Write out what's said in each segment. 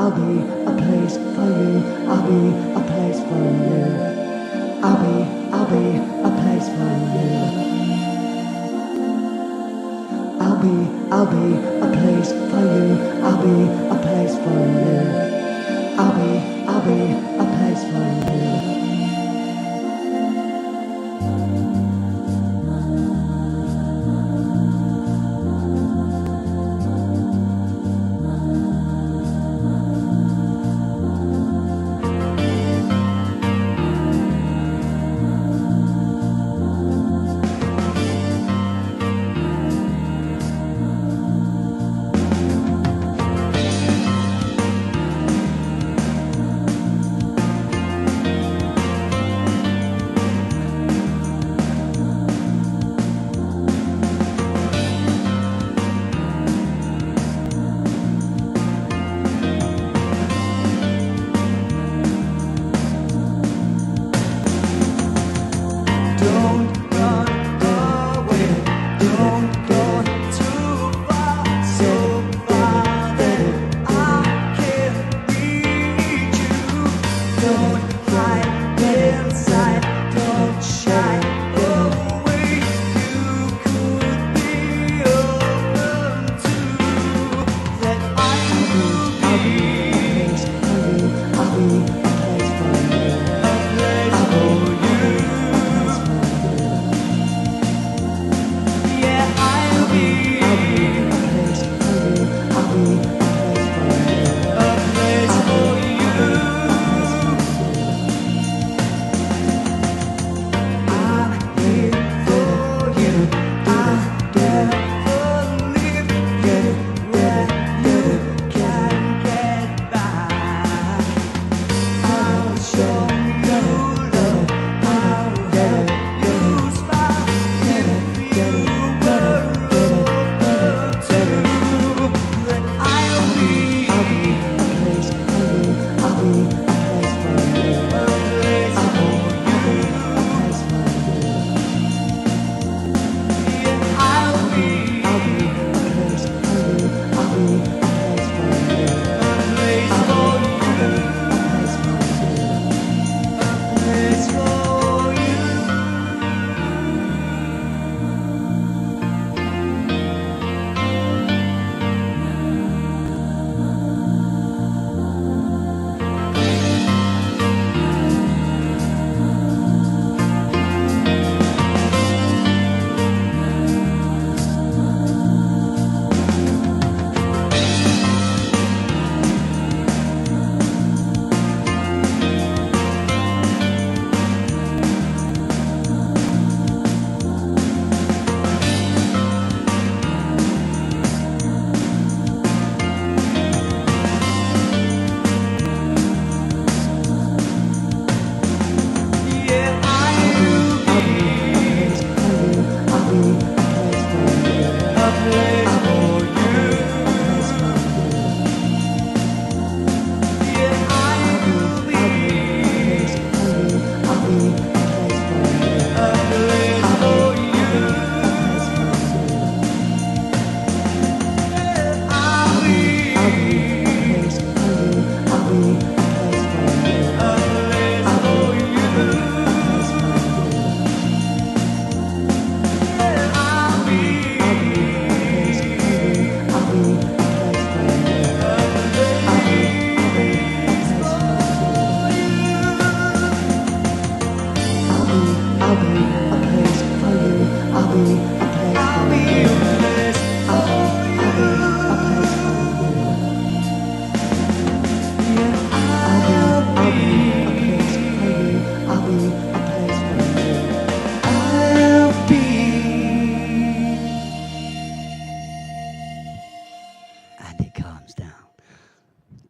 I'll be a place for you. I'll be a place for you. I'll be a place for you. I'll be a place for you. I'll be a place for you. I'll be a place for you.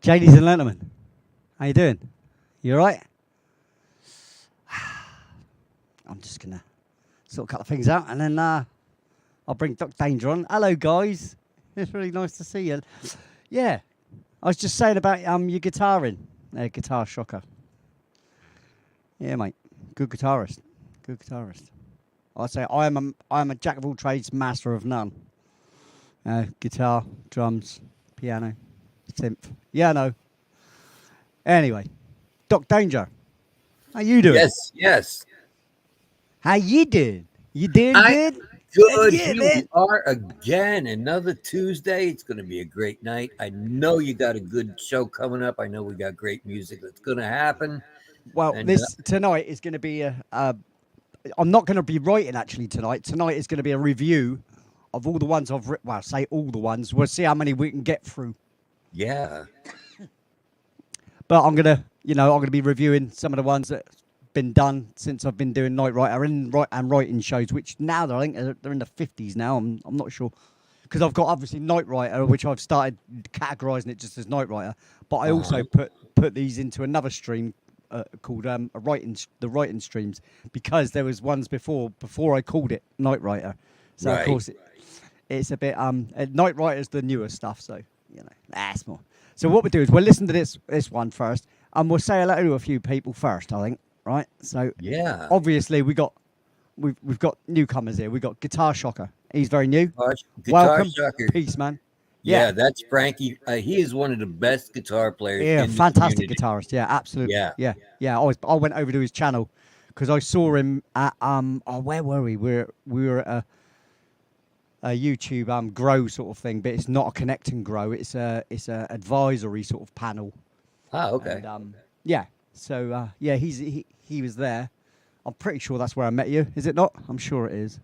Ladies and gentlemen, how you doing? You all right? I'm just going to sort a couple of things out and then I'll bring Doc Danger on. Hello, guys. It's really nice to see you. Yeah, I was just saying about your guitaring. Guitar Shocker. Yeah, mate. Good guitarist. Good guitarist. I'd say I am a jack of all trades, master of none. Guitar, drums, piano, synth. Yeah, no. Anyway, Doc Danger, how you doing? Yes. How you doing? You doing I good? Let's good. get Here it. we are again. Another Tuesday. It's going to be a great night. I know you got a good show coming up. I know we got great music that's going to happen. Well, And this tonight is going to be I'm not going to be writing actually tonight. Tonight is going to be a review of all the ones I've written. Well, say all the ones. We'll see how many we can get through. yeah, But I'm gonna be reviewing some of the ones that's been done since I've been doing Night Writer and writing shows, which now I think they're in the 50s now. I'm not sure because I've got obviously Night Writer, which I've started categorising it just as Night Writer, but I also put these into another stream called the writing streams because there was ones before I called it Night Writer. So right. of course it's a bit Night Writer's the newer stuff, so that's more. So what we do is we'll listen to this one first, and we'll say hello to a few people first. I think, right? So Yeah. obviously we've got newcomers here. We got Guitar Shocker. He's very new. Guitar Welcome, Shocker. peace, man. Yeah, that's Frankie. He is one of the best guitar players. Yeah, in the fantastic community. guitarist. Yeah, absolutely. Yeah. Yeah. I went over to his channel because I saw him at where were we? We were at a YouTube grow sort of thing, but it's not a connect and grow. It's a advisory sort of panel. Ah, okay. And, yeah. So he was there. I'm pretty sure that's where I met you. Is it not? I'm sure it is.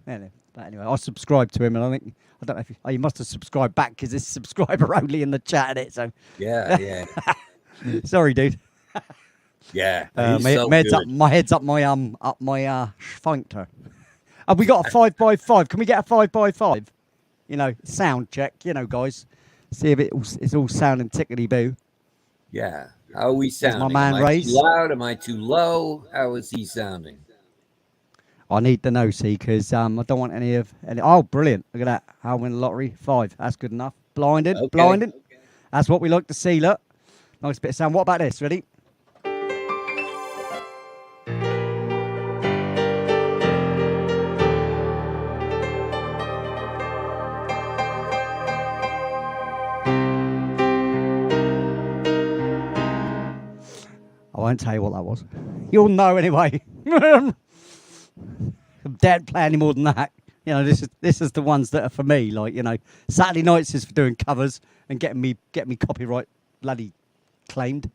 Anyway, I subscribed to him, and I don't know if you must have subscribed back because it's subscriber only in the chat, it. So Yeah. sorry, dude. Yeah. My so head's good. up my sphincter. Have we got a 5x5? Can we get a 5x5? Sound check. Guys, see if it's all sounding tickety boo. Yeah. How are we sounding? my man Am I Ray. too loud? Am I too low? How is he sounding? I need to know, see, because I don't want any. Oh, brilliant! Look at that. I'll win the lottery. 5. That's good enough. Blinded. Okay. That's what we like to see. Look, nice bit of sound. What about this? Ready? I won't tell you what that was. You'll know anyway. I'm dead play any more than that. This is the ones that are for me. Like, Saturday nights is for doing covers and getting me copyright bloody claimed.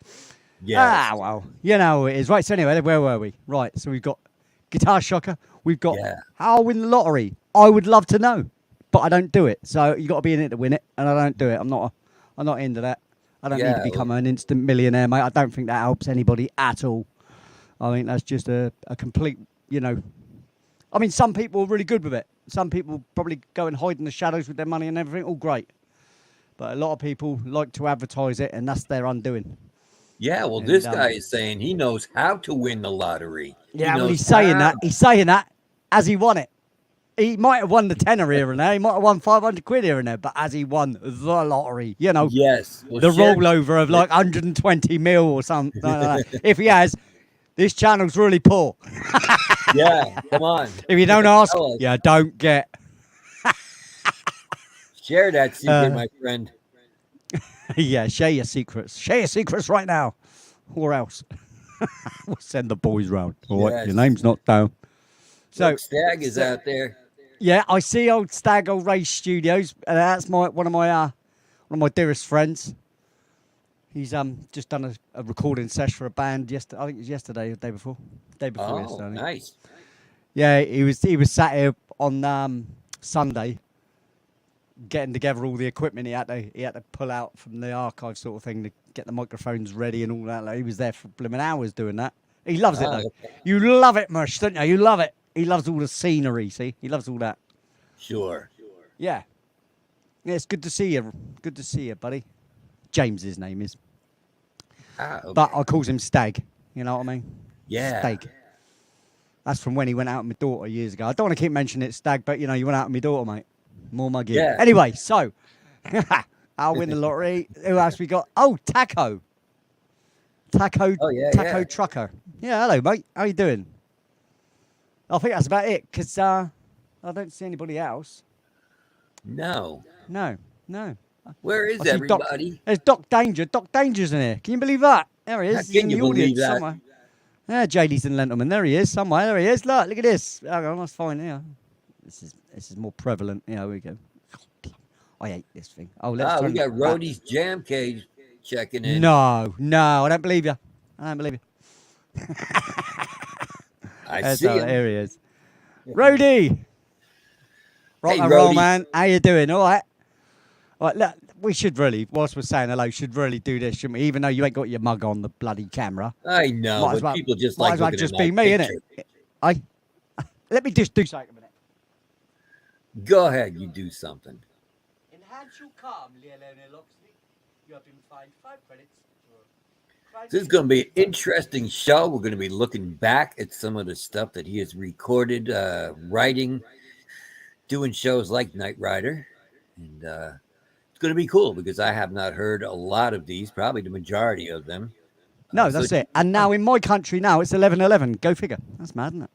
Yeah. Well, you know how it is. Right, so anyway, where were we? Right, so we've got Guitar Shocker. We've got how I win the lottery. I would love to know, but I don't do it. So you got to be in it to win it, and I don't do it. I'm not into that. I don't need to become an instant millionaire, mate. I don't think that helps anybody at all. I think that's just a complete, I mean, some people are really good with it. Some people probably go and hide in the shadows with their money and everything. All great. But a lot of people like to advertise it, and that's their undoing. Yeah, well, this guy is saying he knows how to win the lottery. Yeah, well, he's saying that. He's saying that as he won it. He might have won the tenner here and there. He might have won 500 quid here and there, but as he won the lottery, yes, well, the rollover of like 120 mil or something like that. If he has, this channel's really poor. Yeah, come on. If you don't ask, you don't get. Share that secret, my friend. Yeah, share your secrets. Share your secrets right now, or else we'll send the boys round. All right, your name's not down. So look, Stag is out there. Yeah, I see old Stag, old Ray Studios. That's one of my dearest friends. He's just done a recording session for a band yesterday. I think it was yesterday, or the day before. Oh, nice. Yeah, he was sat here on Sunday, getting together all the equipment he had to pull out from the archive sort of thing to get the microphones ready and all that. Like, he was there for blooming hours doing that. He loves it though. Okay. You love it, Mush, don't you? You love it. He loves all the scenery. See, he loves all that. Sure. Yeah. Yeah, it's good to see you. Good to see you, buddy. James, his name is. Okay. But I calls him Stag. You know what I mean? Yeah. Stag. That's from when he went out with my daughter years ago. I don't want to keep mentioning it, Stag, but you went out with my daughter, mate. More my gear. Yeah. Anyway, so I'll win the lottery. Who else we got? Oh, Taco. Taco. Oh, yeah, Taco yeah. Trucker. Yeah, hello, mate. How you doing? I think that's about it because I don't see anybody else. No. No. Where is I see Doc. everybody? There's Doc Danger. Doc Danger's in here. Can you believe that? There he is. How He's in can you the believe audience that? somewhere. Yeah, JD's and Lentilman. There he is somewhere. There he is. Look at this. Hang on, that's fine. Yeah, this is more prevalent. Yeah, here we go. I hate this thing. Oh, let's We turn got it back. Rhodey's Jam Cage checking in. No, I don't believe you. I don't believe you. I see him. Here he is. Rhodey. Rock Hey, and roll, Rhodey. man. How you doing? All right. All right, look, we should really, whilst we're saying hello, should really do this, shouldn't we? Even though you ain't got your mug on the bloody camera. I know, Might as but well- people just might like as well looking just at my be me, picture. innit? Let me just do something a minute. Go ahead, you do something. Enhance your calm, Leonel Loxley. You have been fined 5 credits. This is going to be an interesting show. We're going to be looking back at some of the stuff that he has recorded, writing, doing shows like Knight Rider. And it's going to be cool because I have not heard a lot of these, probably the majority of them. No, that's it. And now in my country now, it's 11:11. Go figure. That's mad, isn't it?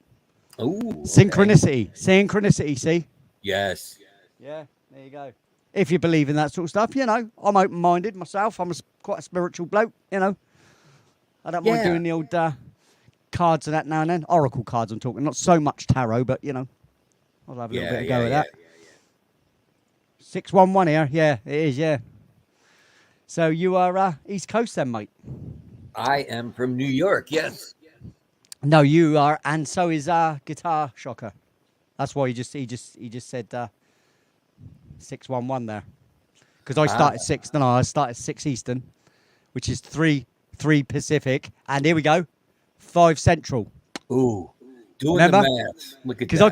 Oh, Synchronicity, see? yes. Yeah, there you go. If you believe in that sort of stuff, you know, I'm open-minded myself. I'm quite a spiritual bloke, you know. I don't mind Yeah. doing the old cards and that now and then. Oracle cards I'm talking. Not so much tarot, but, you know, I'll have a little bit of go with that. 611 here. Yeah, it is, yeah. So you are East Coast then, mate? I am from New York, yes. No, you are, and so is Guitar Shocker. That's why he just said 611 there. Because I started 6, then I started 6 Eastern, which is 3 Pacific, and here we go, 5 Central. Ooh, doing Remember? the math. Look at Because that. I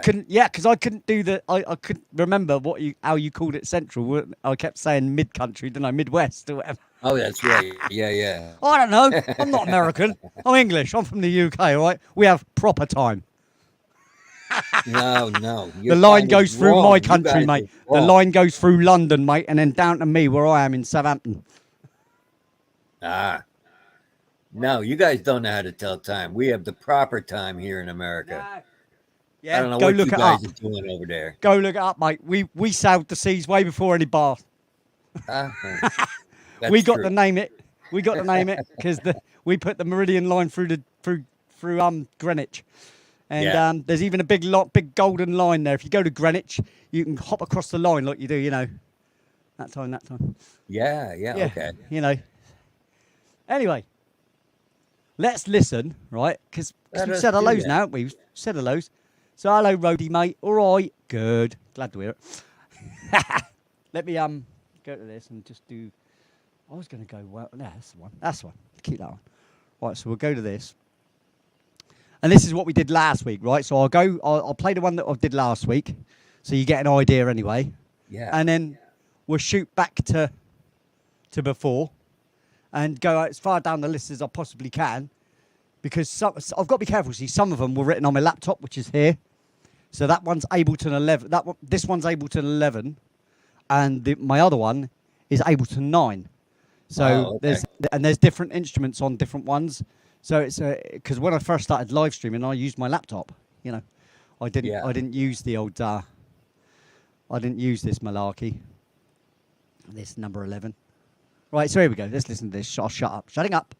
couldn't do I couldn't remember how you called it Central. I kept saying mid country, didn't I? Midwest or whatever. Oh, that's right. Yeah. I don't know. I'm not American. I'm English. I'm from the UK. All right. We have proper time. No. The line goes through my country, mate. The line goes through London, mate, and then down to me where I am in Southampton. No, you guys don't know how to tell time. We have the proper time here in America. Yeah, I don't know go what look you it guys up. are doing over there. Go look it up, mate. We sailed the seas way before any bar. We got to name it. We got to name it because we put the Meridian line through Greenwich, and there's even a big golden line there. If you go to Greenwich, you can hop across the line like you do, you know. That time. Yeah, okay. You know. Anyway, let's listen, right? Because Let we've us said do hellos that. now, haven't we? We've said hellos. So hello, Rhodey, mate. All right, good. Glad to hear it. Let me go to this and just do. I was going to go. Well, no, that's the one. That's the one. Keep that one. Right. So we'll go to this. And this is what we did last week, right? So I'll play the one that I did last week, so you get an idea anyway. Yeah. And then we'll shoot back to before, and go as far down the list as I possibly can, because I've got to be careful. See, some of them were written on my laptop, which is here. So that one's Ableton 11. This one's Ableton 11, and my other one is Ableton 9. So there's different instruments on different ones. So it's because when I first started live streaming, I used my laptop. You know, I didn't use the old. I didn't use this malarkey. This number 11. Right, so here we go. Let's listen to this. I'll shut up. Shutting up.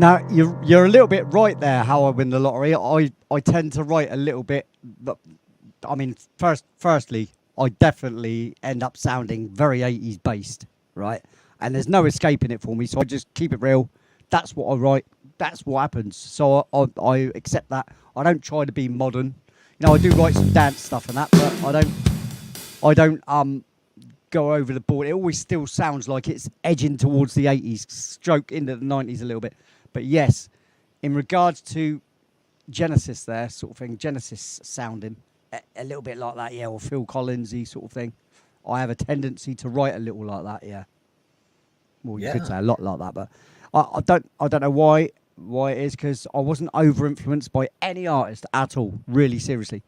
Now you're a little bit right there. How I win the lottery, I tend to write a little bit. But I mean, firstly, I definitely end up sounding very 80s based, right? And there's no escaping it for me. So I just keep it real. That's what I write. That's what happens. So I accept that. I don't try to be modern. You know, I do write some dance stuff and that, but I don't go over the board. It always still sounds like it's edging towards the 80s, stroke into the 90s a little bit. But yes, in regards to Genesis there, sort of thing, Genesis sounding a little bit like that, yeah, or Phil Collinsy sort of thing. I have a tendency to write a little like that, yeah. Well, you could say a lot like that, but I don't know why it is, because I wasn't over influenced by any artist at all, really seriously.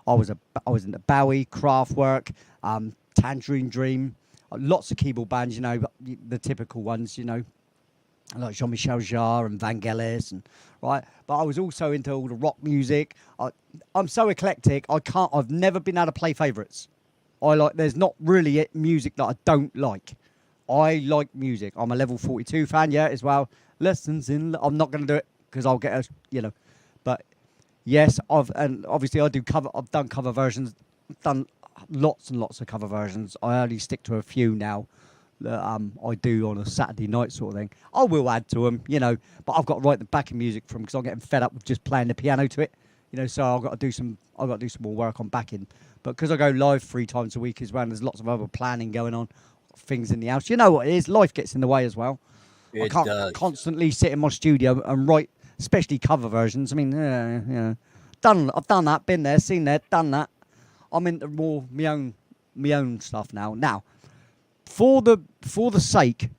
I was into Bowie, Kraftwerk, Tangerine Dream, lots of keyboard bands, you know, the typical ones, you know, like Jean-Michel Jarre and Vangelis, and right. But I was also into all the rock music. I'm so eclectic. I've never been able to play favourites. There's not really music that I don't like. I like music. I'm a level 42 fan, yeah, as well. Lessons in. I'm not going to do it because I'll get a, you know. But yes, and obviously I do cover. I've done cover versions. Done lots and lots of cover versions. I only stick to a few now. That I do on a Saturday night sort of thing. I will add to them, you know, but I've got to write the backing music from, because I'm getting fed up with just playing the piano to it, you know. So I've got to do some more work on backing. But because I go live 3 times a week as well, and there's lots of other planning going on, things in the house. You know what it is? Life gets in the way as well. I can't constantly sit in my studio and write, especially cover versions. I mean, you know, I've done that, been there, seen that, done that. I'm into more my own stuff now. Now, for the sake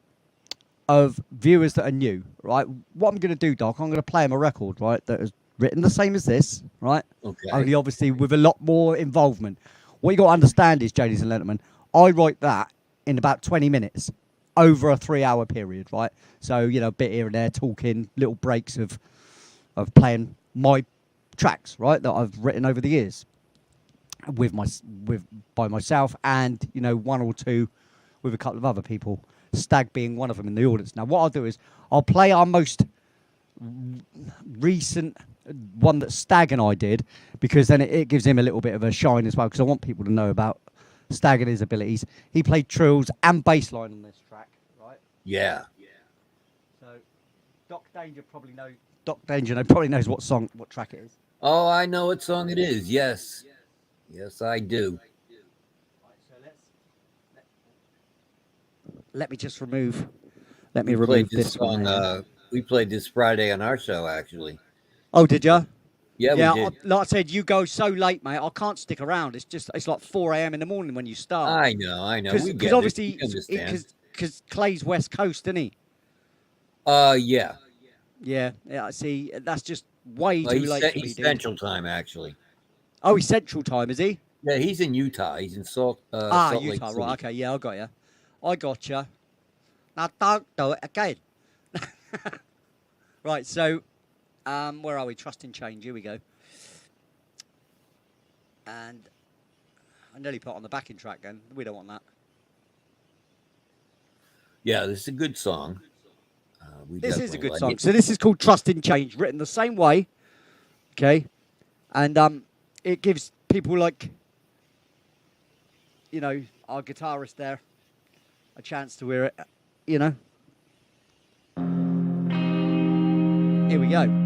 of viewers that are new, right? What I'm going to do, Doc, I'm going to play them a record, right, that is written the same as this, right? Okay. Only obviously with a lot more involvement. What you got to understand is, ladies and gentlemen, I write that in about 20 minutes over a 3-hour period, right? So, you know, a bit here and there, talking, little breaks of playing my tracks, right, that I've written over the years by myself, and, you know, 1 or 2 with a couple of other people, Stag being one of them in the audience. Now, what I'll do is I'll play our most recent one that Stag and I did, because then it gives him a little bit of a shine as well, because I want people to know about Stag and his abilities. He played trills and bass line on this track, right? Yeah. So Doc Danger probably knows what track it is. Oh, I know what song it is. Yes. Yes, I do. Let me just remove. Let me remove this song. one. We played this Friday on our show, actually. Oh, did you? Yeah, we did. Like I said, you go so late, mate. I can't stick around. It's like 4 a.m. in the morning when you start. I know. Because obviously, because Clay's West Coast, isn't he? Yeah. Yeah. See, that's just way too late for me. He's Central Time, actually. Oh, he's Central Time, is he? Yeah, he's in Utah. He's in Salt Utah, Lake City. right? Okay, yeah, I got you. Now don't do it again. Right, so where are we? Trust in Change. Here we go. And I nearly put on the backing track. Then we don't want that. Yeah, this is a good song. This is a good song. So this is called Trust in Change, written the same way. Okay, and it gives people like, you know, our guitarist there a chance to hear it. You know. Here we go.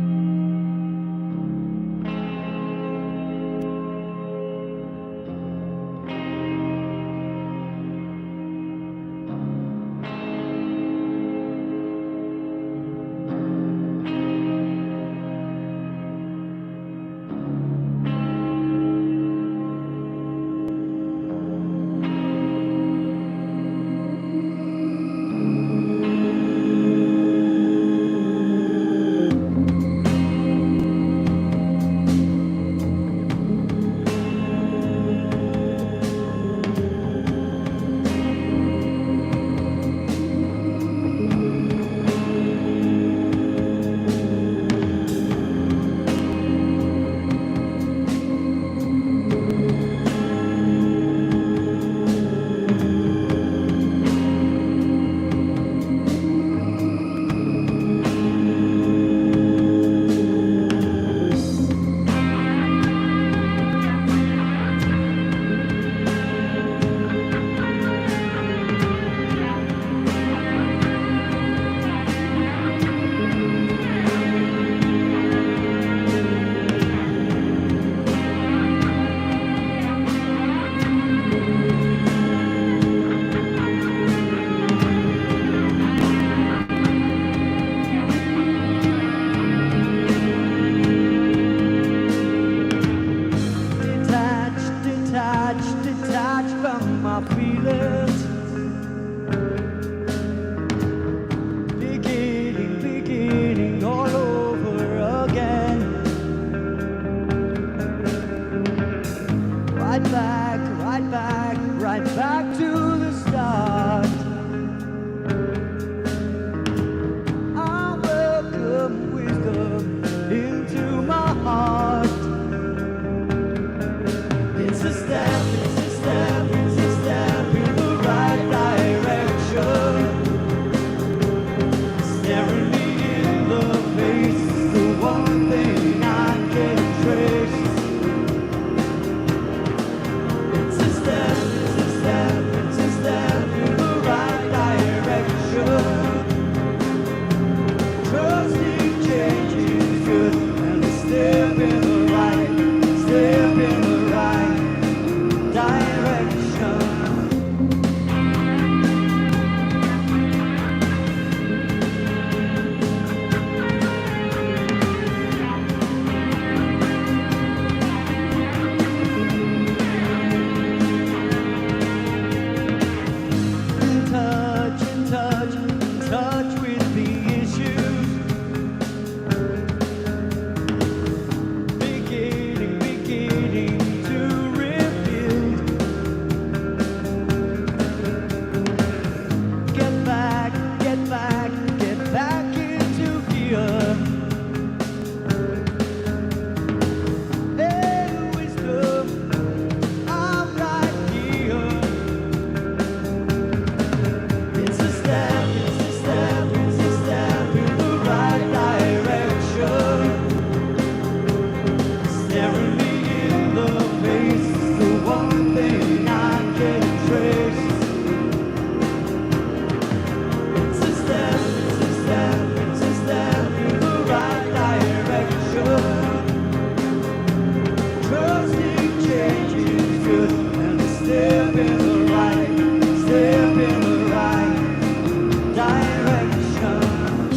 right back, right back, right back to the start. I welcome wisdom into my heart. It's a step, it's a step, it's a step in the right direction. Staring me in the face, the one thing I can trace. It's a step, it's a step, it's a step in the right direction. Trusting change is good, and a step in the right, step in the right direction. In touch with the issues. Beginning to rebuild. Get back into gear. Hey, wisdom, I'm right here. It's a step, it's a step, it's a step in the right direction. Staring me in the face, the one thing I can trace. It's a step, it's a step, it's a step in the right direction. Trusting change is good, and a step in the right, step in the right direction.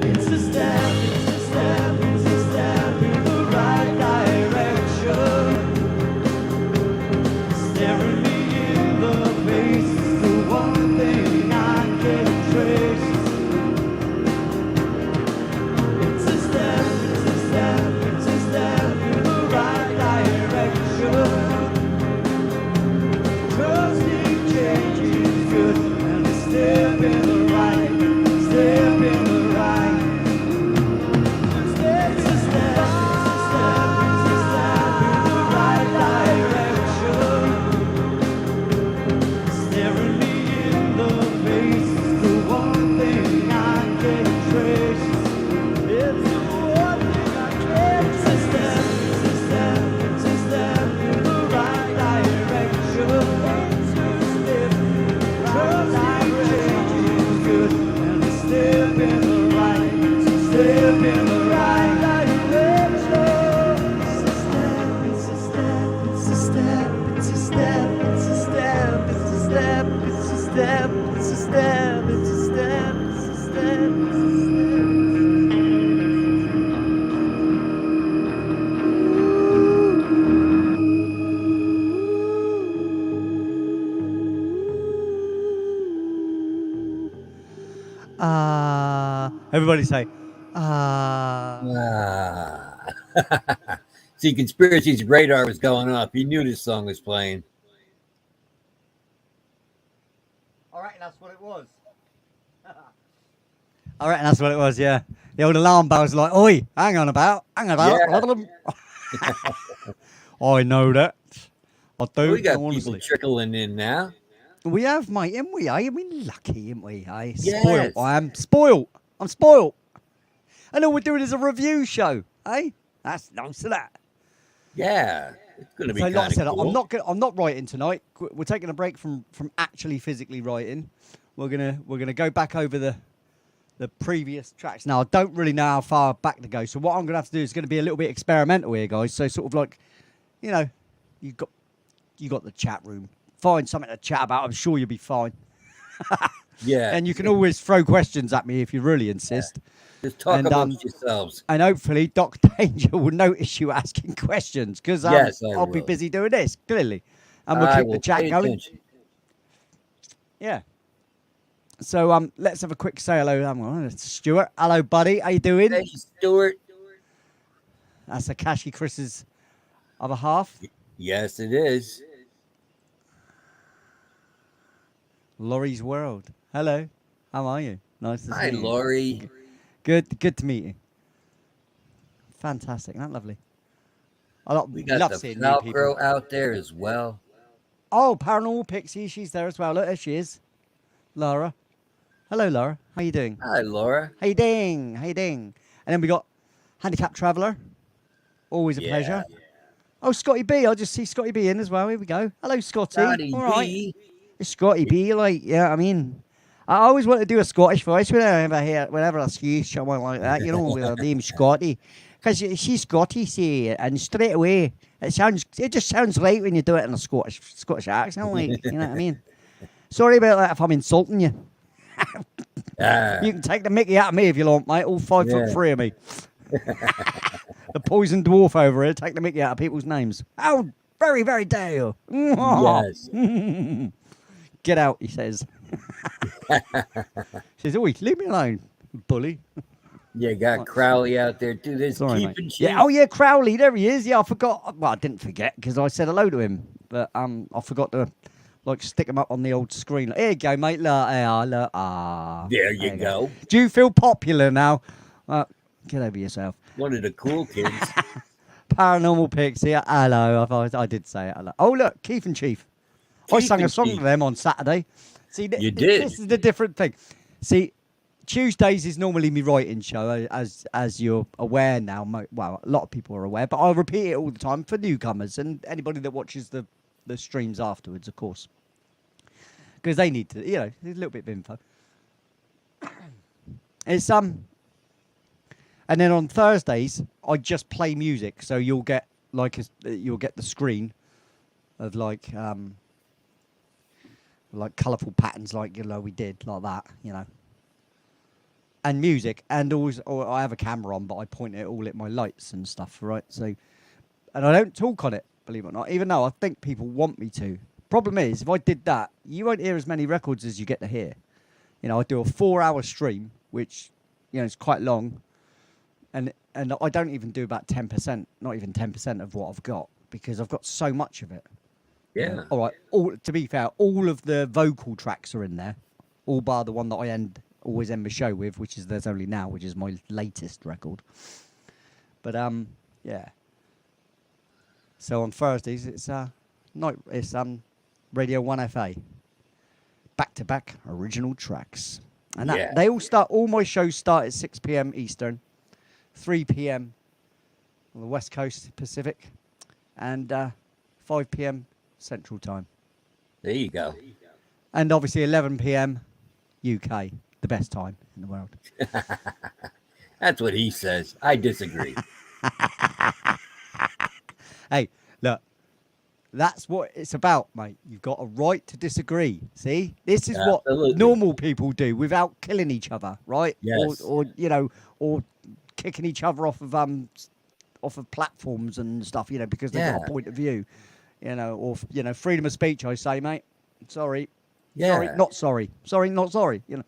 It's a step, it's a step, it's a step in the right direction. Staring me in the face, the one thing I can trace. It's a step, it's a step, it's a step in the right direction. Trusting change is good, and a step in the right, step in the right. It's a step, it's a step, it's a step in the right direction. Staring me in the face, the one thing I can trace. It's the one thing I can. It's a step, it's a step, it's a step in the right direction. It's a step, trusting change is good, and a step in the right, step in the right direction. It's a step, it's a step, it's a step, it's a step, it's a step, it's a step, it's a step, it's a step, it's a step, it's a step, it's a step. Everybody say, Ah. See, Conspiracy's radar was going off. He knew this song was playing. I reckon that's what it was. I reckon that's what it was, yeah. The old alarm bell's like, oi, hang on about. Yeah. I know that. I do. We got honestly. people trickling in now. We have, mate, ain't we? I mean, lucky, ain't we? Yes. Spoiled. I am spoiled. I'm spoiled. And all we're doing is a review show, eh? That's nice of that. Yeah, it's going to be So, kind like I of said, cool. I'm not writing tonight. We're taking a break from actually physically writing. We're gonna go back over the previous tracks. Now I don't really know how far back to go. So what I'm gonna have to do is going to be a little bit experimental here, guys. So sort of like, you know, you got the chat room. Find something to chat about. I'm sure you'll be fine. Yeah. And you can always throw questions at me if you really insist. Just talk And, amongst yourselves. And hopefully Doc Danger will notice you asking questions because Yes, I I'll be will. busy doing this, clearly. And we'll I keep the will chat pay going. attention. Yeah. So let's have a quick say hello. It's Stuart. Hello, buddy. How you doing? Hey, Stuart. That's Akashi Chris's other half. Yes, it is. Laurie's World. Hello. How are you? Nice to Hi, see you. Laurie. Good to meet you. Fantastic. Isn't that lovely? We got love the seeing new people. Velcro out there as well. Oh, Paranormal Pixie. She's there as well. Look, there she is. Laura. Hello, Laura. How you doing? Hi, Laura. How you doing? How you doing? And then we got Handicapped Traveller. Always a pleasure. Oh, Scotty B. I just see Scotty B in as well. Here we go. Hello, Scotty. Scotty All right. B. It's Scotty B. Like, yeah, I mean, I always want to do a Scottish voice whenever I see someone like that, you know, with her name Scotty. Because she's Scotty, see, and straight away, it just sounds right when you do it in a Scottish accent, like, you know what I mean? Sorry about that if I'm insulting you. You can take the mickey out of me if you want, mate. All 5'3" of me. The poison dwarf over here, take the mickey out of people's names. How very, very dare you. Yes. Get out, he says. He says, oi, leave me alone, bully. You got Crowley out there too. This Sorry, keeping mate. sheep. Yeah, oh yeah, Crowley, there he is. Yeah, I forgot. Well, I didn't forget because I said hello to him, but I forgot to stick him up on the old screen. Here you go, mate. Look, look. There you go. Do you feel popular now? Get over yourself. One of the cool kids. Paranormal Pixie. Hello. I did say it. Hello. Oh look, Keith and Chief. I sang a song to them on Saturday. See, You did. This is the different thing. See, Tuesdays is normally my writing show, as you're aware now. Well, a lot of people are aware, but I'll repeat it all the time for newcomers and anybody that watches the streams afterwards, of course, because they need to, you know, a little bit of info. It's and then on Thursdays I just play music, so you'll get you'll get the screen of like colourful patterns, like, you know, we did like that, you know. And music, and always, or I have a camera on, but I point it all at my lights and stuff, right? So, and I don't talk on it, believe it or not, even though I think people want me to. Problem is, if I did that, you won't hear as many records as you get to hear. You know, I do a 4-hour stream, which, you know, is quite long, and I don't even do about 10%, not even 10% of what I've got, because I've got so much of it. Yeah. All right. To be fair, all of the vocal tracks are in there, all bar the one that I always end the show with, which is There's Only Now, which is my latest record. But yeah. So on Thursdays it's Radio 1FA, back-to-back original tracks, and that all my shows start at 6 p.m. Eastern, 3 p.m. on the West Coast Pacific, and 5 p.m. Central Time. There you go. And obviously 11 p.m. UK, the best time in the world. That's what he says. I disagree. Hey, look, that's what it's about, mate. You've got a right to disagree. See, this is what normal people do without killing each other, right? Yes. Or you know, or kicking each other off of platforms and stuff, you know, because they've got a point of view, you know, or, you know, freedom of speech. I say, mate, sorry, sorry, not sorry, sorry, not sorry. You know,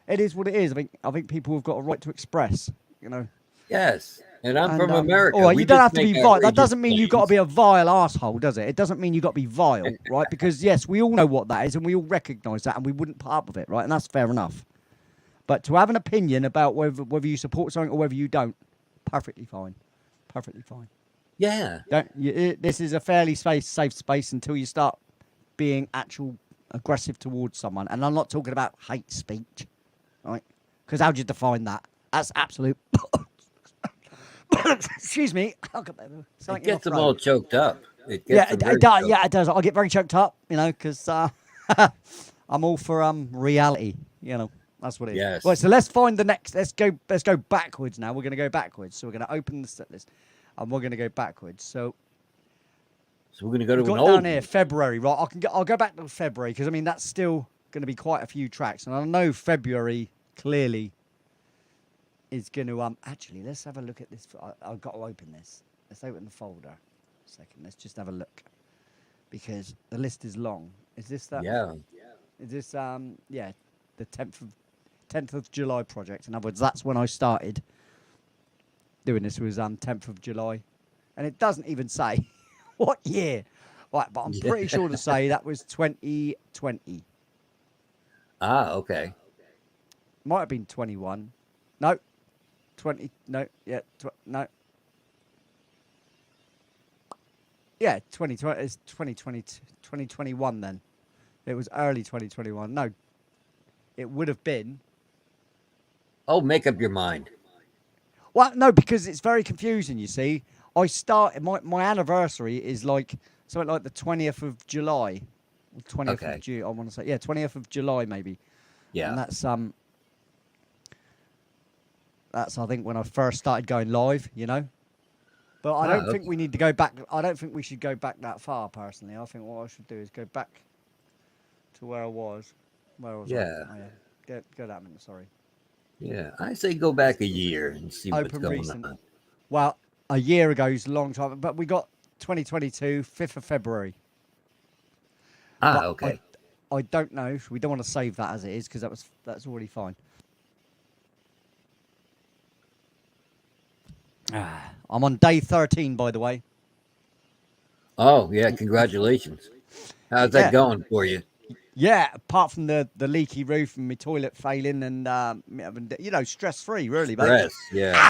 it is what it is. I think people have got a right to express, you know. Yes. And I'm from America. All right, you don't have to be vile. That doesn't mean you've got to be a vile asshole, does it? It doesn't mean you've got to be vile, right? Because, yes, we all know what that is and we all recognise that and we wouldn't put up with it, right? And that's fair enough. But to have an opinion about whether you support something or whether you don't, perfectly fine. Perfectly fine. Yeah. This is a fairly safe space until you start being aggressive towards someone. And I'm not talking about hate speech, right? Because how do you define that? That's absolute... Excuse me. It gets them all choked up. It does. I get very choked up, you know, because I'm all for reality. You know, that's what it is. Yes. Right, so let's find the next. Let's go backwards now. We're going to go backwards. So we're going to open the set list, and we're going to go backwards. So we're going to go to an old down here, February. Right, I'll go back to February because I mean that's still going to be quite a few tracks, and I know February clearly is going to actually, let's have a look at this. I've got to open this. Let's open the folder. A second. Let's just have a look. because the list is long. Is this that? Yeah. Is this yeah, the 10th of July project. In other words, that's when I started doing this. Was 10th of July, and it doesn't even say what year. Right, but I'm Yeah. pretty sure to say that was 2020. Ah, okay. Might have been 21. No, 20. No, yeah, no. Yeah, 2020. It's 2020, 2021 then. It was early 2021. No, it would have been. Oh, make up your mind. Well, no, because it's very confusing, you see. I started, my anniversary is like something like the 20th of July. 20th Okay. of June, I want to say. Yeah, 20th of July, maybe. Yeah. And that's I think when I first started going live, you know. But I don't think okay. we need to go back. I don't think we should go back that far, personally. I think what I should do is go back to where I was. Where was Yeah. I? Oh, yeah. Go that minute, sorry. Yeah. I say go back a year and see what's Open going recent. on. Well, a year ago is a long time, but we got 2022, 5th of February. Ah, But okay. I don't know. We don't want to save that as it is because that's already fine. I'm on day 13, by the way. Oh, yeah. Congratulations. How's that Yeah. going for you? Yeah, apart from the leaky roof and my toilet failing and you know, stress free, really, mate. Stress. Yeah.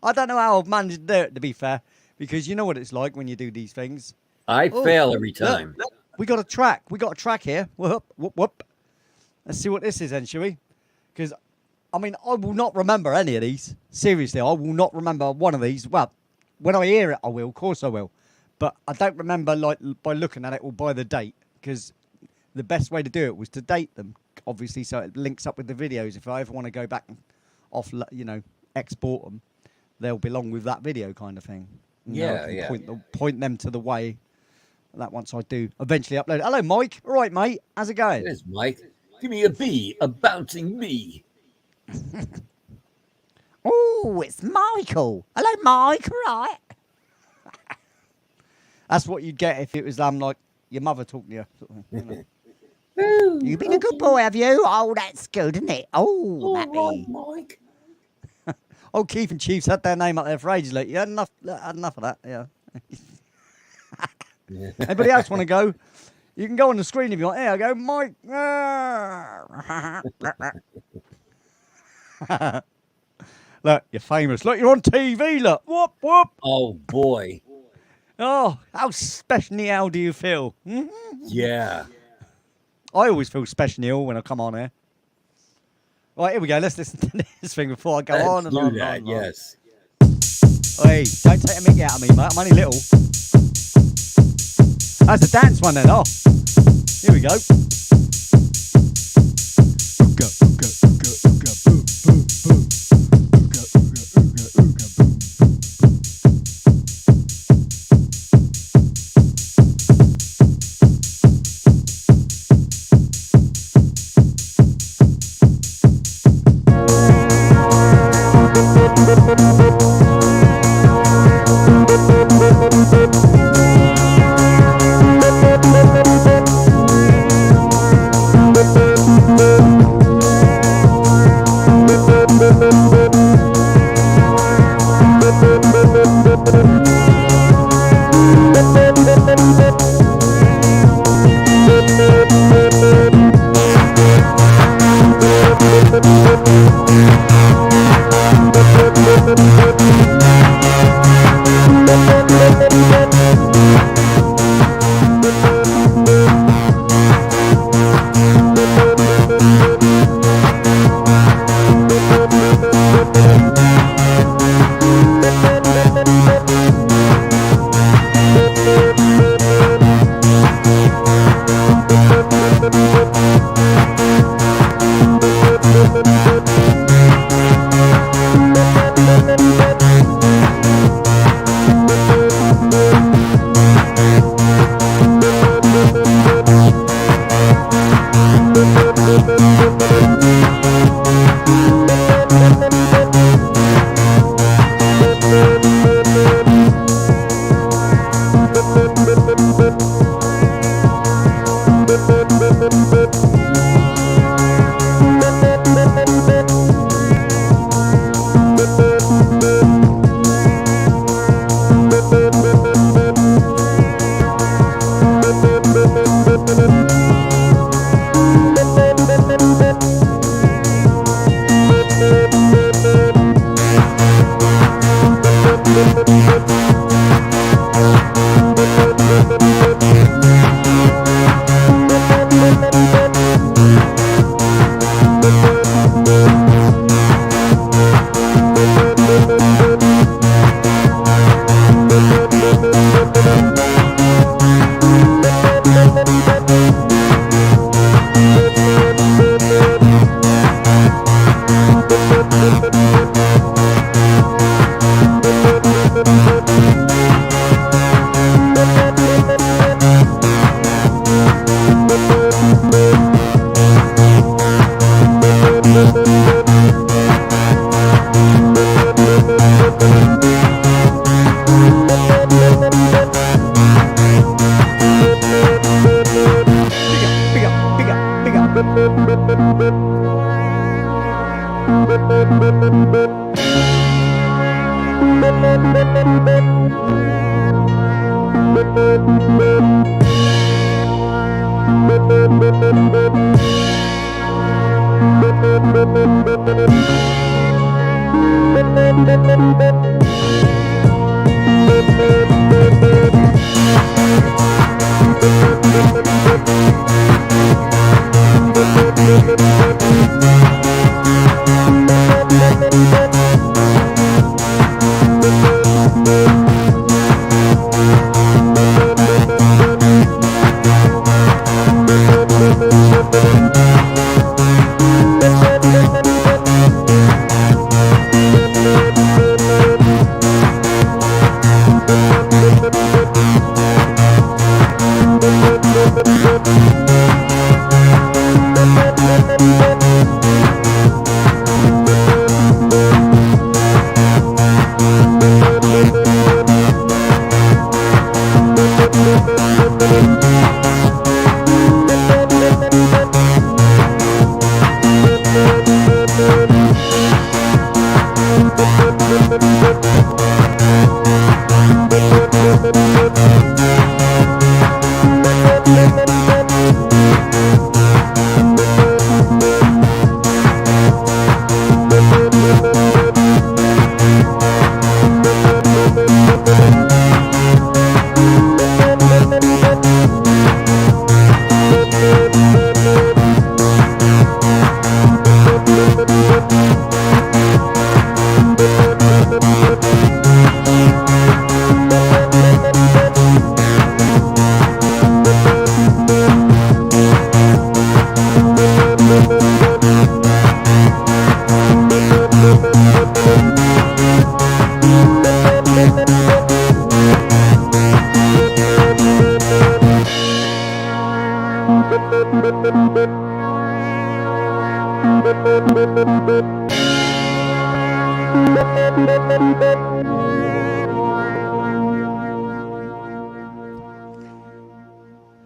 I don't know how I've managed to do it, to be fair, because you know what it's like when you do these things. I Oh, fail every look, time. look, we got a track. We got a track here. Whoop, whoop, whoop. Let's see what this is then, shall we? Because, I mean, I will not remember any of these. Seriously, I will not remember one of these. Well, when I hear it, I will. Of course I will. But I don't remember like by looking at it or by the date, because the best way to do it was to date them, obviously, so it links up with the videos. If I ever want to go back and you know, export them, they'll belong with that video kind of thing. You know, I Yeah, can yeah. point them to the way that once I do eventually upload it. Hello, Mike. All right, mate. How's it going? There's Mike. Give me a B, a bouncing B. Oh, it's Michael. Hello, Mike. All right. That's what you'd get if it was like your mother talking to you. Sort of thing, you know. You've been a good boy, have you? Oh, that's good, isn't it? Oh, All Mappy. right, Mike. Oh, Keith and Chiefs had their name up there for ages. Like, you had enough of that, yeah. Yeah. Anybody else want to go? You can go on the screen if you want. Here I go, Mike. Look, you're famous. Look, you're on TV. Look, whoop whoop. Oh boy. Oh, how special ill do you feel? Yeah. I always feel special ill when I come on here. Right, here we go. Let's listen to this thing before I go on Let's and on do and that. on. and on. Yes. Hey, don't take a mickey out of me, mate. I'm only little. That's a dance one then. Oh, here we go. Ooga, ooga, ooga, ooga, boom, boom, boom. Ooga, ooga, ooga, ooga, boom,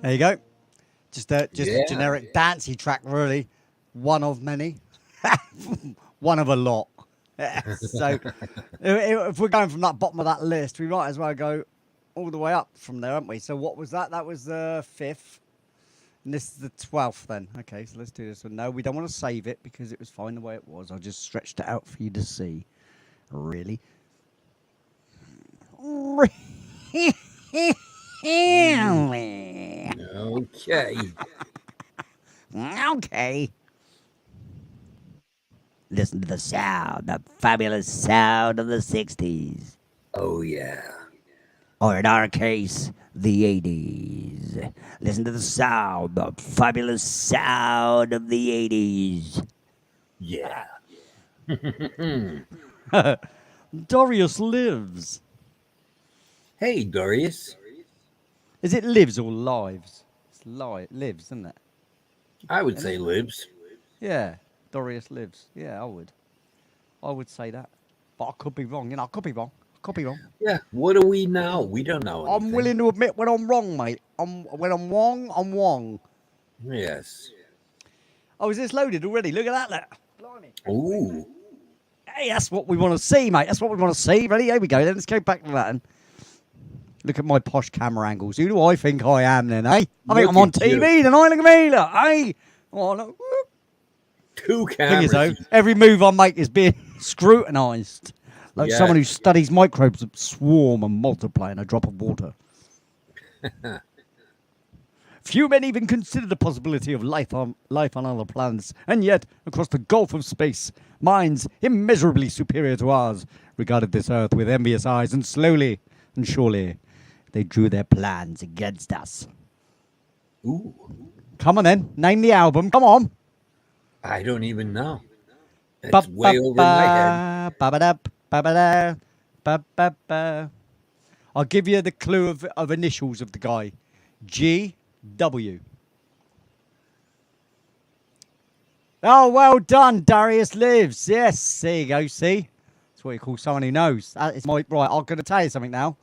There you go. Just a Yeah. generic dancey track, really. One of many. One of a lot. So if we're going from that bottom of that list, we might as well go all the way up from there, aren't we? So what was that? That was the 5th. And this is the 12th then. Okay, so let's do this one. No, we don't want to save it because it was fine the way it was. I just stretched it out for you to see. Really. Okay. Okay. Listen to the sound, the fabulous sound of the 60s. Oh, yeah. Or in our case, the 80s. Listen to the sound, the fabulous sound of the 80s. Yeah. Darius lives. Hey, Darius. Is it lives or lives? It's lives, isn't it? I would say lives. Yeah, Darius lives. Yeah, I would say that. But I could be wrong, I could be wrong. Yeah. What do we know? We don't know anything. I'm willing to admit when I'm wrong, mate. When I'm wrong, I'm wrong. Yes. Oh, is this loaded already? Look at that. Blimey. Ooh. Hey, that's what we want to see, mate. That's what we want to see. Ready? Here we go. Then let's go back to that. And look at my posh camera angles. Who do I think I am then, eh? I think I'm on TV, then I look at me, look, eh? Oh, look. Two Thing cameras. is, though, every move I make is being scrutinised. Like someone who studies microbes that swarm and multiply in a drop of water. Few men even consider the possibility of life on other planets, and yet, across the gulf of space, minds immeasurably superior to ours regarded this Earth with envious eyes, and slowly and surely they drew their plans against us. Ooh. Come on then, name the album, come on. I don't even know. That's way over my head. I'll give you the clue of initials of the guy. G.W. Oh, well done, Darius Lives. Yes, there you go, see? That's what you call someone who knows. That is right, I'm going to tell you something now.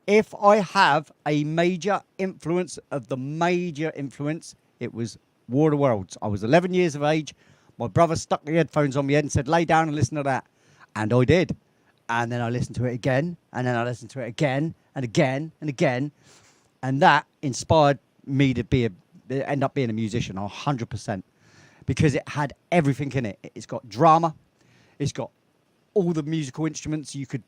If I have a major influence of the major influence, it was War of the Worlds. I was 11 years of age. My brother stuck the headphones on my head and said, lay down and listen to that. And I did. And then I listened to it again. And then I listened to it again and again and again. And that inspired me to be a end up being a musician, 100%, because it had everything in it. It's got drama, it's got all the musical instruments you could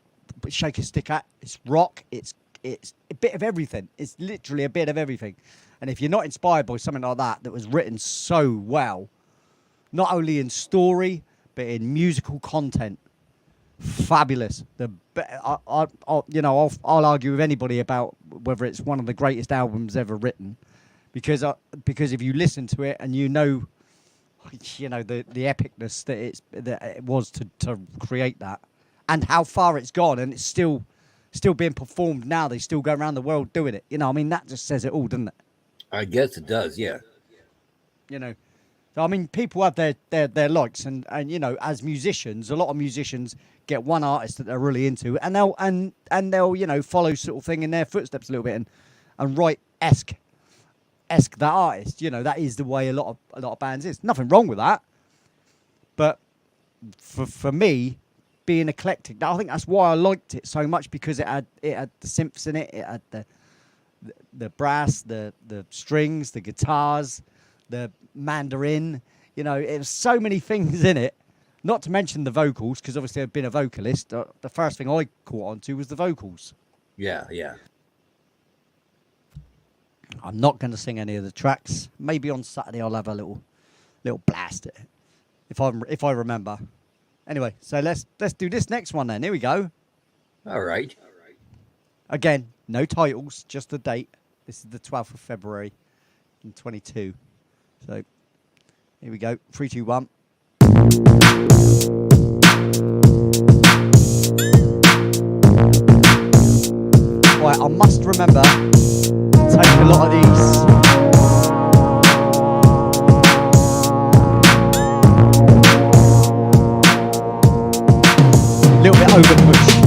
shake a stick at. It's rock. It's a bit of everything. It's literally a bit of everything. And if you're not inspired by something like that was written so well, not only in story but in musical content, fabulous. I'll argue with anybody about whether it's one of the greatest albums ever written, because if you listen to it and the epicness that it was to create that, and how far it's gone, and it's still being performed now. They still go around the world doing it. I mean, that just says it all, doesn't it? I guess it does, yeah. So I mean, people have their likes, and as musicians, a lot of musicians get one artist that they're really into, and they'll follow sort of thing in their footsteps a little bit, and write esque that artist. That is the way a lot of bands is. Nothing wrong with that, but for me, being eclectic, I think that's why I liked it so much, because it had the synths in it had the brass, the strings, the guitars, the mandarin. It was so many things in it. Not to mention the vocals, because obviously I've been a vocalist. The first thing I caught on to was the vocals. Yeah. I'm not going to sing any of the tracks. Maybe on Saturday I'll have a little blast at it, if I remember. Anyway, so let's do this next one then. Here we go. All right. Again, no titles, just the date. This is the 12th of February in 22. So here we go. 3, 2, 1. Right, I must remember to take a lot of these. A little bit overpushed.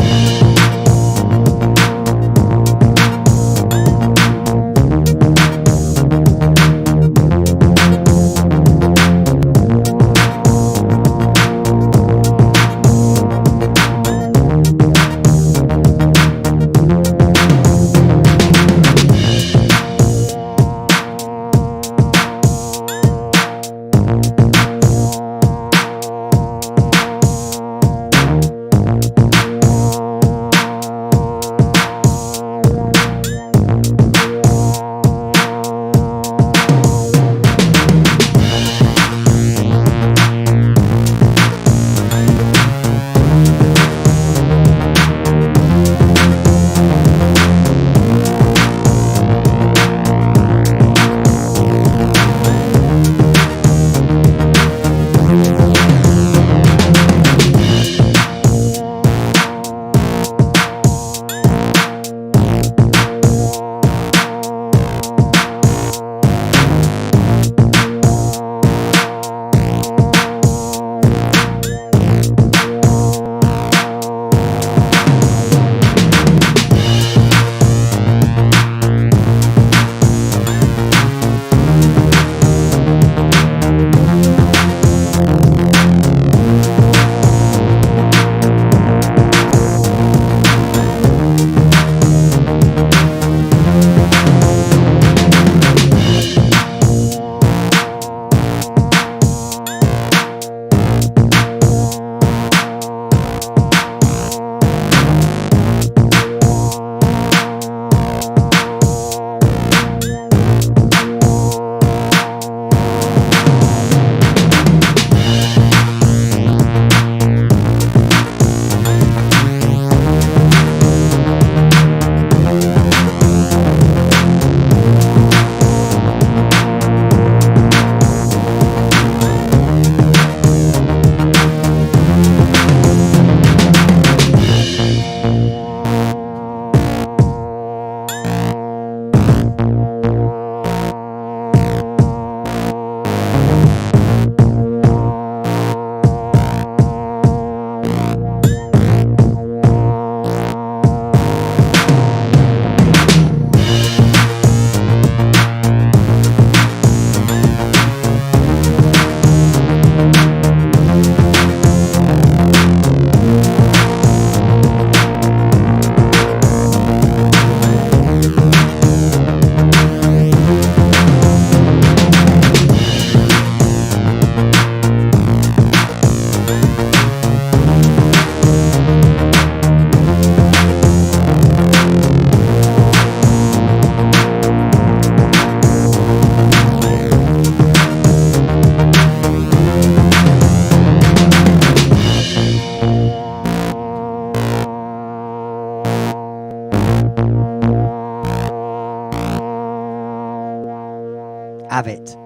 have it.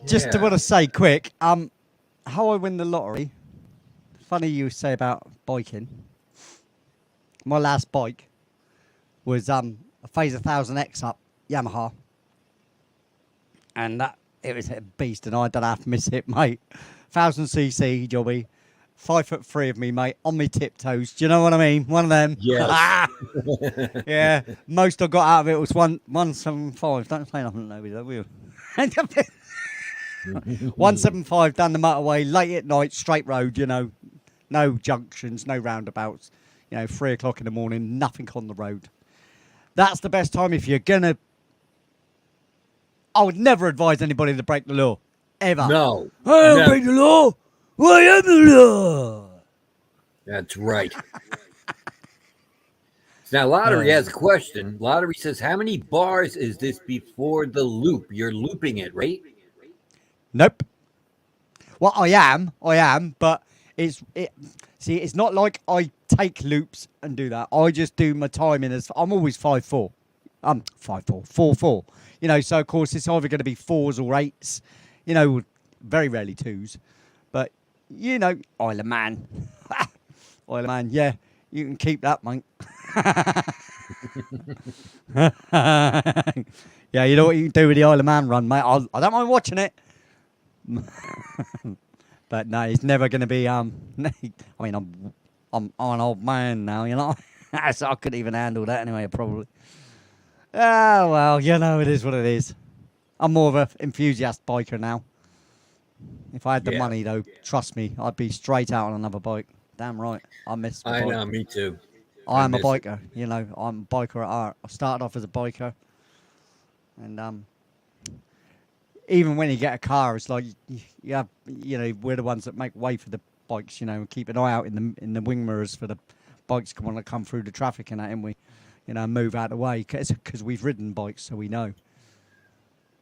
Just to Yeah. want to say quick, how I win the lottery. Funny you say about biking. My last bike was a Phase 1000X up Yamaha, and that it was a beast, and I don't have to miss it, mate. 1000cc jobby, 5'3" of me, mate, on me tiptoes. Do you know what I mean? One of them. Yes. Yeah. Most I got out of it was 175. Don't say nothing to nobody, though, will you? 175 down the motorway, late at night, straight road, you know. No junctions, no roundabouts. 3 o'clock in the morning, nothing on the road. That's the best time if you're gonna. I would never advise anybody to break the law, ever. No. I don't No. break the law. I am the law. That's right. Now, Lottery has a question. Lottery says, how many bars is this before the loop? You're looping it, right? Nope. Well, I am, but it's not like I take loops and do that. I just do my timing as I'm always 5'4". 4'4". So of course it's either going to be 4s or 8s. Very rarely 2s. But Isle of Man. Isle of Man, yeah. You can keep that, mate. Yeah, you know what you can do with the Isle of Man run, mate. I don't mind watching it. But no, it's never going to be. I mean, I'm an old man now, so I couldn't even handle that anyway. Probably. Oh well, it is what it is. I'm more of an enthusiast biker now. If I had the money, though, trust me, I'd be straight out on another bike. Damn right, I miss. I know, me too. I'm a biker. I'm a biker at heart. I started off as a biker, and even when you get a car, it's like you have, we're the ones that make way for the bikes, and keep an eye out in the wing mirrors for the bikes want to come through the traffic and that, and we, move out of the way because we've ridden bikes, so we know.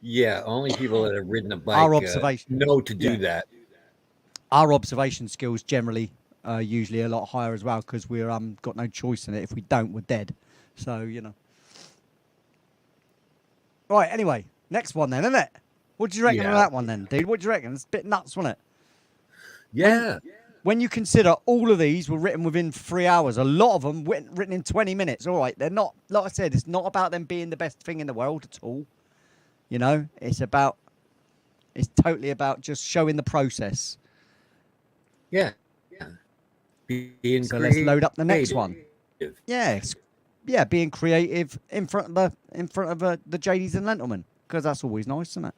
Yeah, only people that have ridden a bike Our observation, know to do that. Our observation skills generally are usually a lot higher as well because we're got no choice in it. If we don't, we're dead. So Right. Anyway, next one then, isn't it? What do you reckon of that one then, dude? What do you reckon? It's a bit nuts, wasn't it? Yeah. When you consider all of these were written within 3 hours, a lot of them written in 20 minutes. All right, they're not, like I said, it's not about them being the best thing in the world at all. It's totally about just showing the process. Yeah. Being so let's load up the next one. Yeah, being creative in front of the JDs and Gentlemen, because that's always nice, isn't it?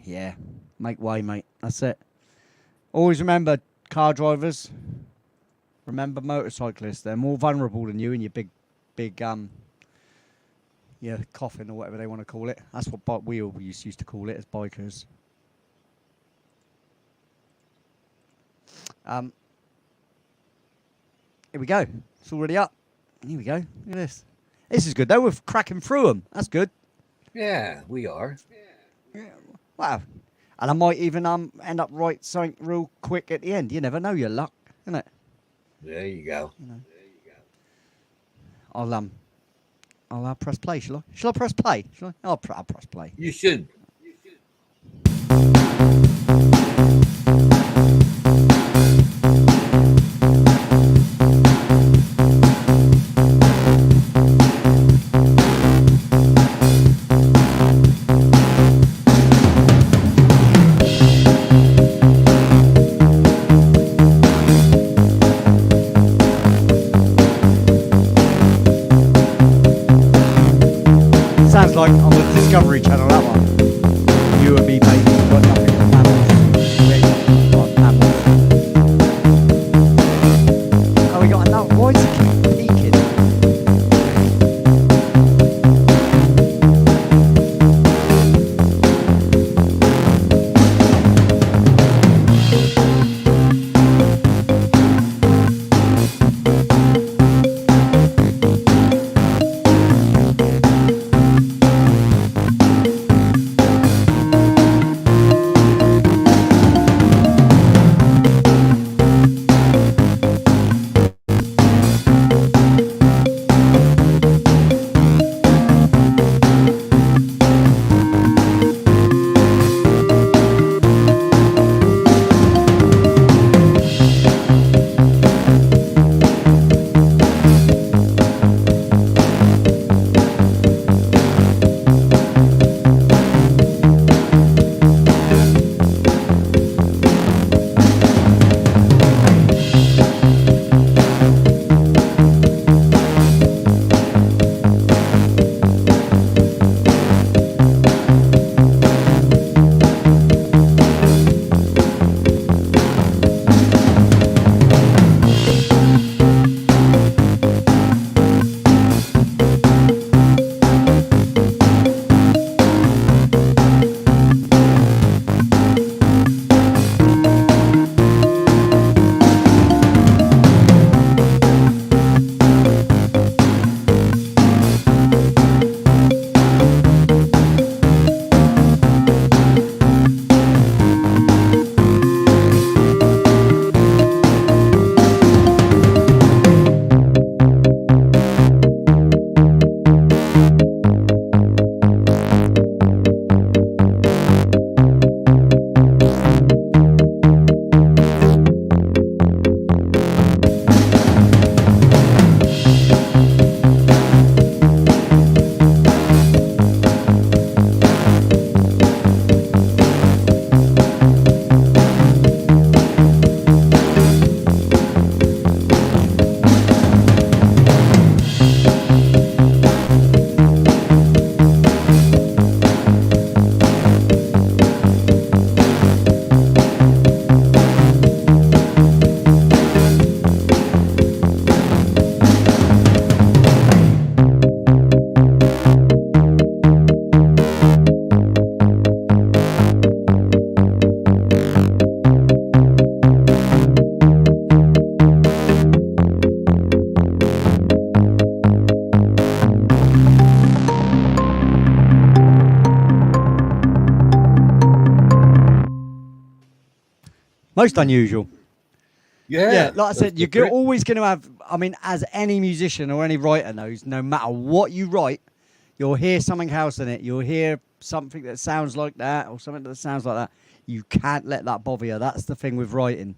Yeah, make way, mate. That's it. Always remember, car drivers. Remember, motorcyclists. They're more vulnerable than you in your big, coffin or whatever they want to call it. That's what we all used to call it as bikers. Here we go. It's already up. Here we go. Look at this. This is good though. We're cracking through them. That's good. Yeah, we are. Yeah. Wow. And I might even end up writing something real quick at the end. You never know your luck, isn't it? There you go. I'll press play. Shall I? Shall I press play? Shall I? I'll press play. You should. Sounds like on the Discovery Channel, that one. Most unusual. Yeah. Like I that's said, you're different. always going to have. I mean, as any musician or any writer knows, no matter what you write, you'll hear something else in it. You'll hear something that sounds like that or something that sounds like that. You can't let that bother you. That's the thing with writing.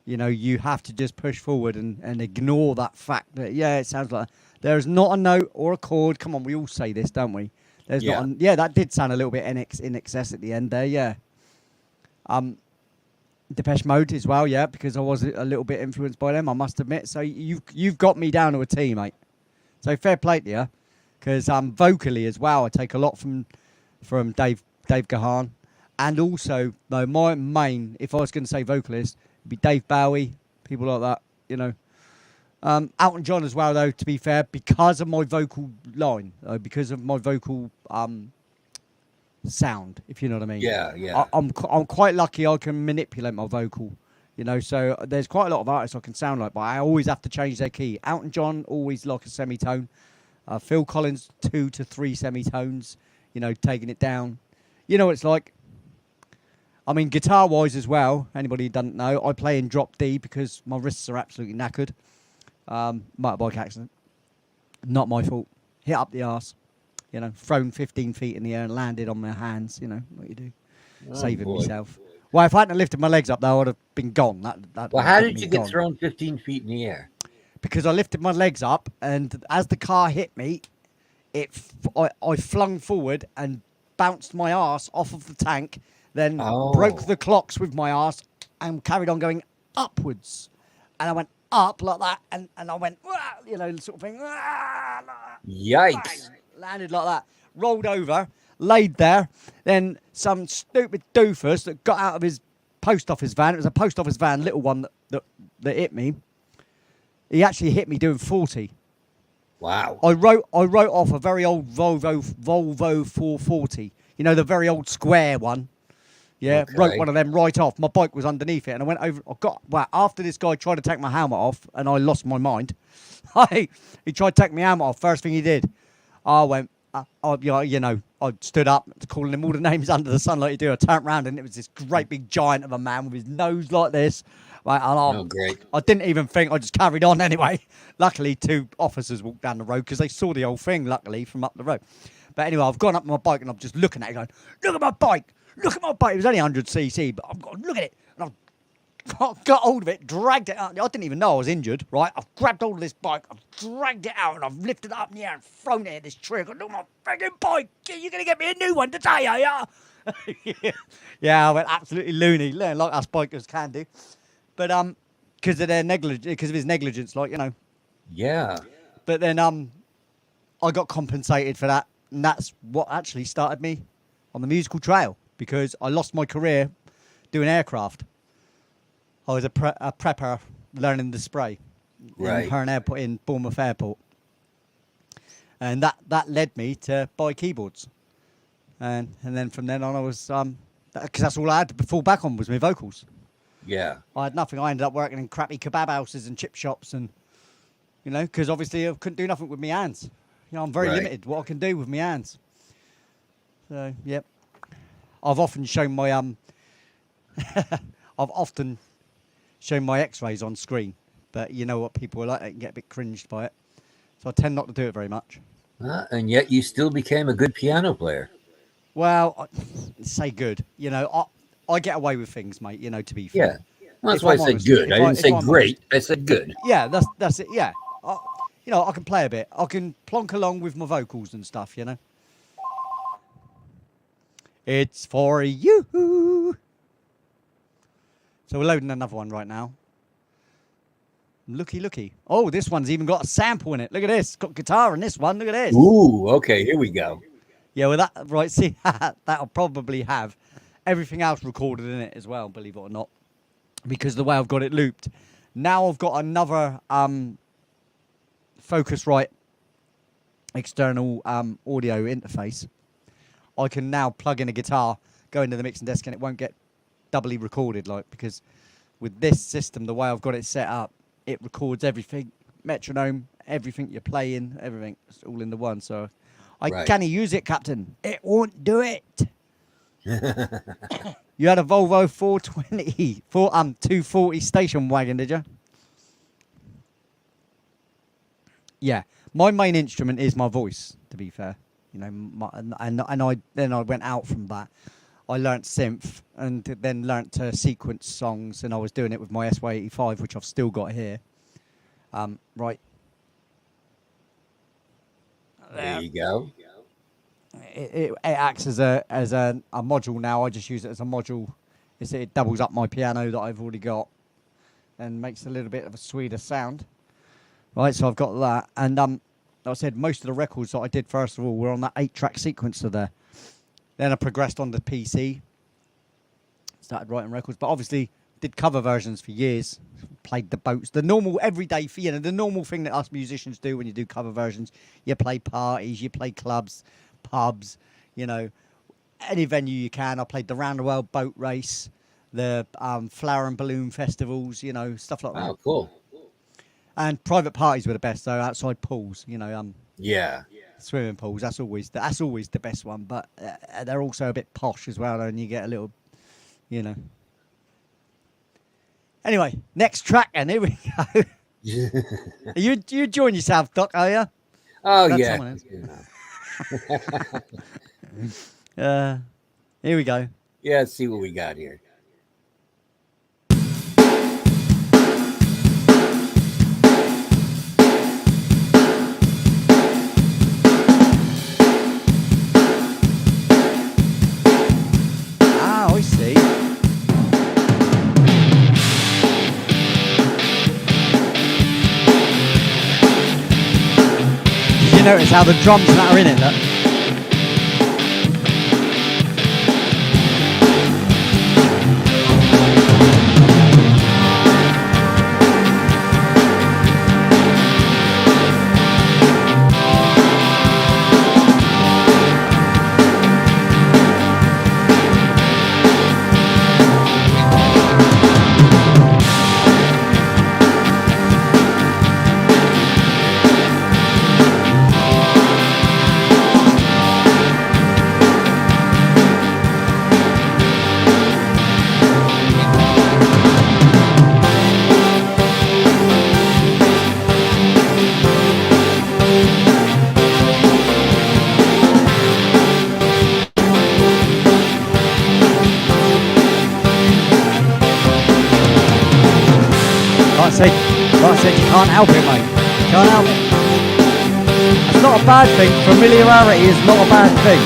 You know, you have to just push forward and ignore that fact that, yeah, it sounds like that. There's not a note or a chord. Come on, we all say this, don't we? There's Yeah. not. Yeah, that did sound a little bit in excess at the end there. Yeah. Depeche Mode as well, yeah, because I was a little bit influenced by them, I must admit. So you've got me down to a T, mate. So fair play to you, because vocally as well, I take a lot from Dave Gahan, and also no, my main, if I was going to say vocalist, it'd be Dave Bowie, people like that, you know. Elton John as well, though. To be fair, because of my vocal line, because of my vocal sound, if you know what I mean. Yeah. I'm quite lucky I can manipulate my vocal, you know, so there's quite a lot of artists I can sound like, but I always have to change their key. Elton John, always like a semitone. Phil Collins, 2 to 3 semitones, you know, taking it down. You know what it's like. I mean, guitar-wise as well, anybody who doesn't know, I play in drop D because my wrists are absolutely knackered. Motorbike accident. Not my fault. Hit up the arse. You know, thrown 15 feet in the air and landed on my hands. You know what you do, saving myself. Well, if I hadn't lifted my legs up, though, I would have been gone. That Well, how did you get thrown 15 feet in the air? Because I lifted my legs up, and as the car hit me, I flung forward and bounced my arse off of the tank, then broke the clocks with my arse and carried on going upwards. And I went up like that, and I went, you know, sort of thing. Yikes. Bang, landed like that, rolled over, laid there. Then some stupid doofus that got out of his post office van. It was a post office van, little one that hit me. He actually hit me doing 40. Wow. I wrote off a very old Volvo 440. You know, the very old square one. Yeah, Okay. wrote one of them right off. My bike was underneath it, and I went over. After this guy tried to take my helmet off, and I lost my mind. He tried to take my helmet off. First thing he did, I went. You know, I stood up, calling him all the names under the sun like you do. I turned around, and it was this great big giant of a man with his nose like this. Right, and great. I didn't even think. I just carried on anyway. Luckily, 2 officers walked down the road because they saw the whole thing. Luckily, from up the road. But anyway, I've gone up my bike and I'm just looking at it, going, "Look at my bike! Look at my bike!" It was only 100cc, but I've got look at it. And I've got hold of it, dragged it out. I didn't even know I was injured. Right, I've grabbed hold of this bike, I've dragged it out, and I've lifted it up in the air and thrown it at this tree. I go, "Look at my frigging bike! You're gonna get me a new one today, are ya?" Yeah, I went absolutely loony, like us bikers can do. But because of their negligence, because of his negligence, like, you know. Yeah. But then I got compensated for that, and that's what actually started me on the musical trail, because I lost my career doing aircraft. I was a prepper learning the spray Right. in Herne Airport, in Bournemouth Airport, and that led me to buy keyboards, and then from then on I was because that's all I had to fall back on was my vocals. Yeah. I had nothing. I ended up working in crappy kebab houses and chip shops, and you know, because obviously I couldn't do nothing with my hands. You know, I'm very limited what I can do with my hands. So, yep. I've often shown my X-rays on screen, but you know what people are like, they can get a bit cringed by it. So I tend not to do it very much. And yet you still became a good piano player. Well, say good. You know, I get away with things, mate. You know, to be fair. Yeah. Well, that's why I said good. I didn't say great. I said good. Yeah, that's it. Yeah. You know, I can play a bit. I can plonk along with my vocals and stuff, you know. It's for you. So we're loading another one right now. Looky. Oh, this one's even got a sample in it. Look at this. It's got guitar in this one. Look at this. Ooh, okay. Here we go. Yeah, well, right, see, that'll probably have everything else recorded in it as well, believe it or not, because the way I've got it looped. Now I've got another Focusrite external audio interface. I can now plug in a guitar, go into the mixing desk, and it won't get doubly recorded, like, because with this system, the way I've got it set up, it records everything, metronome, everything you're playing, everything, it's all in the one. So I can't use it, Captain. It won't do it. You had a Volvo 420, 240 station wagon, did you? Yeah. My main instrument is my voice, to be fair. You know, and I went out from that. I learnt synth and then learnt to sequence songs, and I was doing it with my SY85, which I've still got here. Right. There you go. It acts as a module now. I just use it as a module. It doubles up my piano that I've already got and makes a little bit of a sweeter sound. Right, so I've got that. And like I said, most of the records that I did first of all were on that 8-track sequencer there. Then I progressed on to PC, started writing records, but obviously did cover versions for years. Played the boats, the normal everyday, the normal thing that us musicians do when you do cover versions. You play parties, you play clubs, pubs, you know, any venue you can. I played the Round the World boat race, the flower and balloon festivals, you know, stuff like that. Oh, cool. And private parties were the best, though, outside pools, you know. Yeah. Swimming pools, that's always the best one, but they're also a bit posh as well, and you get a little, you know. Anyway, next track, and here we go. you enjoying yourself, Doc, are you? Oh, That's yeah. Here we go. Yeah, let's see what we got here. Ah, I see. Did you notice how the drums and that are in it, look? Like I said, you can't help it, mate. You can't help it. It's not a bad thing. Familiarity is not a bad thing.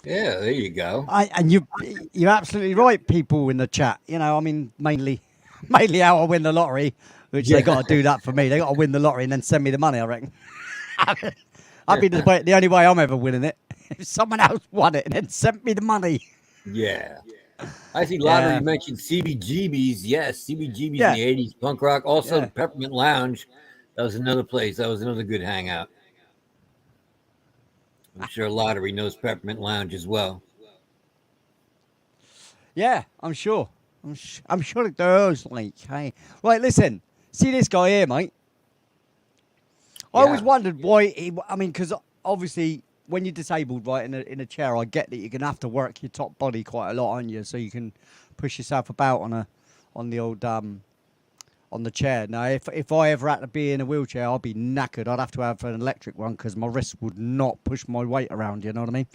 Yeah, there you go. And you're absolutely right, people in the chat. You know, I mean, mainly how I win the lottery, which they Yeah. got to do that for me. They got to win the lottery and then send me the money, I reckon. I'd be the only way I'm ever winning it. If someone else won it and then sent me the money. Yeah. I see lottery. Yeah. You mentioned CBGBs. Yes, CBGBs in Yeah. the 80s, punk rock. Also, the Yeah. Peppermint Lounge. That was another place. That was another good hangout. I'm sure lottery knows Peppermint Lounge as well. Yeah, I'm sure. I'm sure it does. Like, hey, right, listen. See this guy here, mate. I always Yeah. wondered why. I mean, because obviously, when you're disabled, right, in a chair, I get that you're gonna have to work your top body quite a lot, aren't you? So you can push yourself about on the old on the chair. Now, if I ever had to be in a wheelchair, I'd be knackered. I'd have to have an electric one because my wrists would not push my weight around. You know what I mean?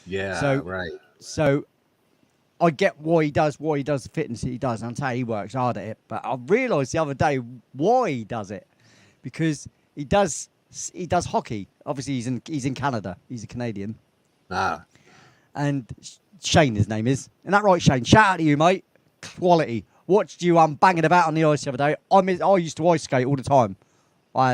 Yeah, So, right. so I get why he does the fitness that he does, and I'll tell you, he works hard at it. But I realised the other day why he does it, because he does hockey. Obviously, he's in Canada. He's a Canadian, Ah, and Shane, his name is. Isn't that right, Shane? Shout out to you, mate. Quality. Watched you banging about on the ice the other day. I used to ice skate all the time. I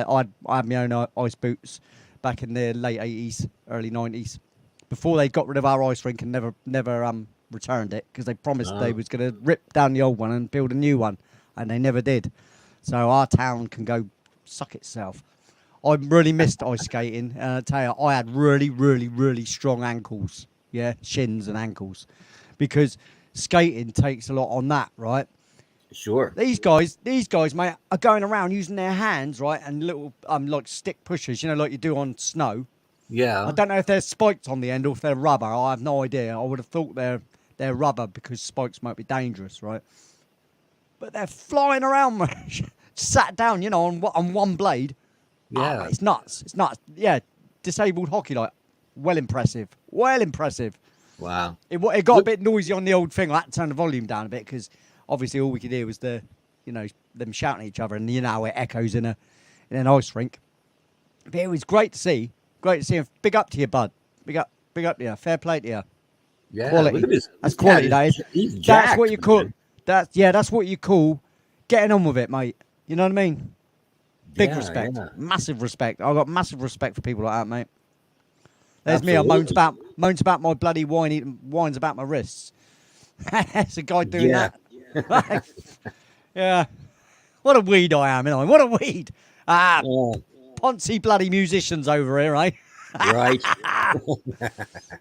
had my own ice boots back in the late 80s, early 90s, before they got rid of our ice rink and never returned it because they promised they was going to rip down the old one and build a new one, and they never did. So our town can go suck itself. I really missed ice skating, and I tell you, I had really, really, really strong ankles. Yeah, shins and ankles, because skating takes a lot on that, right? sure. These guys, mate, are going around using their hands, right, and little like stick pushers, you know, like you do on snow. Yeah. I don't know if they're spikes on the end or if they're rubber. I have no idea. I would have thought they're rubber because spikes might be dangerous, right? But they're flying around, sat down, you know, on one blade. Yeah. It's nuts. It's nuts. Yeah, disabled hockey, like, well impressive. Well impressive. Wow. It got a bit noisy on the old thing. I had to turn the volume down a bit because obviously all we could hear was them shouting at each other, and you know how it echoes in an ice rink. But it was great to see. Great to see him. Big up to you, bud. Big up to you. Fair play to you. Yeah. Quality. Look at this. That's this quality, cat that is. He's That's jacked, what you call. man. That's what you call getting on with it, mate. You know what I mean? Big Yeah, respect. yeah. Massive respect. I've got massive respect for people like that, mate. There's me. I Absolutely. moans about my bloody whines about my wrists. That's a guy doing Yeah. that. Yeah. What a weed I am, what a weed. Yeah, Poncy bloody musicians over here, eh? right.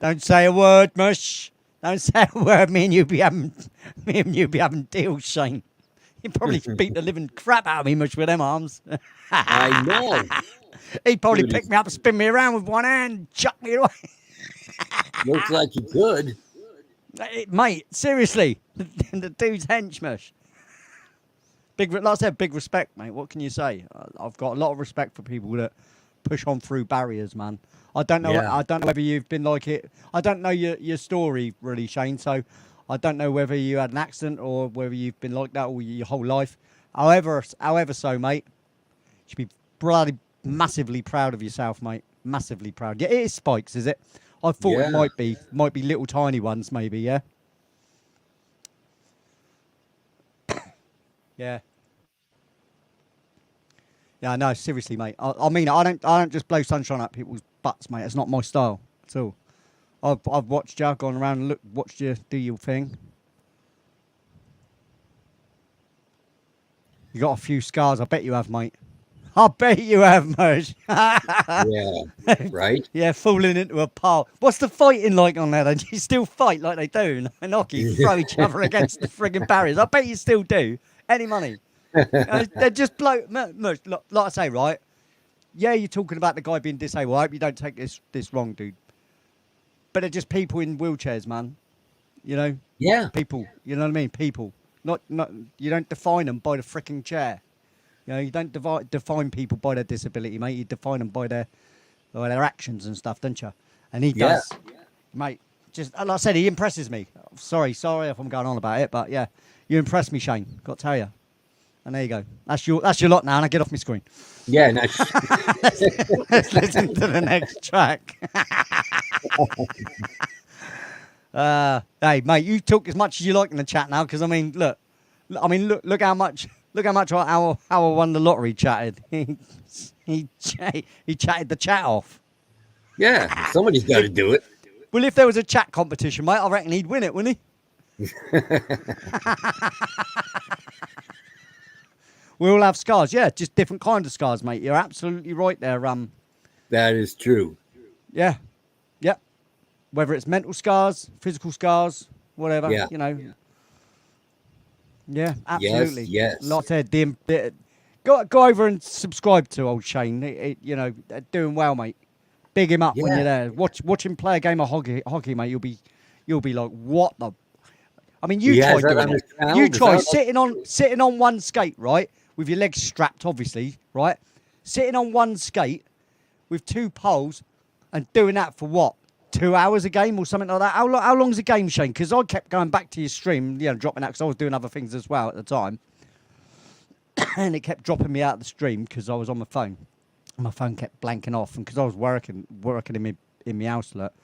Don't say a word, mush. Don't say a word. Me and you be having deals, Shane. You'd probably beat the living crap out of me, mush, with them arms. I know. He'd probably Dude, pick me up, spin me around with one hand, chuck me away. Looks like you could. Mate, seriously, the dude's henchmush. Like I said, big respect, mate. What can you say? I've got a lot of respect for people that push on through barriers, man. I don't know. Yeah. I don't know whether you've been like it. I don't know your story really, Shane. So I don't know whether you had an accident or whether you've been like that all your whole life. However so, mate, you should be bloody massively proud of yourself, mate. Massively proud. Yeah, it is spikes, is it? I thought Yeah. it might be little tiny ones, maybe. Yeah. Yeah. Yeah, no, seriously, mate. I mean, I don't just blow sunshine at people's butts, mate. It's not my style at all. I've watched you, gone around and watched you do your thing. You got a few scars, I bet you have, mate. I bet you have, mate. Yeah. Right. Yeah, falling into a pile. What's the fighting like on there? Do you still fight like they do in hockey? Throw each other against the frigging barriers. I bet you still do. Any money. They're just like I say, right? Yeah, you're talking about the guy being disabled. I hope you don't take this wrong, dude. But they're just people in wheelchairs, man. You know? Yeah. People. You know what I mean? People. Not. You don't define them by the freaking chair. You know, you don't define people by their disability, mate. You define them by their actions and stuff, don't you? And he does, mate. Just like I said, he impresses me. Sorry if I'm going on about it, but yeah, you impress me, Shane. Got to tell you. And there you go. That's your lot now. And I get off my screen. Yeah. No, Let's listen to the next track. Hey, mate, you talk as much as you like in the chat now, because I mean, look how much our won the lottery chatted. he chatted the chat off. Yeah, somebody's got to do it. Well, if there was a chat competition, mate, I reckon he'd win it, wouldn't he? We all have scars, yeah, just different kind of scars, mate. You're absolutely right there. That is true. Yeah, yeah. Whether it's mental scars, physical scars, whatever, Yeah. you know. Yeah, absolutely. Yes. Like I said, go over and subscribe to old Shane. You know, doing well, mate. Big him up when Yeah. you're there. Watch him play a game of hockey, mate. You'll be like, what the? I mean, you He try has that doing on his it. channel? You Does try that- sitting on one skate, right, with your legs strapped, obviously, right, sitting on one skate with two poles and doing that for what? 2 hours a game or something like that. How long's a game, Shane? Because I kept going back to your stream, you know, dropping out because I was doing other things as well at the time, and it kept dropping me out of the stream because I was on my phone. My phone kept blanking off, and because I was working in my house a lot.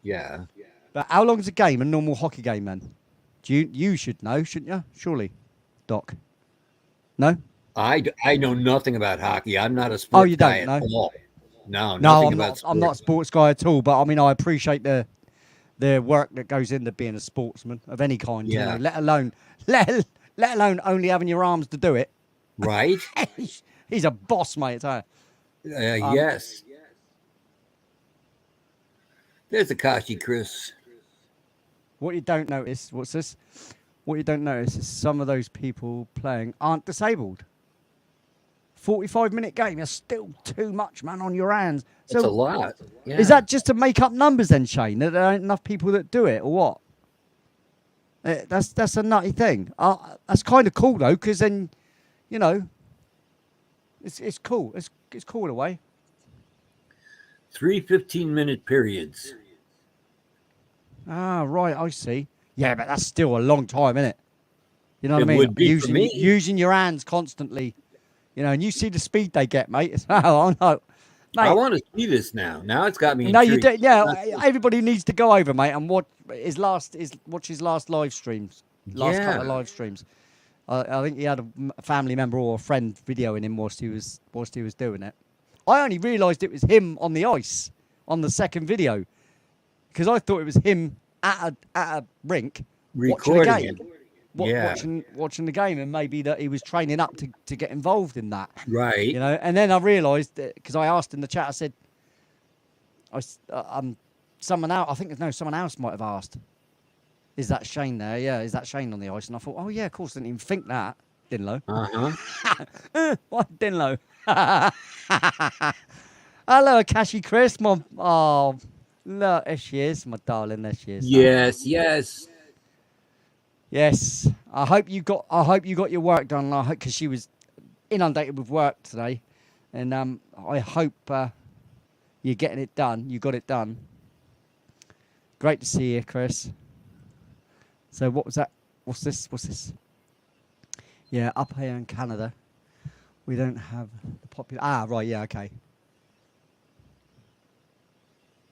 Yeah. But how long's a game? A normal hockey game, man? You should know, shouldn't you? Surely, Doc. No. I know nothing about hockey. I'm not a sports you guy don't, at no? all. No, No, nothing I'm about not. sports. I'm not a sports guy at all. But I mean, I appreciate the work that goes into being a sportsman of any kind. Yeah. You know, let alone only having your arms to do it. Right? He's a boss, mate. Yes. There's Akashi Chris. What you don't notice, what's this? What you don't notice is some of those people playing aren't disabled. 45-minute game, that's still too much, man, on your hands. That's a lot. Yeah. Is that just to make up numbers then, Shane? That there aren't enough people that do it, or what? That's a nutty thing. That's kind of cool though, because then, you know, it's cool. It's cool in a way. 3 15-minute periods. Ah, right, I see. Yeah, but that's still a long time, isn't it? You know what It I mean? would be for me. Using your hands constantly. You know, and you see the speed they get, mate. Oh, no. Mate, I want to see this now. Now it's got me no, you intrigued. do. Yeah, everybody needs to go over, mate, and watch his last live streams. Couple of live streams. I think he had a family member or a friend videoing him whilst he was doing it. I only realised it was him on the ice on the second video because I thought it was him at a rink Recording watching a game. Yeah. Watching the game, and maybe that he was training up to get involved in that. Right. You know, and then I realised because I asked in the chat, I said, someone else might have asked, is that Shane there? Yeah, is that Shane on the ice? And I thought, oh yeah, of course, didn't even think that. Didn't know. What didn't know? Hello, Akashi Chris. Look, there she is, my darling. There she is. Yes. Yes, I hope you got your work done. I hope because she was inundated with work today, and I hope you're getting it done. You got it done. Great to see you, Chris. So what was that? What's this? Yeah, up here in Canada, we don't have the popular. Ah, right. Yeah, okay.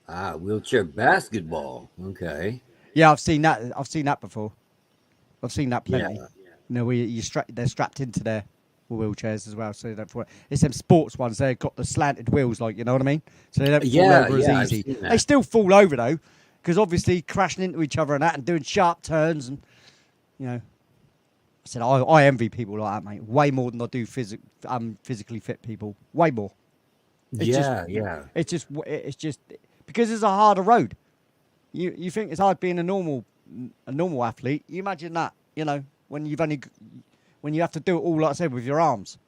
Wheelchair basketball. Okay. Yeah, I've seen that before. I've seen that plenty. Yeah. You know, they're strapped into their wheelchairs as well, so they don't fall. It's them sports ones. They've got the slanted wheels, like, you know what I mean. So they don't fall over as easy. They still fall over though, because obviously crashing into each other and that, and doing sharp turns, and you know. I said I envy people like that, mate. Way more than I do physically fit people. Way more. It's just because it's a harder road. You think it's hard being a normal athlete. You imagine that, you know, when you have to do it all, like I said, with your arms.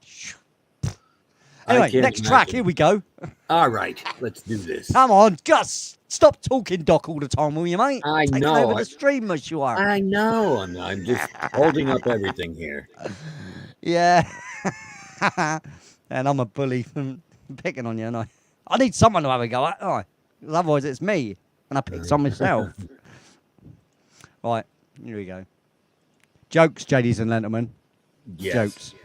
Anyway, next track. Here we go. All right, let's do this. Come on, Gus. Stop talking, Doc, all the time, will you, mate? I Taking know. over the stream as you are. I know. I'm just holding up everything here. Yeah. And I'm a bully for picking on you, and I need someone to have a go at, don't I? 'Cause otherwise it's me, and I picked on myself. Right, here we go. Jokes, ladies and gentlemen. Yes. Jokes.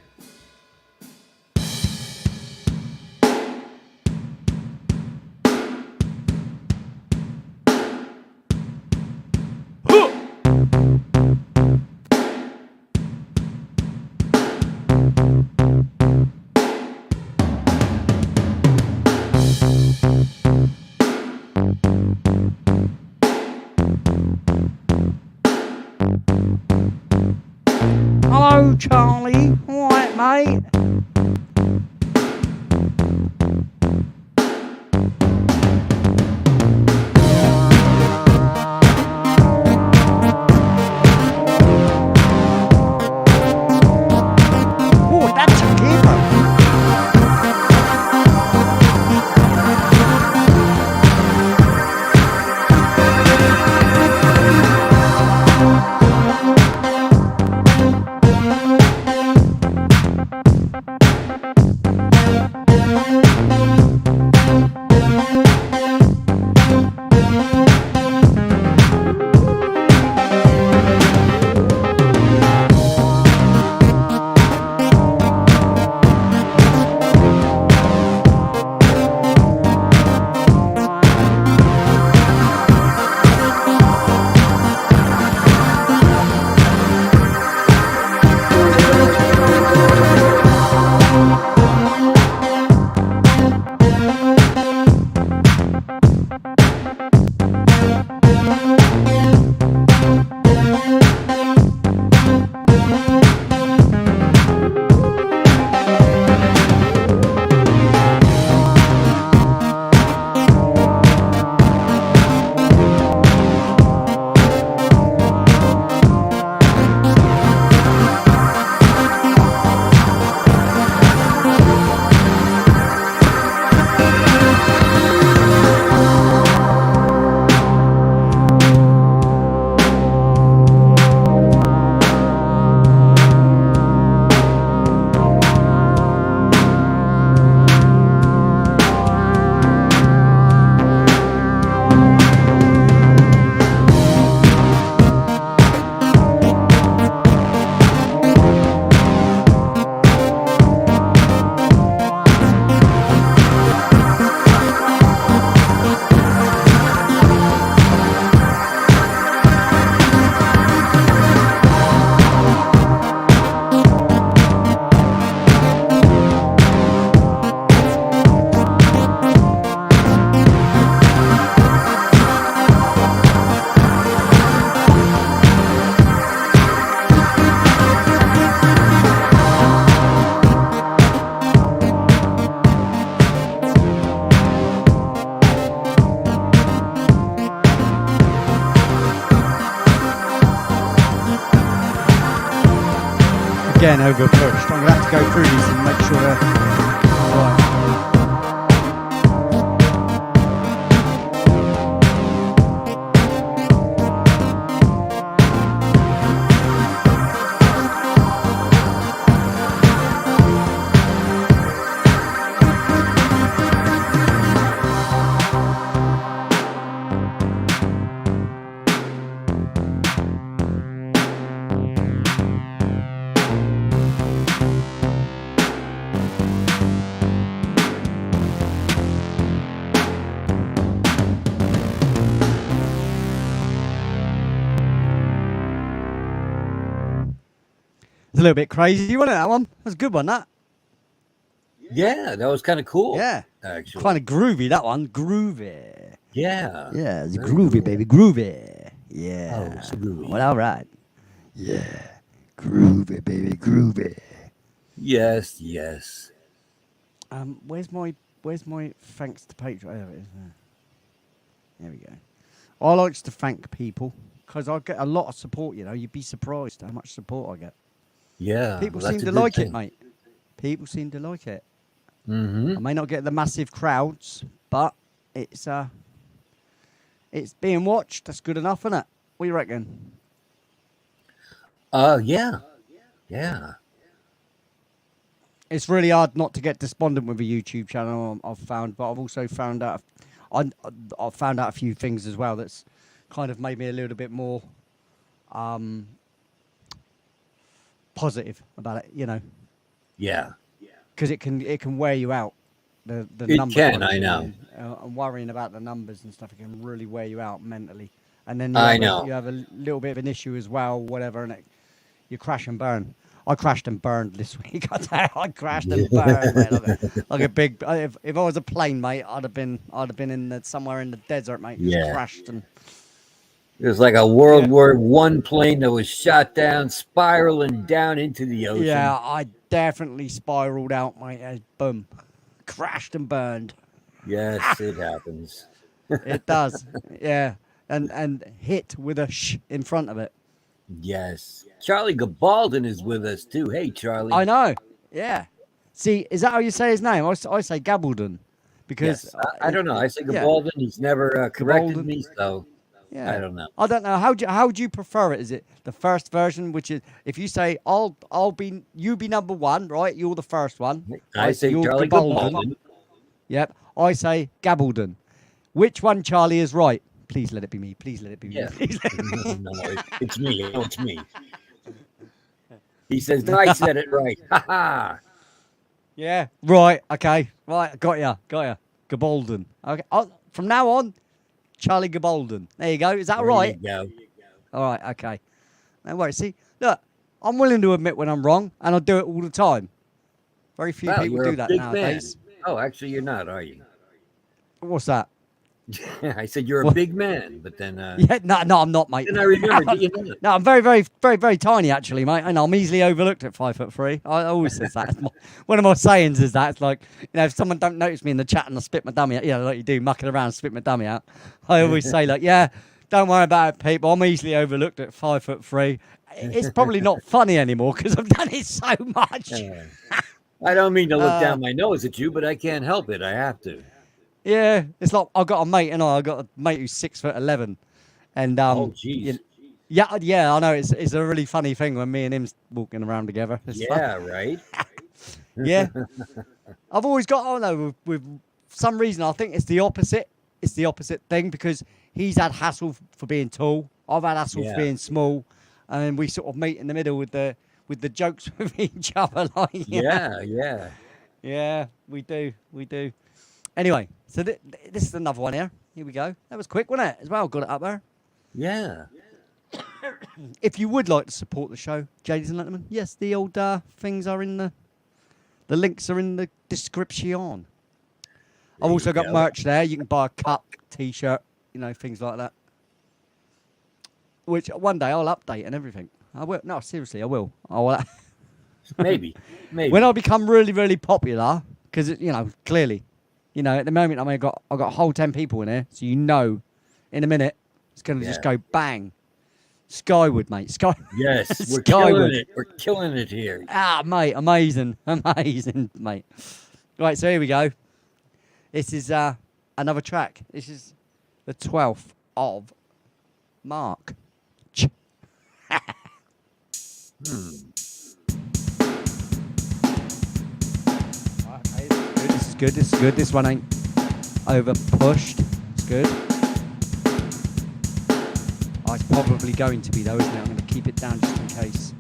Charlie. All right, mate. Oh, that's a keeper. Again, over pushed. I'm going to have to go through these and make sure they're right. It's a little bit crazy, wasn't it, that one? That's a good one, that. Yeah, that was kind of cool. Yeah. Actually. Kind of groovy, that one. Groovy. Yeah. Yeah, it's Very groovy, cool. baby. Groovy. Yeah. Oh, so groovy. Well, all right. Yeah. Groovy, baby. Groovy. Yes, yes. Where's my thanks to Patreon? Oh, there it is. There we go. I likes to thank people because I get a lot of support, you know. You'd be surprised how much support I get. Yeah. People well, seem that's to a good like it, thing. mate. People seem to like it. Mm-hmm. I may not get the massive crowds, but it's being watched. That's good enough, isn't it? What do you reckon? Yeah. Yeah. It's really hard not to get despondent with a YouTube channel. I've found, but I've also found out I've found out a few things as well that's kind of made me a little bit more positive about it. You know, Yeah. because it can wear you out. The It number can, I crunching know. and worrying about the numbers and stuff. It can really wear you out mentally. And then I know. you have a little bit of an issue as well, whatever, and you crash and burn. I crashed and burned this week. I crashed and burned, mate, like a big. If I was a plane, mate, I'd have been somewhere in the desert, mate. Just Yeah. crashed and It was like a World War One plane that was shot down, spiraling down into the ocean. Yeah, I definitely spiraled out, mate. Boom. Crashed and burned. Yes, it happens. It does. Yeah. And hit with a sh in front of it. Yes. Charlie Gabaldon is with us too. Hey, Charlie. I know. Yeah. See, is that how you say his name? I say Gabaldon. Because Yes. I don't know. I say yeah. Gabaldon. He's never corrected Gabaldon. me, so Yeah. I don't know. I don't know. How do you prefer it? Is it the first version, which is if you say you be number one, right? You're the first one. I say you're Charlie Gabaldon. Yep. I say Gabaldon. Which one, Charlie, is right? Please let it be me. Please let it be me. Yeah. Please let it be me. No, it's me. No, it's me. He says, "No, I said it right." Ha ha. Yeah. Right. Okay. Right. Got ya. Gabaldon. Okay. From now on, Charlie Gabaldon. There you go. Is that right? There you go. All right. Okay. No worries. See, look, I'm willing to admit when I'm wrong, and I do it all the time. Very few Wow, people you're do a that big nowadays. man. Oh, actually, you're not, are you? What's that? I said you're a big man, but then Yeah. No, I'm not, mate. then I remembered. You're not. No, I'm very, very, very, very tiny, actually, mate. And I'm easily overlooked at 5'3". I always says that. One of my sayings is that it's like, if someone don't notice me in the chat and I spit my dummy out, like you do, mucking around, spit my dummy out. I always say, like, yeah, don't worry about it, people. I'm easily overlooked at 5'3". It's probably not funny anymore because I've done it so much. I don't mean to look down my nose at you, but I can't help it. I have to. Yeah, it's like I've got a mate, and I got a mate who's 6'11", and Oh, jeez. yeah, I know it's a really funny thing when me and him's walking around together. It's fun. Yeah, right. Yeah, I've always got. Oh no, with some reason I think it's the opposite. It's the opposite thing because he's had hassle for being tall. I've had hassle for being small, and we sort of meet in the middle with the jokes with each other. Like yeah, we do. Anyway, so this is another one here. Here we go. That was quick, wasn't it? As well, got it up there. Yeah. If you would like to support the show, ladies and gentlemen, yes, the old things are in the links are in the description. I've also got merch there. You can buy a cup, t-shirt, things like that. Which one day I'll update and everything. I will. No, seriously, I will. Maybe. When I become really, really popular, because clearly. At the moment, I got a whole 10 people in here, so in a minute, it's going to just go bang. Skyward, mate. Yes, we're killing it. We're killing it here. Ah, mate, amazing, mate. Right, so here we go. This is another track. This is the 12th of March. This is good. This one ain't over pushed. It's good. Oh, it's probably going to be though, isn't it? I'm going to keep it down just in case.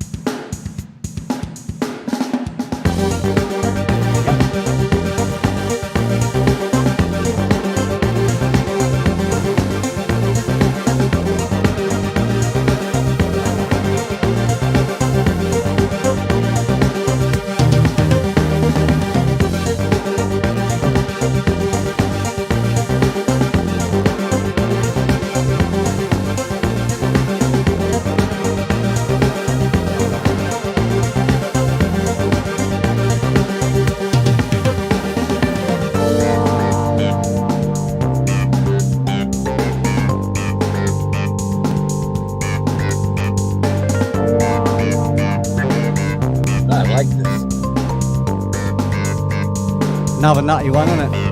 Another nutty one, isn't it?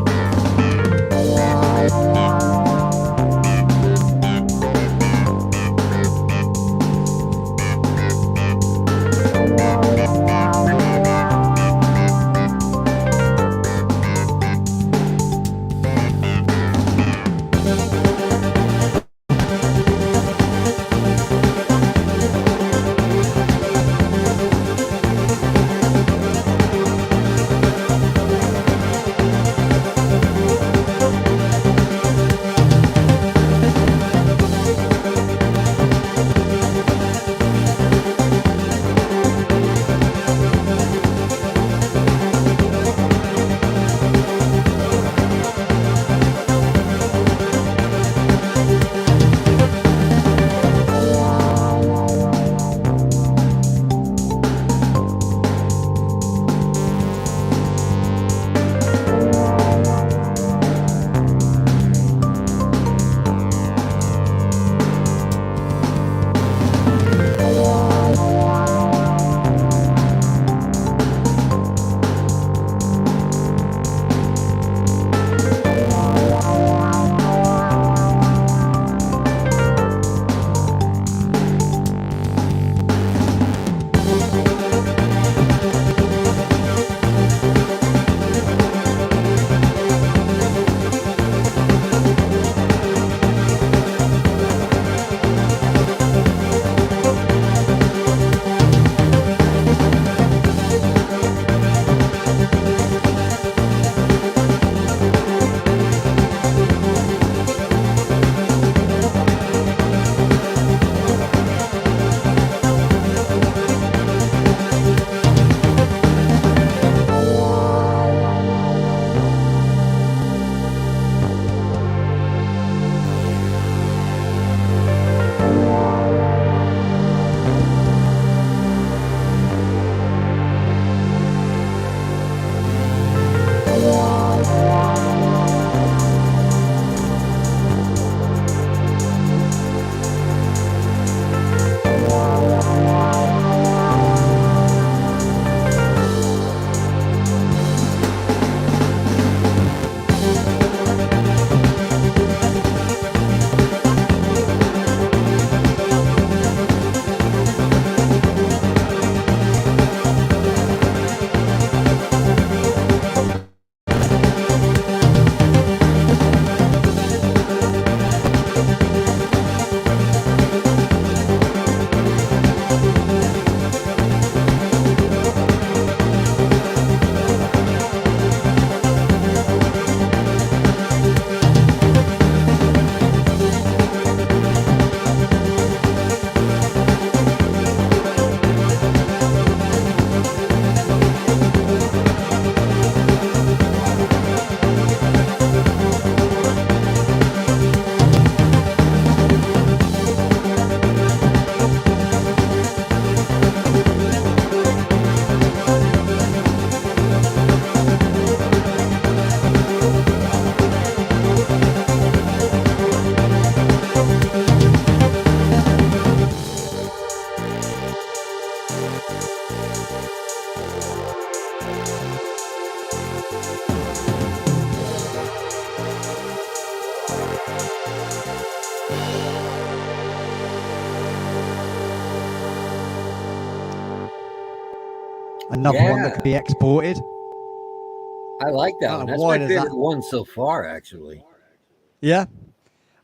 another one that could be exported. I like that I one. don't know That's why my there's favorite that. one so far, actually. Yeah.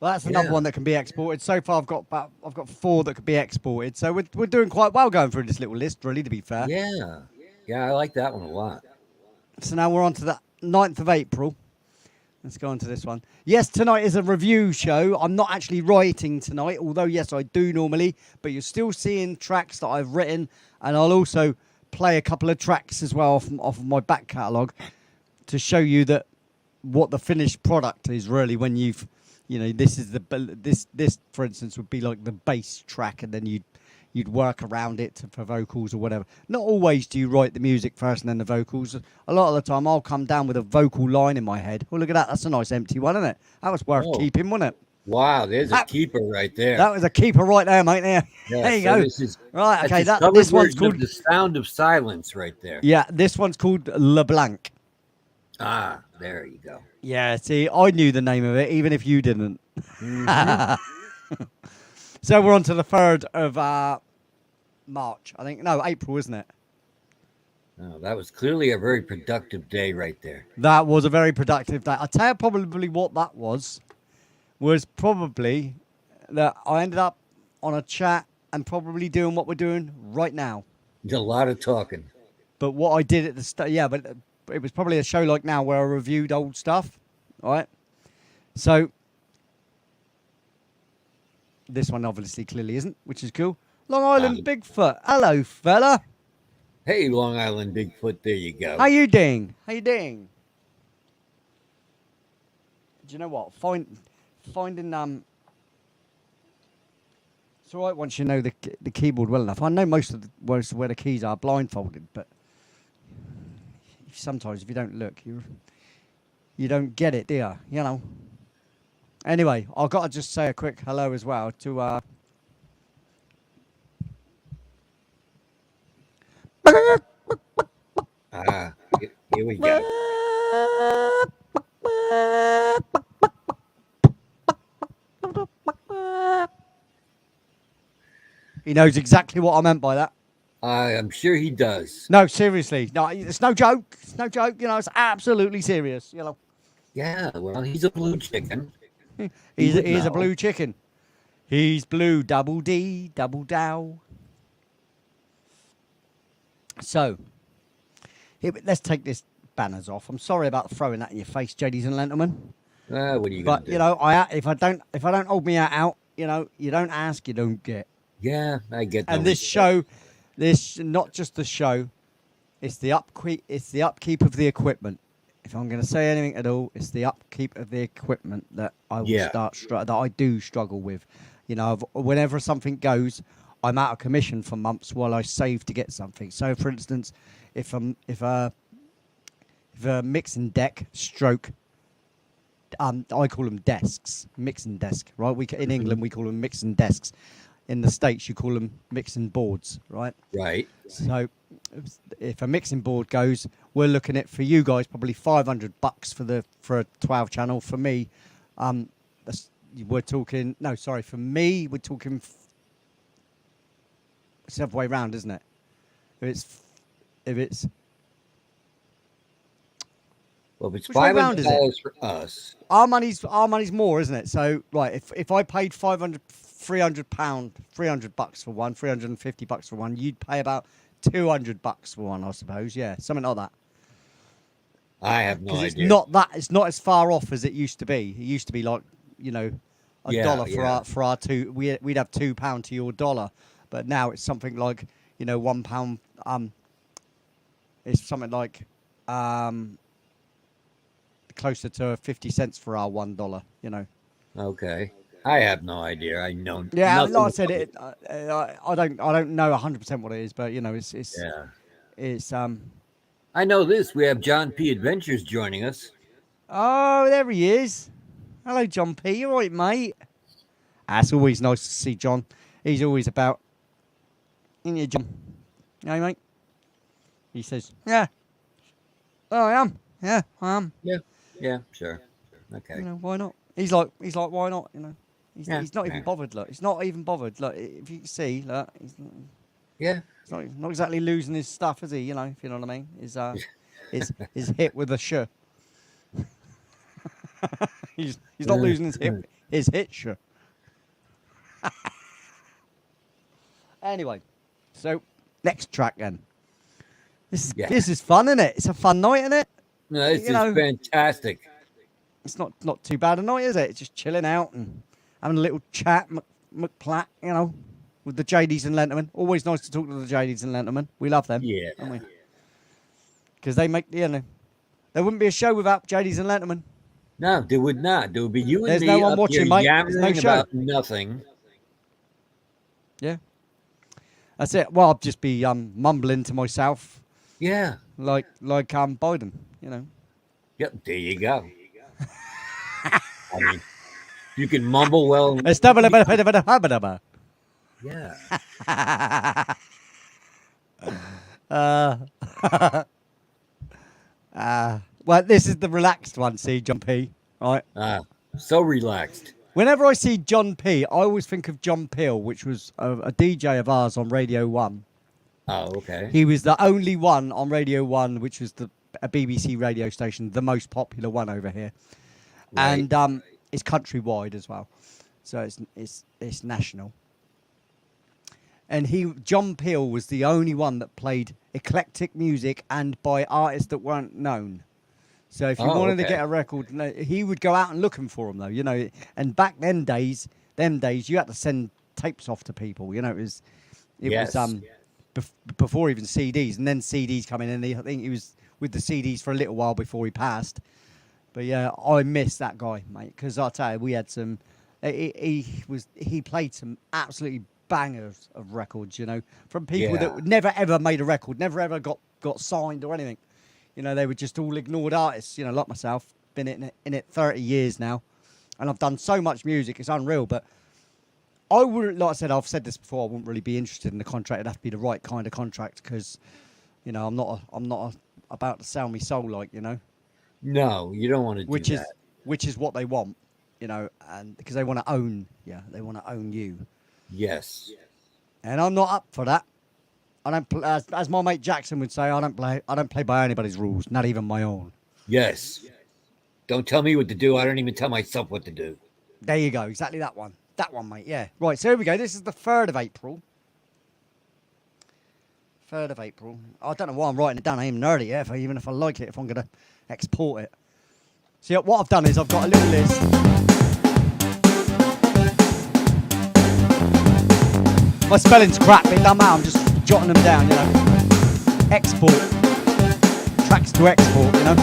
Well, that's another Yeah. one that can be exported. So far, I've got 4 that could be exported. So we're doing quite well going through this little list, really, to be fair. Yeah. Yeah, I like that one a lot. So now we're on to the 9th of April. Let's go on to this one. Yes, tonight is a review show. I'm not actually writing tonight, although, yes, I do normally. But you're still seeing tracks that I've written. And I'll also play a couple of tracks as well off of my back catalogue to show you that what the finished product is really when you've, this is this for instance would be like the bass track, and then you'd work around it for vocals or whatever. Not always do you write the music first and then the vocals. A lot of the time I'll come down with a vocal line in my head. Oh, look at that. That's a nice empty one, isn't it? That was worth keeping, wasn't it? Wow, there's a keeper right there. That was a keeper right there, mate. There, Yeah, there you so go. This is Right, okay. this one's called The Sound of Silence right there. Yeah, this one's called LeBlanc. Ah, there you go. Yeah, see, I knew the name of it, even if you didn't. Mm-hmm. So we're on to the 3rd of March, I think. No, April, isn't it? Oh, that was clearly a very productive day right there. That was a very productive day. I'll tell you probably what that was probably that I ended up on a chat and probably doing what we're doing right now. There's a lot of talking. But what I did at the start, yeah, but it was probably a show like now where I reviewed old stuff, right? So this one obviously clearly isn't, which is cool. Long Island Bigfoot. Hello, fella. Hey, Long Island Bigfoot, there you go. How you doing? How you doing? Do you know what? Finding it's all right once you know the keyboard well enough. I know most of where the keys are blindfolded, but sometimes if you don't look, you don't get it, do you? You know. Anyway, I've got to just say a quick hello as well to Here we go. He knows exactly what I meant by that. I am sure he does. No, seriously. No, it's no joke. It's no joke. You know, it's absolutely serious. You know. Yeah, well, he's a blue chicken. He's a blue chicken. He's blue, double D, double dow. So, let's take this banners off. I'm sorry about throwing that in your face, ladies and gentlemen. What are you But gonna do? you know, if I don't hold me out, you know, you don't ask, you don't get. Yeah, I get that. And this show, not just the show, it's the upkeep of the equipment. If I'm going to say anything at all, it's the upkeep of the equipment that I will that I do struggle with. You know, whenever something goes, I'm out of commission for months while I save to get something. So, for instance, if a mixing deck stroke, I call them desks, mixing desk, right? In England we call them mixing desks. In the States you call them mixing boards, right? Right. So if a mixing board goes, we're looking at, for you guys, probably $500 for a 12 channel. For me, we're talking. No, sorry. For me, we're talking. It's the other way round, isn't it? If it's Well, if it's which way round is it? $500 for us, Our money's more, isn't it? So right, if I paid £300 $300 for one, $350 for one, you'd pay about $200 for one, I suppose. Yeah, something like that. I have no idea. It's not as far off as it used to be. It used to be like, you know, $1 for our two. We'd have £2 to your dollar, but now it's something like, you know, £1. It's something like closer to 50 cents for our $1. You know. Okay. I have no idea. I know. Yeah, like I said, I don't know 100% what it is, but you know, it's I know this. We have John P. Adventures joining us. Oh, there he is. Hello, John P. You all right, mate? It's always nice to see John. He's always about. Isn't you, John? Hey, mate. He says, "Yeah. Oh, I am. Yeah, I am. Yeah, sure. Okay. You know, why not? He's like, why not? You know, he's not even bothered. Look, he's not even bothered. Look, if you see, look, Yeah. He's not exactly losing his stuff, is he? You know, if you know what I mean. His hit with a sh. he's not losing his hit sh. Anyway, so next track then. This is fun, isn't it? It's a fun night, isn't it? No, this is fantastic. It's not too bad a night, is it? It's just chilling out and having a little chat, McPlat, you know, with the JDs and Lenterman. Always nice to talk to the JDs and Lenterman. We love them, Yeah. don't we? Because they make, you know, there wouldn't be a show without JDs and Lenterman. No, there would not. There would be you and There's me no one up watching, here mate. There's no yammering show. about nothing. Yeah. That's it. Well, I'll just be mumbling to myself. Yeah. Like Biden, you know. Yep, there you go. I mean, you can mumble well. Yeah. Well, this is the relaxed one, see, John P. Right? So relaxed. Whenever I see John P, I always think of John Peel, which was a DJ of ours on Radio 1. Oh, okay. He was the only one on Radio 1, which was a BBC radio station, the most popular one over here. Right. And it's countrywide as well. So it's national. And John Peel was the only one that played eclectic music and by artists that weren't known. So if you wanted to get a record, he would go out and looking for them, though, you know. And back them days, you had to send tapes off to people. You know, it was before even CDs, and then CDs coming in. I think he was with the CDs for a little while before he passed. But yeah, I miss that guy, mate, because I'll tell you, we had some. He played some absolutely bangers of records, you know, from people that never ever made a record, never ever got signed or anything. You know, they were just all ignored artists, you know, like myself. Been in it 30 years now. And I've done so much music, it's unreal. But I wouldn't, like I said, I've said this before, I wouldn't really be interested in the contract. It'd have to be the right kind of contract because, you know, I'm not about to sell me soul, like, you know. No, you don't want to do that. Which is what they want, you know, and because they want to own, they want to own you. Yes. And I'm not up for that. I don't, as my mate Jackson would say, I don't play by anybody's rules, not even my own. Yes. Don't tell me what to do. I don't even tell myself what to do. There you go. Exactly that one. That one, mate. Yeah. Right. So here we go. This is the 3rd of April. 3rd of April. I don't know why I'm writing it down. I ain't nerdy yet. Even if I like it, if I'm going to export it. So what I've done is I've got a little list. My spelling's crap, but it doesn't matter. I'm just jotting them down, you know. Export. Tracks to export, you know.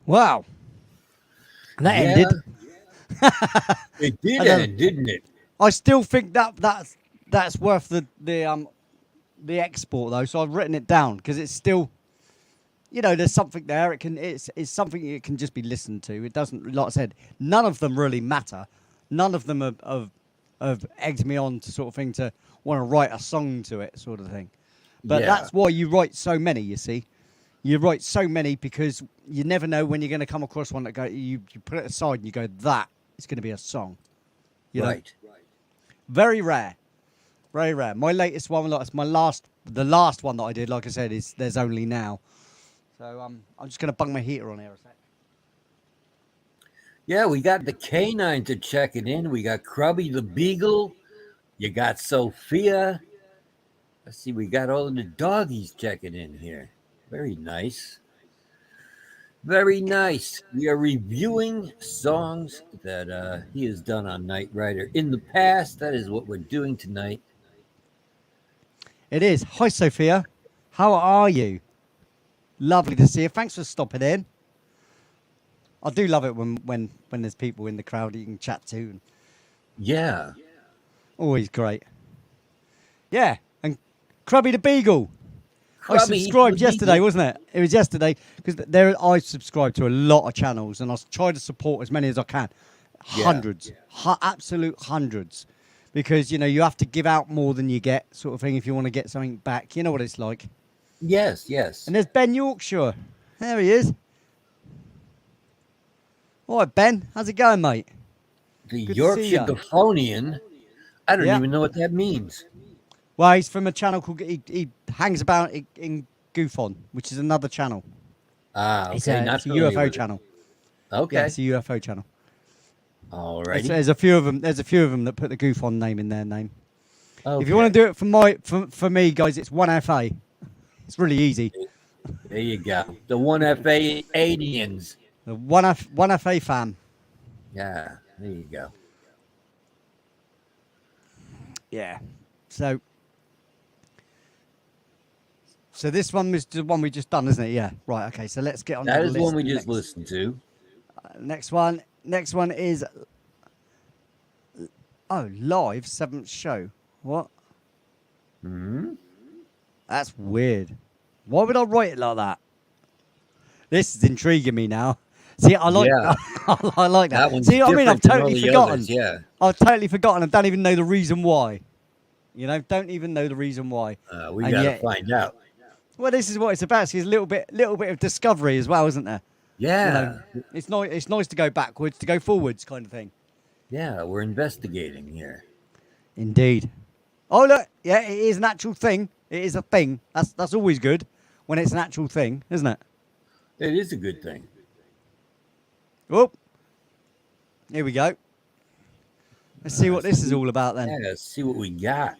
Wow. And that Yeah, ended. it did And then end, didn't it? I still think that's worth the export though. So I've written it down because it's still, there's something there. It's something it can just be listened to. It doesn't, like I said, none of them really matter. None of them have egged me on to sort of thing to want to write a song to it, sort of thing. But Yeah. that's why you write so many. You see, you write so many because you never know when you're going to come across one that you put it aside and you go, that is going to be a song. You know? Right. Very rare. Very rare. My latest one, like, it's the last one that I did, like I said, is There's Only Now. So I'm just going to bung my heater on here a sec. Yeah, we got the canines are checking in. We got Krubby the Beagle. You got Sophia. Let's see, we got all of the doggies checking in here. Very nice. Very nice. We are reviewing songs that he has done on Knight Rider in the past. That is what we're doing tonight. It is. Hi, Sophia. How are you? Lovely to see you. Thanks for stopping in. I do love it when there's people in the crowd that you can chat to. And Yeah. always great. Yeah. And Krubby the Beagle. I Krubby subscribed the yesterday, Beagle. wasn't it? It was yesterday because I subscribe to a lot of channels and I try to support as many as I can. Yeah. Hundreds, absolute hundreds, because you have to give out more than you get, sort of thing. If you want to get something back, you know what it's like. Yes, yes. And there's Ben Yorkshire. There he is. All right, Ben. How's it going, mate? The Good to see Yorkshire ya. Gaphonian. I don't Yeah. even know what that means. Well, he's from a channel called. He hangs about in Goof On, which is another channel. Ah, It's okay. a, Not it's a familiar UFO with it. channel. Okay. Yeah, it's a UFO channel. Alrighty. There's a few of them. There's a few of them that put the Goof On name in their name. Okay. If you want to do it for me, guys, it's 1FA. It's really easy. There you go. The 1FA Adians. The 1FA fan. Yeah, there you go. Yeah. So this one was the one we just done, isn't it? Yeah. Right. Okay. So let's get on. That to the is list one we just next. listened to. Next one. Next one is live 7th show. What? Hmm. That's weird. Why would I write it like that? This is intriguing me now. See, I like Yeah. I like that. That one's See, I mean, I've different than all totally the forgotten. others, yeah. I've totally forgotten. I don't even know the reason why. Don't even know the reason why. We And got to yet- find out. Well, this is what it's about. See, it's a little bit of discovery as well, isn't there? Yeah. It's nice. It's nice to go backwards, to go forwards, kind of thing. Yeah, we're investigating here. Indeed. Oh look, yeah, it is an actual thing. It is a thing. That's always good when it's an actual thing, isn't it? It is a good thing. Oh, here we go. Let's see what this is all about then. Yeah, let's see what we got.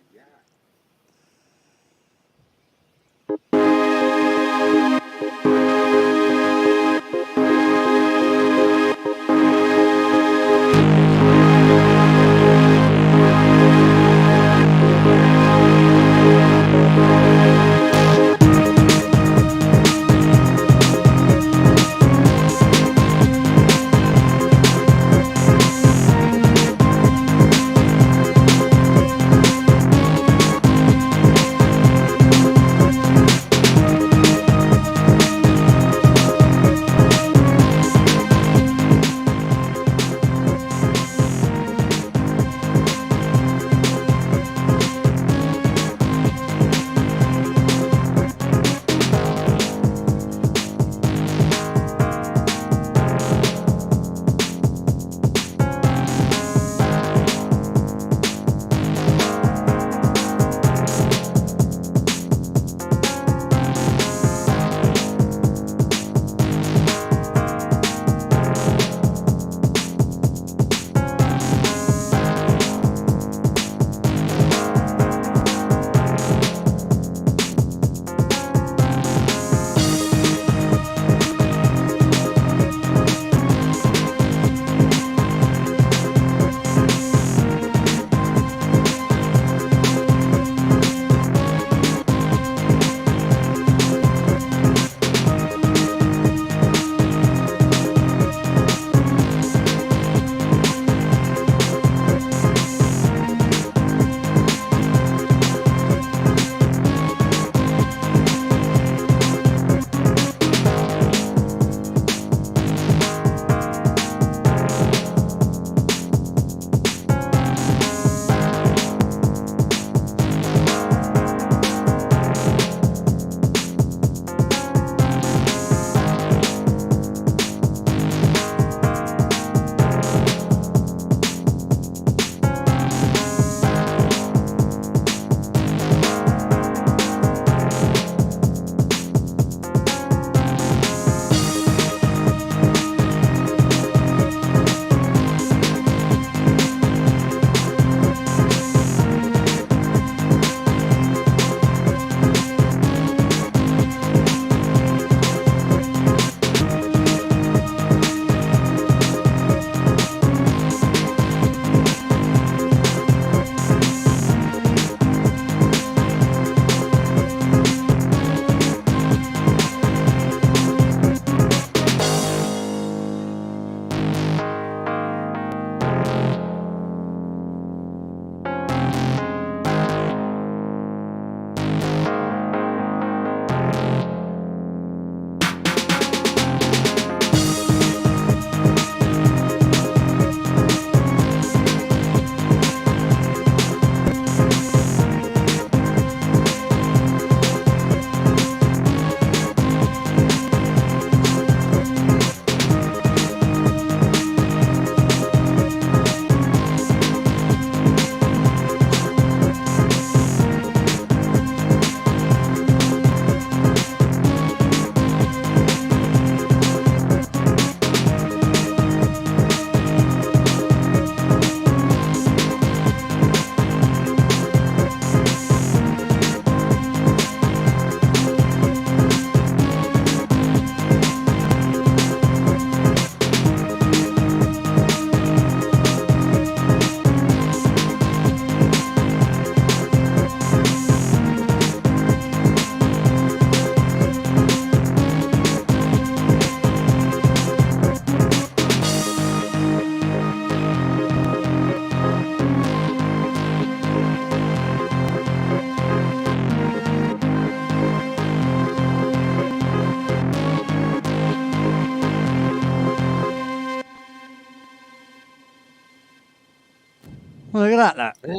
Look at that. Yeah,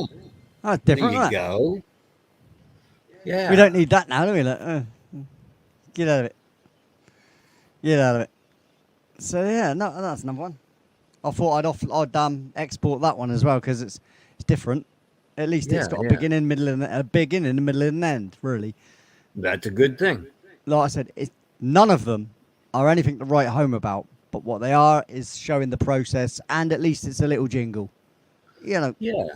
That's there different, you isn't it? go. Yeah. We don't need that now, do we? Look, get out of it. Get out of it. So yeah, no, that's another one. I thought I'd export that one as well because it's different. At least it's Yeah, got a yeah. beginning, middle, and a beginning, a middle, and an end. Really, That's a good thing. like I said, none of them are anything to write home about. But what they are is showing the process, and at least it's a little jingle. You know, Yeah.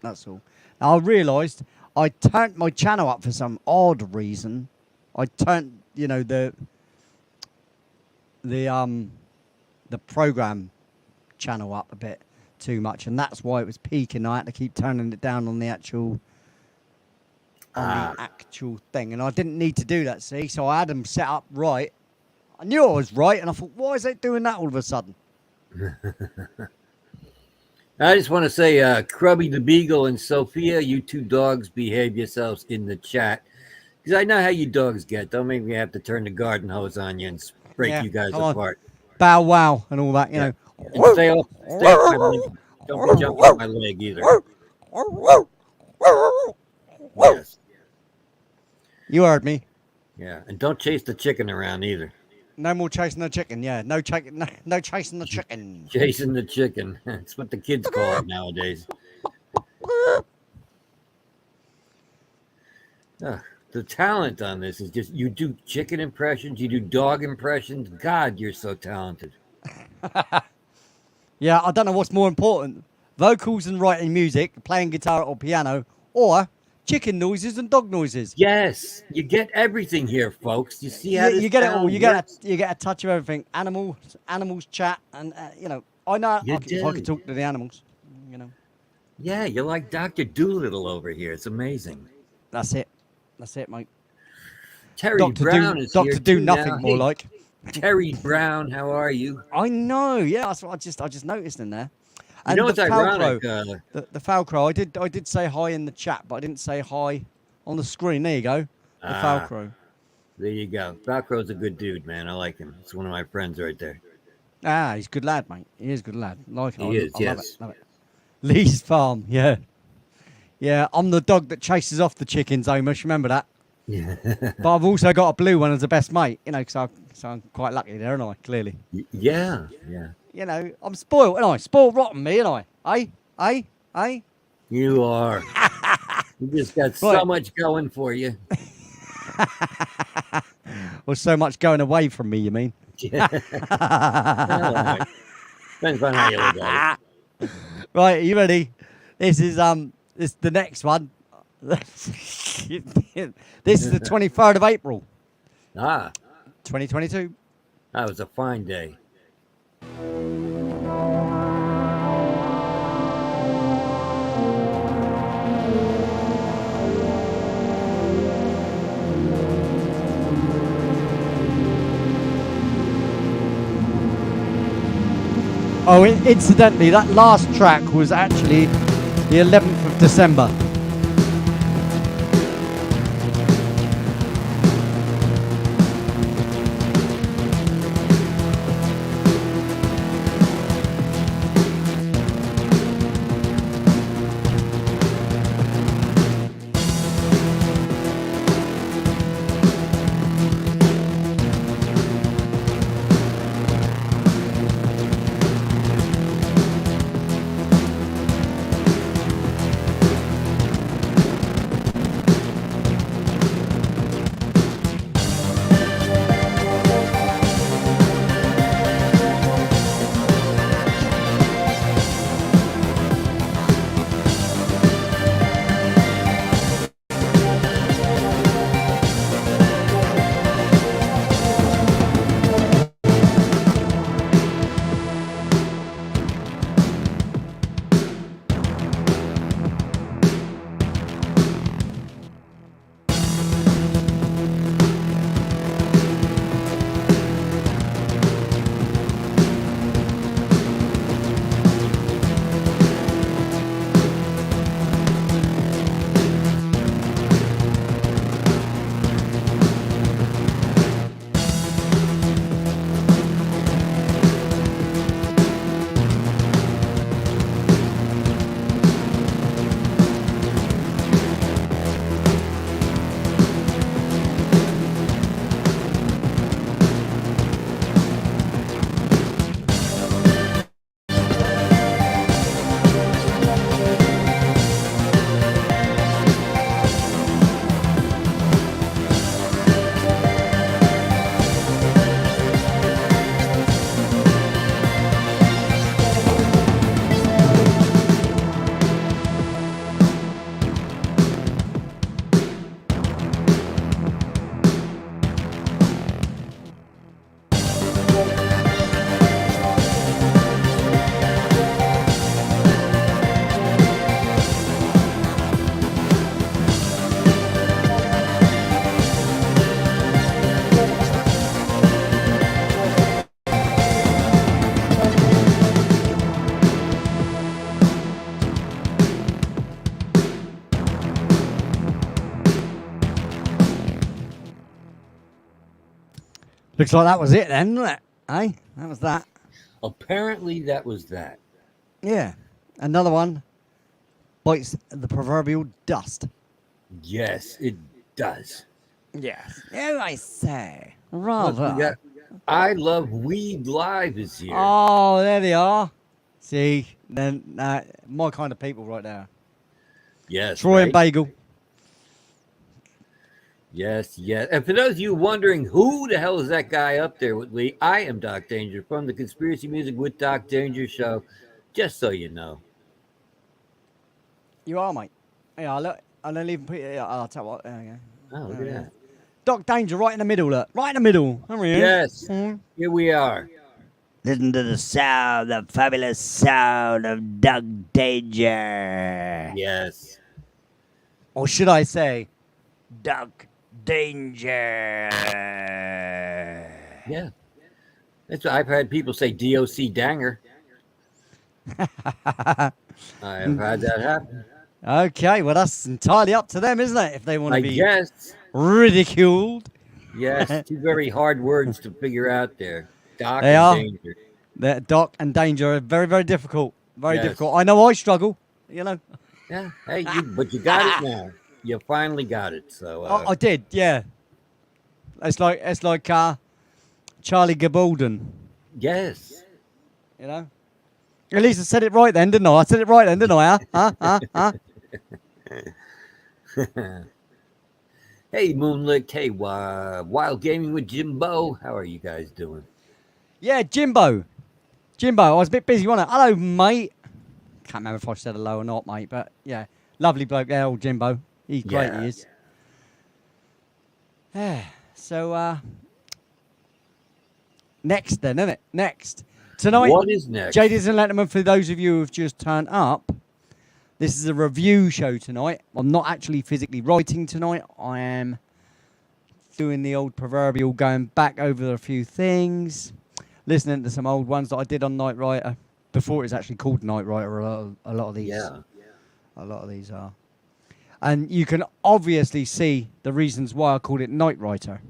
that's all. Now, I realised I turned my channel up for some odd reason. I turned, the program channel up a bit too much, and that's why it was peaking. I had to keep turning it down on the actual thing, and I didn't need to do that. See, so I had them set up right. I knew I was right, and I thought, why is it doing that all of a sudden? I just want to say, Crubby the Beagle and Sophia, you two dogs, behave yourselves in the chat. Because I know how you dogs get. Don't make me have to turn the garden hose on you and break Yeah, you guys come on. apart. Bow wow and all that, you Yeah. know. And stay off my leg. Don't be jumping on my leg either. Yes. You heard me. Yeah. And don't chase the chicken around either. No more chasing the chicken. Yeah, no chasing the chicken. Chasing the chicken. That's what the kids call it nowadays. The talent on this is just, you do chicken impressions, you do dog impressions. God, you're so talented. Yeah, I don't know what's more important: vocals and writing music, playing guitar or piano, or chicken noises and dog noises. Yes, you get everything here, folks. You see how You get it all. sound You works? get a touch of everything. Animals chat, and I know You if I do. can talk to the animals. You know, Yeah, you're like Dr. Doolittle over here. It's amazing. that's it, mate. Terry Doctor Brown is here Doctor Do too nothing now. more Hey, like. Terry Brown, how are you? I know. Yeah, that's what I just noticed in there. You And know the what's ironic? Falcrow, the Falcrow. I did say hi in the chat, but I didn't say hi on the screen. There you go. The Falcrow. There you go. Falcrow's a good dude, man. I like him. It's one of my friends right there. Ah, he's a good lad, mate. He is a good lad. Like him. He is, I love yes. it. Love it. Lee's Farm. Yeah. Yeah, I'm the dog that chases off the chickens, Amish. Remember that? Yeah. But I've also got a blue one as a best mate. So I'm quite lucky there, aren't I? Clearly. Yeah. You know, I'm spoiled, aren't I? Spoiled rotten, me, aren't I? Eh? You are. You just got so Right. much going for you. Or so much going away from me, you mean? Well, all right. Depends on how you look at it. Right, are you ready? This is the next one. This is the 23rd of April, Ah, 2022. that was a fine day. Oh, incidentally, that last track was actually the 11th of December. Looks like that was it then, doesn't it? Eh? That was that. Apparently, that was that. Yeah. Another one bites the proverbial dust. Yes, it does. Yes. Oh, I say. Look, Rather. we got I Love Weed Live is here. Oh, there they are. See, then my kind of people right there. Yes, Troy right? and Bagel. Yes, yes. And for those of you wondering who the hell is that guy up there with Lee, I am Doc Danger from the Conspiracy Music with Doc Danger show. Just so you know. You are, mate. Yeah, look. I don't even put it. Yeah, I'll tell you what. There you go. Oh, look at that. Doc Danger right in the middle, look. Right in the middle. There he is. Yes, Mhm. here we are. Listen to the sound, the fabulous sound of Doc Danger. Yes. Or should I say, Doc Danger. Yeah. That's what I've had people say DOC Danger. I have had that happen. Okay, well, that's entirely up to them, isn't it? If they want I to be guess. ridiculed. Yes, two very hard words to figure out there. Doc They and are. Danger. The Doc and Danger are very, very difficult. Very Yes. difficult. I know I struggle, you know. Yeah. Hey, but you got it now. You finally got it. So I did, yeah. It's like Charlie Gabaldon, yes. you know. At least I said it right then, didn't I? I said it right then, didn't I? Huh? Hey, Moonlit. Hey, Wild Gaming with Jimbo. How are you guys doing? Yeah, Jimbo. I was a bit busy, wasn't I? Hello, mate. Can't remember if I said hello or not, mate, but yeah. Lovely bloke there, old Jimbo. He's great, Yeah. he is. Yeah. So, next then, isn't it? Next. Tonight, What is next? Ladies and gentlemen, for those of you who have just turned up, this is a review show tonight. I'm not actually physically writing tonight. I am doing the old proverbial going back over a few things, listening to some old ones that I did on Night Writer before it was actually called Night Writer. A lot of these, Yeah. a lot of these are, and you can obviously see the reasons why I called it Night Writer.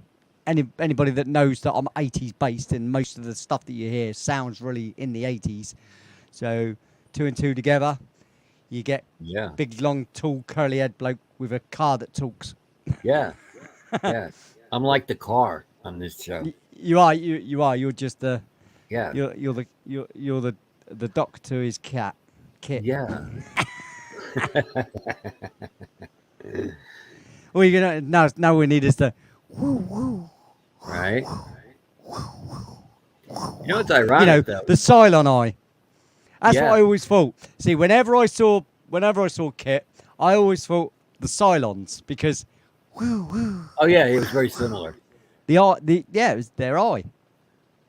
Anybody that knows that I'm 80s based and most of the stuff that you hear sounds really in the 80s. So 2 and 2 together, you get Yeah. big, long, tall, curly head bloke with a car that talks. Yeah. Yeah. I'm like the car on this show. You are. You're just the. Yeah. You're the doc to his cat. Kit. Yeah. Well, you know now we need is the. Right. You know what's ironic though? The Cylon eye. That's Yeah. what I always thought. See, whenever I saw Kit, I always thought the Cylons because Oh yeah, it was very similar. it was their eye.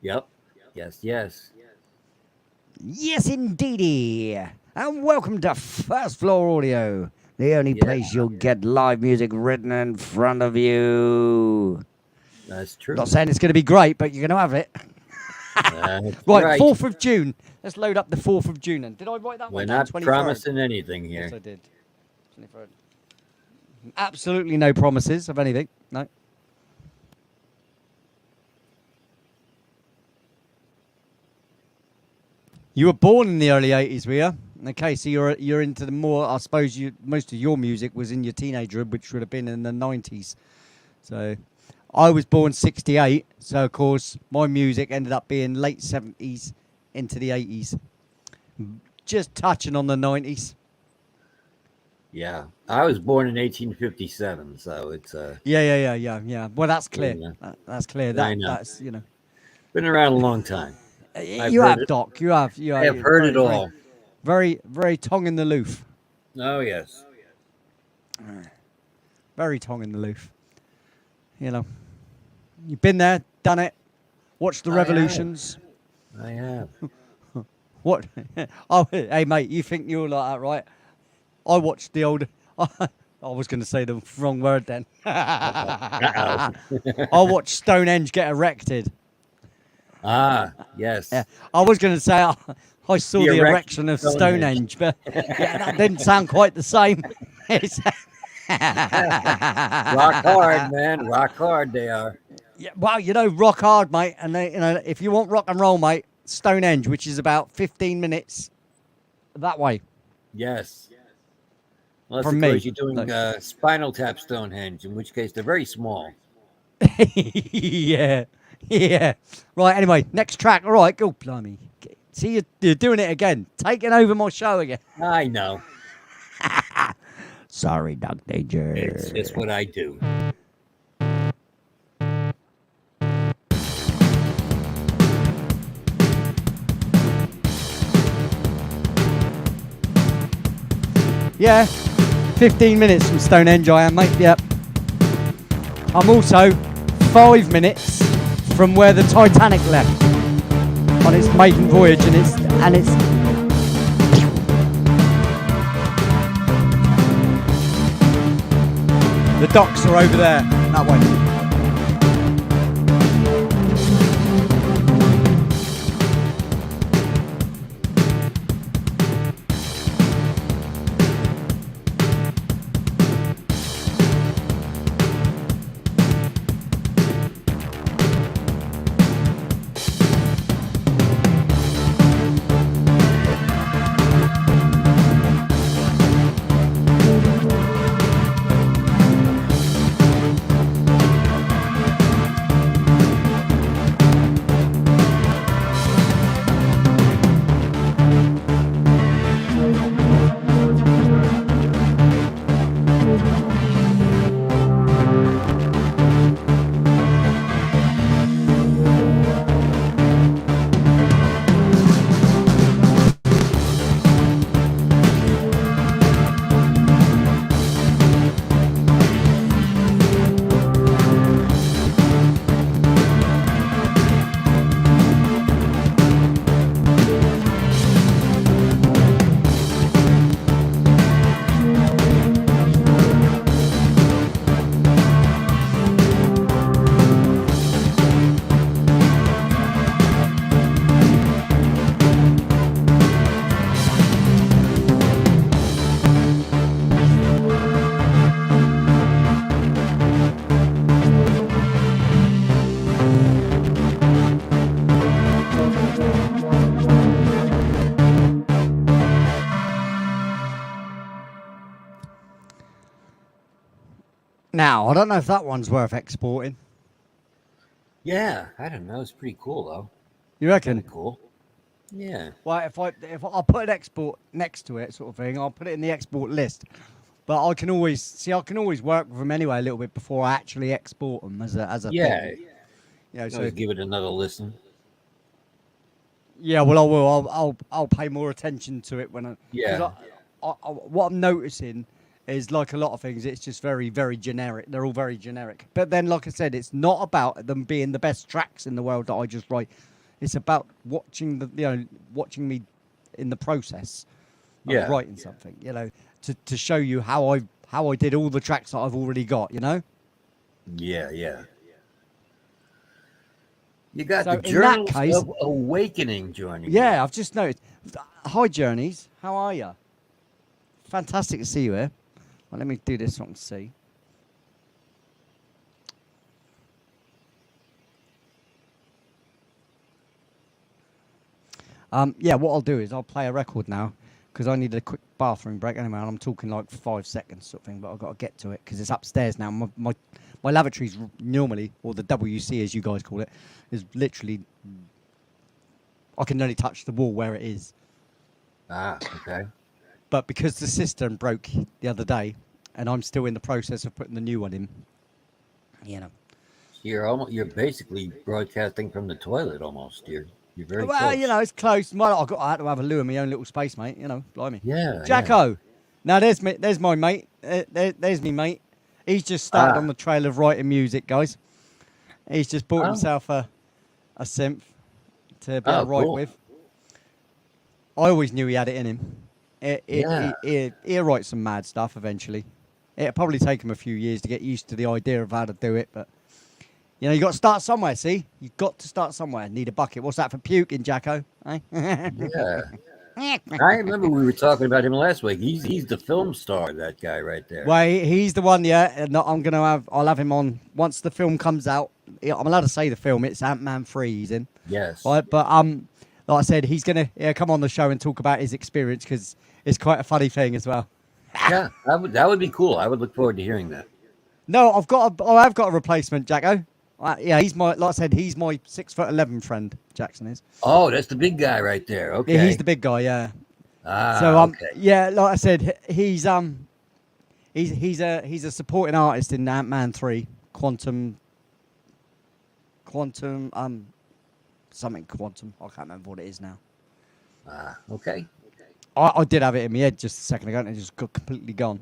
Yep. Yes. Yes. Yes, indeedy. And welcome to First Floor Audio, the only Yeah. place you'll get live music written in front of you. That's true. Not saying it's going to be great, but you're going to have it. That's Right, 4th of June. Let's load up the 4th of June. And did I write that We're one down? not 23rd? promising anything here. Yes, I did. 23rd. Absolutely no promises of anything. No. You were born in the early 80s, were you? Okay, so you're into the more, I suppose most of your music was in your teenagehood, which would have been in the 90s. So I was born 68, so of course my music ended up being late 70s into the 80s. Just touching on the 90s. Yeah, I was born in 1857, so it's Yeah. Well, that's clear. Yeah. That's clear. I know. That's been around a long time. You heard have, it. Doc. You have. I have heard it all. Very, very tongue in the loof. Oh yes. Very tongue in the loof. You know, you've been there, done it, watched the I have. revolutions. I have. What? Oh, hey, mate, you think you're like that, right? I watched the old. I was going to say the wrong word then. I watched Stonehenge get erected. Ah, yes. Yeah, I was going to say I saw the erection of Stonehenge. Stonehenge, but yeah, that didn't sound quite the same. Rock hard, man. Rock hard they are. Yeah, well, rock hard, mate. And if you want rock and roll, mate, Stonehenge, which is about 15 minutes that way Yes. Unless, from of me. course, you're doing No. Spinal Tap Stonehenge, in which case they're very small. Yeah, yeah. Right. Anyway, next track. All right. Go, blimey. See, you're doing it again. Taking over my show again. I know. Sorry, Doug Danger. It's just what I do. Yeah, 15 minutes from Stonehenge I am, mate. Yep. I'm also 5 minutes from where the Titanic left on its maiden voyage, and it's the docks are over there that way. Now, I don't know if that one's worth exporting. Yeah, I don't know. It's pretty cool, though. You reckon? Kind of cool. Yeah. Well, if I'll put an export next to it, sort of thing, I'll put it in the export list. But I can always work with them anyway a little bit before I actually export them as a Yeah. thing. So Always give it another listen. yeah, well, I will. I'll pay more attention to it when I. Yeah. What I'm noticing is, like a lot of things, it's just very, very generic. They're all very generic. But then, like I said, it's not about them being the best tracks in the world that I just write. It's about watching watching me in the process of writing something. To show you how I did all the tracks that I've already got. Yeah, yeah. You got So the in that Journals case- of Awakening joining. Yeah, I've just noticed. Hi, Journeys. How are you? Fantastic to see you here. Well, let me do this so I can see. Yeah, what I'll do is I'll play a record now because I need a quick bathroom break anyway, and I'm talking like 5 seconds sort of thing, but I've got to get to it because it's upstairs now. My lavatory's normally, or the WC as you guys call it, is literally, I can only touch the wall where it is. Ah, okay. But because the cistern broke the other day, and I'm still in the process of putting the new one in, You're basically broadcasting from the toilet almost. You're very well, close. it's close. I had to have a loo in my own little space, mate. Blimey. Yeah. Jacko. Now there's my mate. There's me mate. He's just started on the trail of writing music, guys. He's just bought himself a synth to be able to write cool. with. I always knew he had it in him. He'll write some mad stuff eventually. It'll probably take him a few years to get used to the idea of how to do it, but you got to start somewhere, see? You've got to start somewhere. Need a bucket. What's that for puking, Jacko? Eh? Yeah. I remember we were talking about him last week. He's the film star, that guy right there. Well, he's the one, yeah. And I'll have him on once the film comes out. I'm allowed to say the film. It's Ant-Man 3 he's in. Yes. Right, but like I said, he's gonna come on the show and talk about his experience because it's quite a funny thing as well. Yeah, that would be cool. I would look forward to hearing that. No, I've got a replacement, Jacko. Yeah, he's my, like I said, he's my 6'11" friend. Jackson is. Oh, that's the big guy right there. Okay. Yeah, he's the big guy. Yeah. So okay. yeah, like I said, he's a supporting artist in Ant-Man 3, Quantum, something Quantum. I can't remember what it is now. Okay. I did have it in my head just a second ago and it just got completely gone.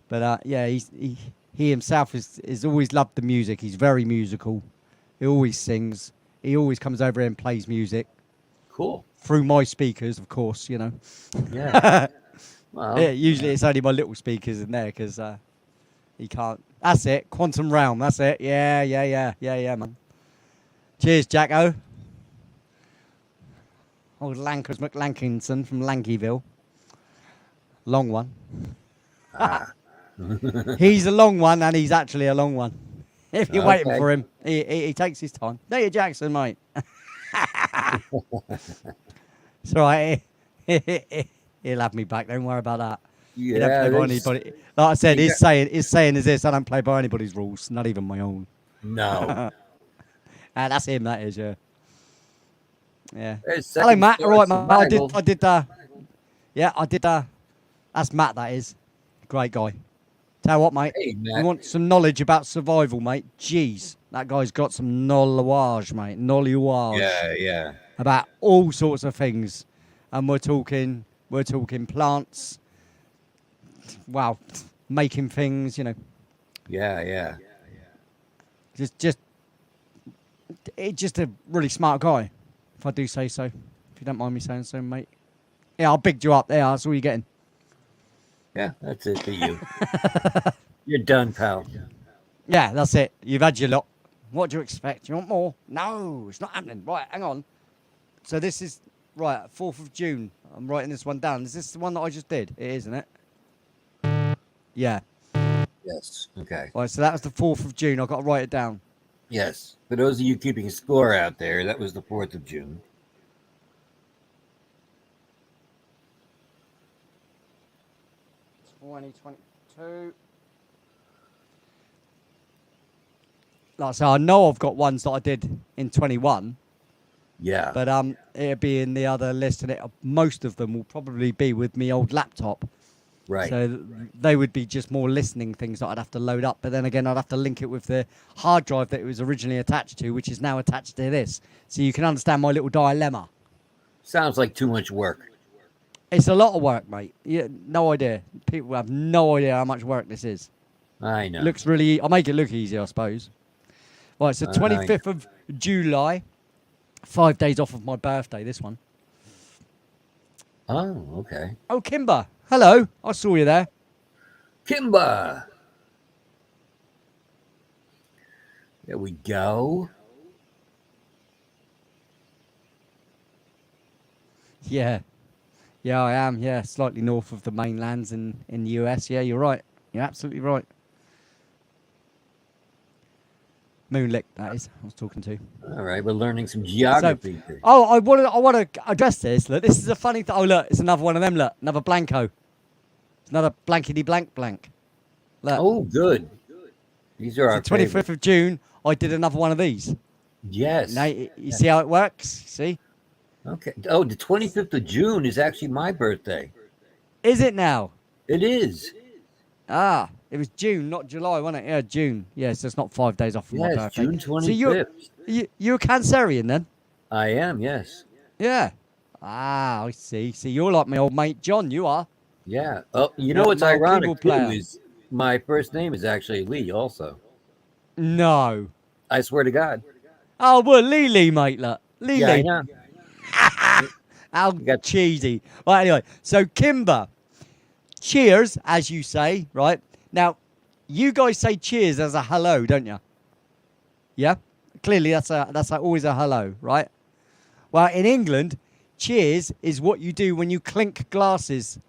But yeah, he himself is always loved the music. He's very musical. He always sings. He always comes over here and plays music. Cool. Through my speakers, of course, you know. Yeah. Well, yeah, usually it's only my little speakers in there because he can't. That's it. Quantum Realm. That's it. Yeah, man. Cheers, Jacko. Old Lankers McLankinson from Lankyville. Long one. He's a long one, and he's actually a long one. If you're waiting for him, he takes his time. There you Jackson, mate. It's all right. He'll have me back. Don't worry about that. Yeah. He don't play by anybody. Like I said, his saying is this: I don't play by anybody's rules, not even my own. No. That's him. That is, yeah. Yeah. Hello, Matt. All right, Matt. I did. That's Matt. That is. Great guy. Tell you what, mate. Hey, Matt. You want some knowledge about survival, mate? Jeez, that guy's got some knowledge, mate. Knowledge. Yeah. About all sorts of things, and we're talking plants. Wow, making things, you know. Yeah. Just a really smart guy, if I do say so. If you don't mind me saying so, mate. Yeah, I'll big you up there. That's all you're getting. Yeah, that's it for you. You're done, pal. Yeah, that's it. You've had your lot. What do you expect? You want more? No, it's not happening. Right, hang on. So this is, right, 4th of June. I'm writing this one down. Is this the one that I just did? It is, isn't it? Yeah. Yes. Okay. Right, so that was the 4th of June. I've got to write it down. Yes. For those of you keeping score out there, that was the 4th of June. 2022. Like I say, I know I've got ones that I did in 21. Yeah. But it'll be in the other list, and most of them will probably be with me old laptop. Right. So they would be just more listening things that I'd have to load up. But then again, I'd have to link it with the hard drive that it was originally attached to, which is now attached to this. So you can understand my little dilemma. Sounds like too much work. It's a lot of work, mate. Yeah, no idea. People have no idea how much work this is. I know. It looks really... I'll make it look easy, I suppose. Right, so 25th of July. 5 days off of my birthday, this one. Oh, okay. Oh, Kimber. Hello. I saw you there. Kimber. There we go. Yeah. Yeah, I am. Yeah, slightly north of the mainlands in the US. Yeah, you're right. You're absolutely right. Moonlick, that is. I was talking to. All right, we're learning some geography. So, I want to address this. Look, this is a funny thing. Oh, look, it's another one of them. Look, another blanco. It's another blankety blank. Look. Oh, good. These are our 25th of June. I did another one of these. Yes. Now you see how it works. See? Okay. Oh, the 25th of June is actually my birthday. Is it now? It is. Ah, it was June, not July, wasn't it? Yeah, June. Yeah, so it's not 5 days off from my birthday. June 25th. So you're a Cancerian then? I am, yes. Yeah. Ah, I see. See, you're like my old mate John, you are. Yeah. Oh, you know what's ironic too is my first name is actually Lee also. No. I swear to God. Oh, well, Lee, mate, look. Lee. Yeah, I know. How cheesy. Right, anyway, so Kimber, cheers, as you say, right? Now, you guys say cheers as a hello, don't you? Yeah? Clearly, that's always a hello, right? Well, in England, cheers is what you do when you clink glasses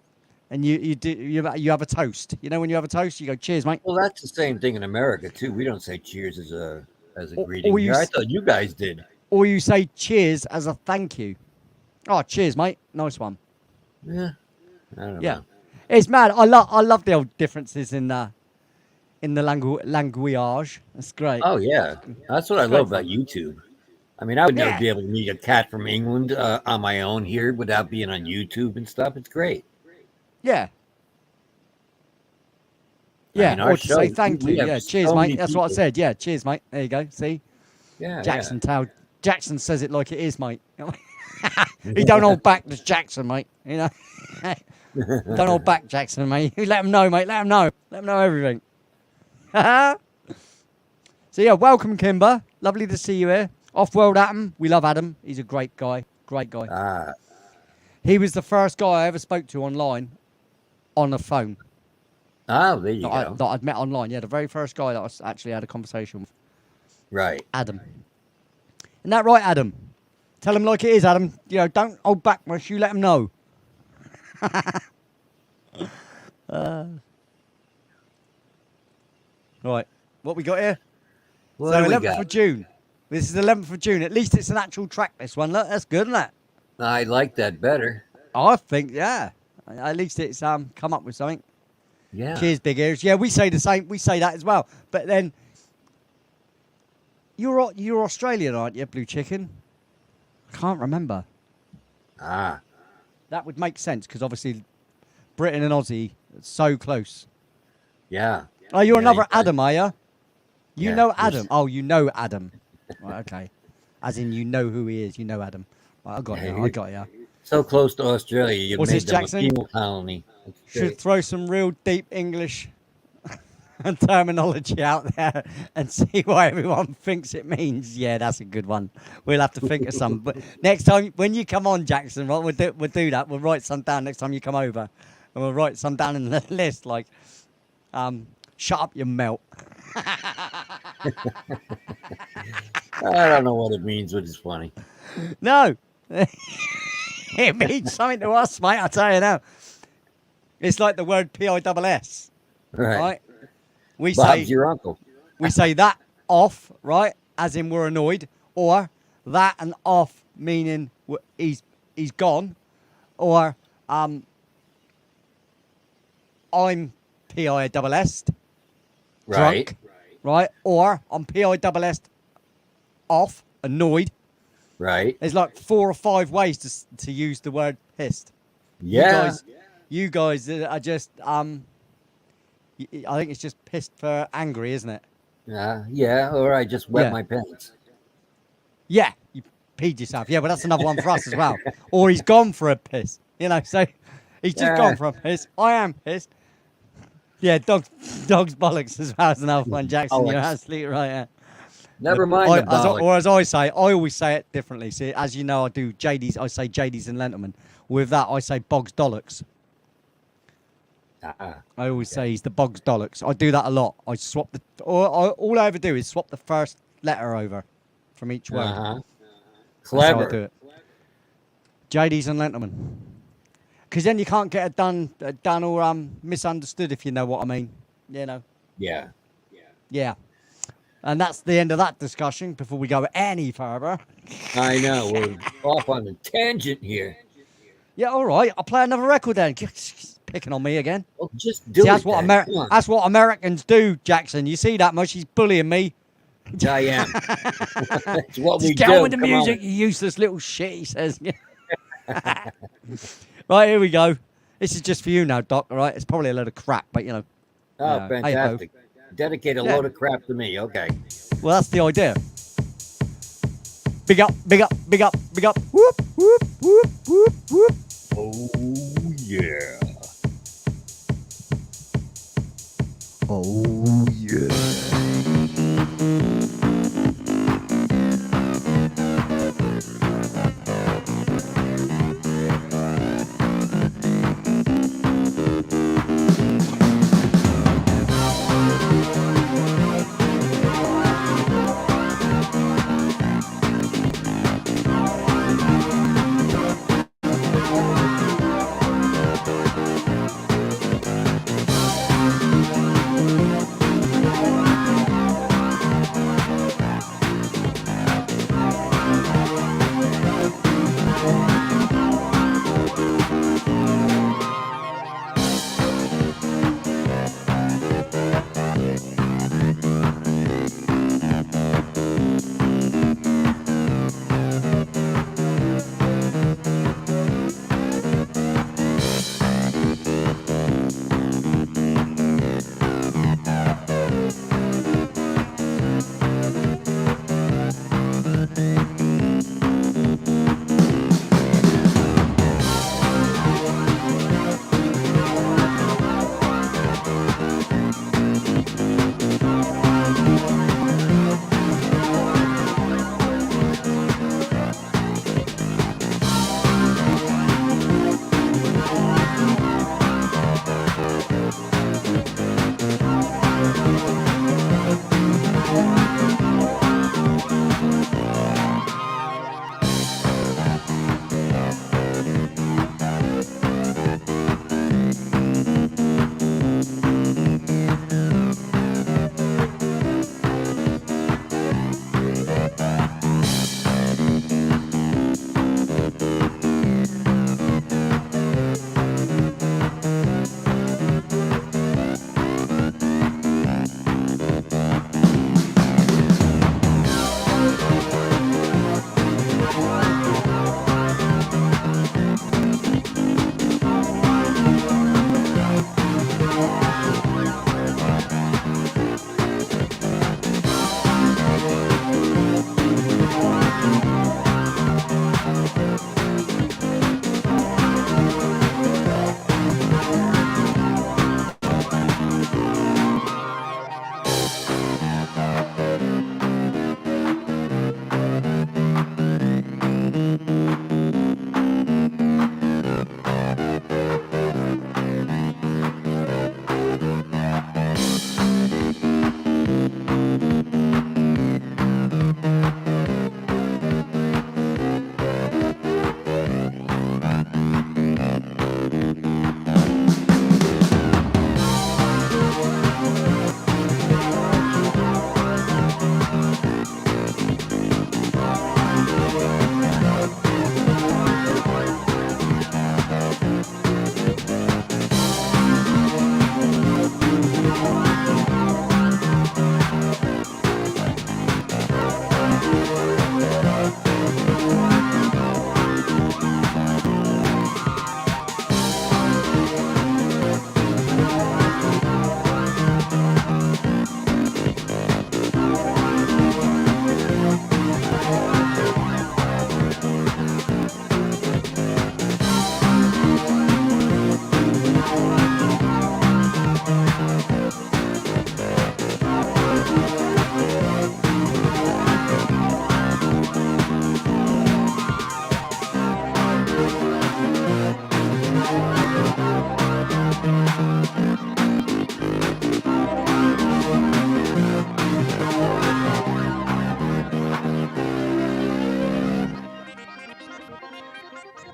and you have a toast. You know when you have a toast, you go, cheers, mate. Well, that's the same thing in America, too. We don't say cheers as a as a Or greeting you here. I s- thought you guys did. Or you say cheers as a thank you. Oh, cheers, mate. Nice one. Yeah, I don't Yeah. know. It's mad. I love the old differences in the language. That's great. Oh yeah, that's what I It's great love about fun. YouTube. I mean, I would never Yeah. be able to meet a cat from England on my own here without being on YouTube and stuff. It's great. Yeah. I Yeah. mean, our Or to say show, thank we you. have Yeah. Cheers, so mate. many That's what I people. said. Yeah. Cheers, mate. There you go. See? Yeah, Jackson says it like it is, mate. He don't hold back. There's Jackson, mate. You know? Don't hold back, Jackson, mate. You let him know, mate. Let him know. Let him know everything. So, yeah, welcome, Kimber. Lovely to see you here. Off-World Adam. We love Adam. He's a great guy. Great guy. Ah, He was the first guy I ever spoke to online on a phone oh, there you go. that I'd met online. Yeah, the very first guy that I actually had a conversation with. Right. Adam. Isn't that right, Adam? Tell him like it is, Adam. You know, don't hold back, much. You let him know. Right. What we got here? What So do we 11th got? of June. This is 11th of June. At least it's an actual track, this one. Look, that's good, isn't it? I like that better. I think, yeah. At least it's come up with something. Yeah. Cheers, big ears. Yeah, we say the same. We say that as well. But then, you're Australian, aren't you, Blue Chicken? I can't remember. Ah, That would make sense because obviously Britain and Aussie are so close. yeah. Oh, you're Yeah, another you guys- Adam, are you? You Yeah, know yes. Adam. Oh, you know Adam. Right, okay. As in, you know who he is. You know Adam. Right, I got Yeah, you. I got you. So close to Australia, you What's made this, them Jackson? a penal colony. That's Should great. throw some real deep English and terminology out there and see what everyone thinks it means. Yeah, that's a good one. We'll have to think of some. But next time when you come on, Jackson, right, we'll do that. We'll write some down next time you come over, and we'll write some down in the list like, shut up, you melt. I don't know what it means, but it's funny. No, it means something to us, mate. I tell you now. It's like the word PISS, Right. right? We Bob's say your uncle. we say that off, right? As in we're annoyed, or that and off meaning he's gone, or I'm PISS Right. drunk, right? Or I'm PISS off, annoyed. Right. There's like 4 or 5 ways to use the word pissed. Yeah. You guys are just I think it's just pissed for angry, isn't it? Yeah. Or I just wet Yeah. my pants. Yeah, you peed yourself. Yeah, but that's another one for us as well. Or he's gone for a piss. You know, so he's just Yeah. gone for a piss. I am pissed. Yeah, dog's bollocks as well as another one, Jackson. You're Bollocks. absolutely right. Yeah. Never mind the bollock. Or as I say, I always say it differently. See, as you know, I do JD's. I say JD's and Lenterman. With that, I say Boggs Dollocks. Ah, I always say he's the Boggs Dollocks. I do that a lot. I swap all I ever do is swap the first letter over from each word. uh-huh. That's how I do Clever. it. JD's and Lenterman. Because then you can't get it done or misunderstood, if you know what I mean. You know. Yeah. Yeah. And that's the end of that discussion before we go any further. I know. We're off on a tangent here. Yeah, all right. I'll play another record then. Picking on me again. Well, just do See, it. that's what then. Come on. that's what Americans do, Jackson. You see that much? He's bullying me. I am. That's what we Just get do. on with the Come music, you useless little shit, he says. Right, here we go. This is just for you now, Doc, all right? It's probably a load of crap, but, you know. Oh, Yeah. Hey-ho. fantastic. Dedicate a Yeah. load of crap to me. Okay. Well, that's the idea. Big up, big up, big up, big up. Whoop, whoop, whoop, whoop, whoop. Oh, yeah. Oh, yeah.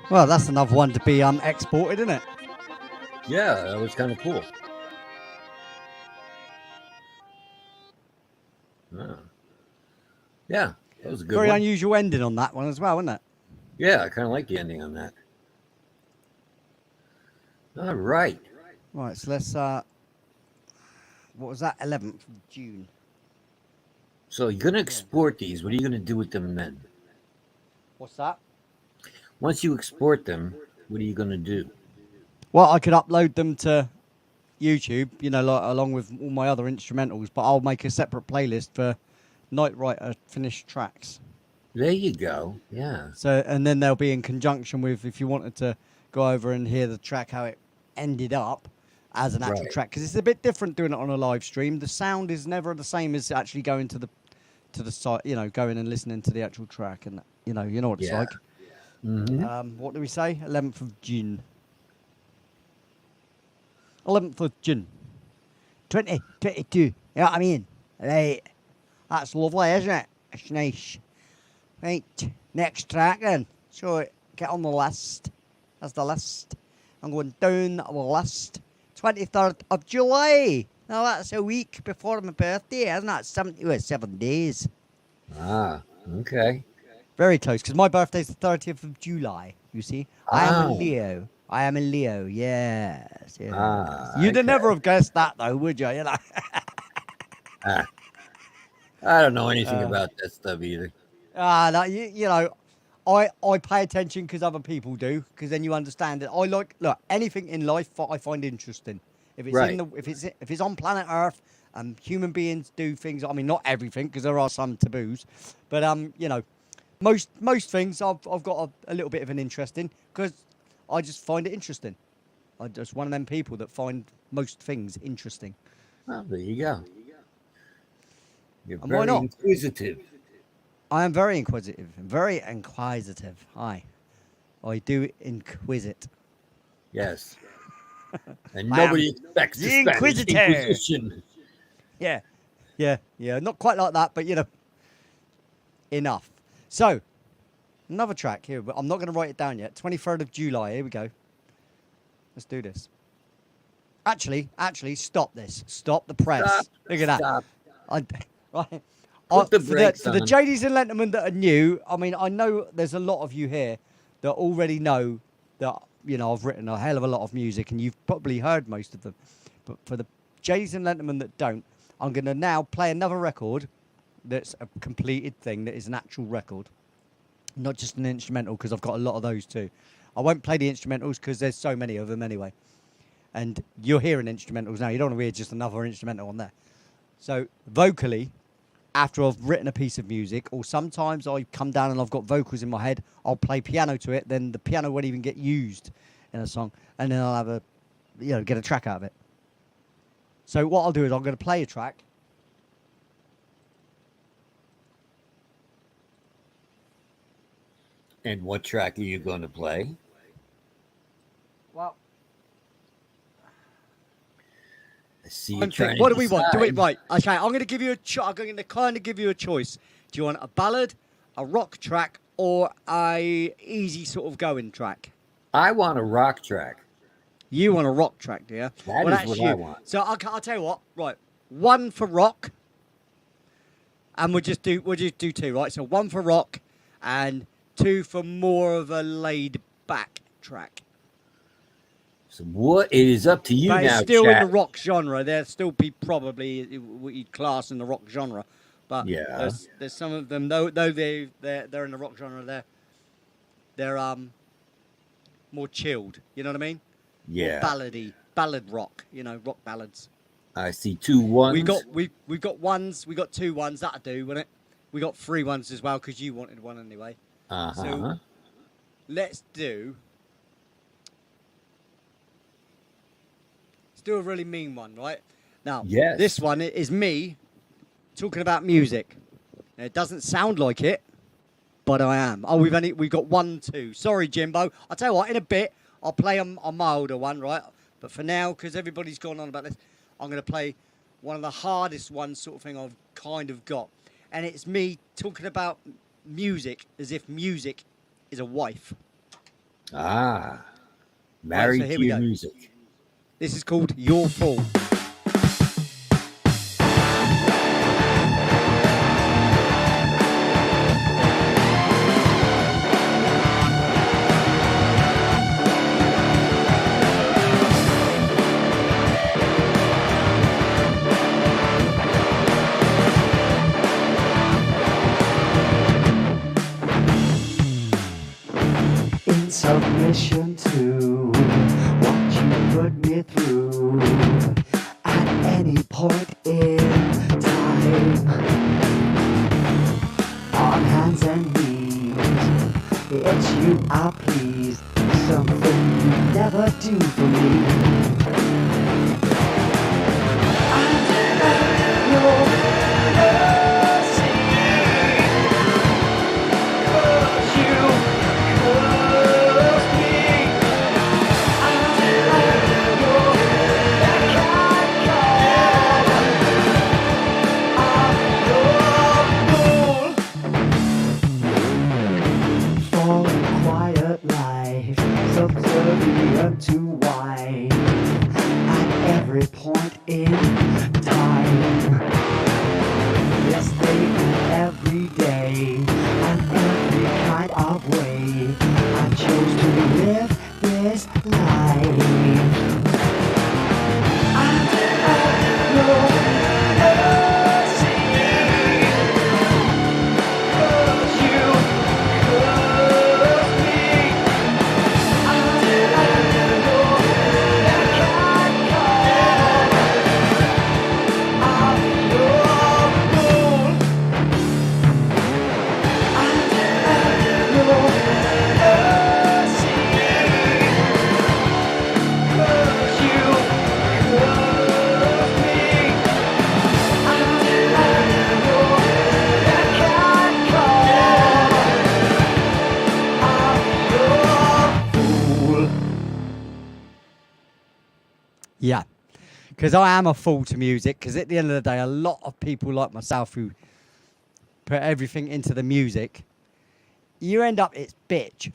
Well, that's another one to be exported, isn't it? Yeah, that was kind of cool. Oh. Yeah, that was a good Very one. unusual ending on that one as well, isn't it? Yeah, I kind of like the ending on that. All right. Right, so let's. What was that? 11th of June. So you're going to export these. What are you going to do with them then? What's that? Once you export them, what are you going to do? Well, I could upload them to YouTube, you know, like along with all my other instrumentals, but I'll make a separate playlist for Night Writer finished tracks. There you go. Yeah. So, and then they'll be in conjunction with if you wanted to go over and hear the track how it ended up as an actual Right. track, because it's a bit different doing it on a live stream. The sound is never the same as actually going to the site, you know, going and listening to the actual track, and you know what it's Yeah. like. Mm-hmm. What do we say? 11th of June. 11th of June. 2022. You know what I mean? Right. That's lovely, isn't it? It's nice. Right. Next track then. So get on the list. That's the list. I'm going down the list. 23rd of July. Now that's a week before my birthday, isn't that? 7 days. Ah, okay. Very close, because my birthday's the 30th of July, you see. I am a Oh. Leo. I am a Leo, yes. Ah, You'd okay. never have guessed that, though, would you? You know? Ah, I don't know anything about that stuff either. No, you know, I pay attention because other people do, because then you understand it. I look, anything in life I find interesting. If it's Right. if it's on planet Earth and human beings do things, I mean, not everything, because there are some taboos, but you know, most things I've got a little bit of an interest in, because I just find it interesting. I'm just one of them people that find most things interesting. Well, there you go. You're And why very not? inquisitive. I am very inquisitive. Very inquisitive. Aye. I do inquisit. Yes. And I am nobody expects the the Spanish Inquisitor. Inquisition. Yeah. Yeah. Not quite like that, but you know, enough. So, another track here, but I'm not going to write it down yet. 23rd of July. Here we go. Let's do this. Actually, stop this. Stop the press. Stop. Look at that. Stop. Right. Put the For brakes the on. JDs and Lenterman that are new, I mean, I know there's a lot of you here that already know that, you know, I've written a hell of a lot of music and you've probably heard most of them. But for the JDs and Lenterman that don't, I'm going to now play another record that's a completed thing, that is an actual record, not just an instrumental, because I've got a lot of those too. I won't play the instrumentals because there's so many of them anyway. And you're hearing instrumentals now. You don't want to hear just another instrumental on there. So vocally, after I've written a piece of music, or sometimes I come down and I've got vocals in my head, I'll play piano to it, then the piano won't even get used in a song, and then I'll have get a track out of it. So what I'll do is I'm going to play a track. And what track are you going to play? Well, I see you I'm trying thinking, what to do we want? Do it decide. right. Okay, I'm going to give you I'm going to kind of give you a choice. Do you want a ballad, a rock track, or a easy sort of going track? I want a rock track. You want a rock track, do you? That Well, is that's what you. I want. So I'll tell you what. Right, one for rock, and we'll just do two. Right, so one for rock, and two for more of a laid back track. So what? It is up to you But now, it's still chat. in the rock genre. There'll still be probably what you'd class in the rock genre. But Yeah. there's some of them though they're in the rock genre. They're more chilled. You know what I mean? Yeah. More ballad rock. You know, rock ballads. I see two ones. We've got ones. We got two ones. That'll do, won't it? We got three ones as well because you wanted one anyway. So let's do a really mean one, right? Now, Yes. this one is me talking about music. It doesn't sound like it, but I am. Oh, we've got 1, 2. Sorry, Jimbo. I'll tell you what. In a bit, I'll play a milder one, right? But for now, because everybody's gone on about this, I'm going to play one of the hardest ones, sort of thing I've kind of got, and it's me talking about music as if music is a wife. Ah, married here to we your go. music. This is called Your Fault. In submission to what you put me through at any point in time, on hands and knees, it's you I please, something you never do for me. I'm your mercy, 'cause you subservient to wine at every point in time. This day and every day and every kind of way, I chose to live this life. I'm your mercy, 'cause you caused me. Yeah, because I am a fool to music, because at the end of the day, a lot of people like myself who put everything into the music, you end up, it's bitch.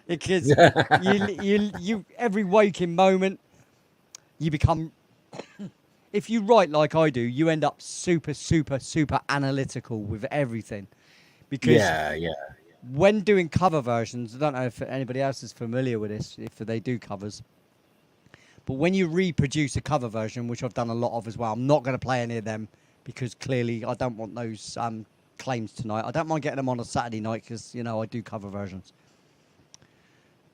Because you every waking moment, you become, if you write like I do, you end up super, super, super analytical with everything. Because Yeah. when doing cover versions, I don't know if anybody else is familiar with this, if they do covers, but when you reproduce a cover version, which I've done a lot of as well, I'm not going to play any of them because clearly I don't want those claims tonight. I don't mind getting them on a Saturday night because, you know, I do cover versions.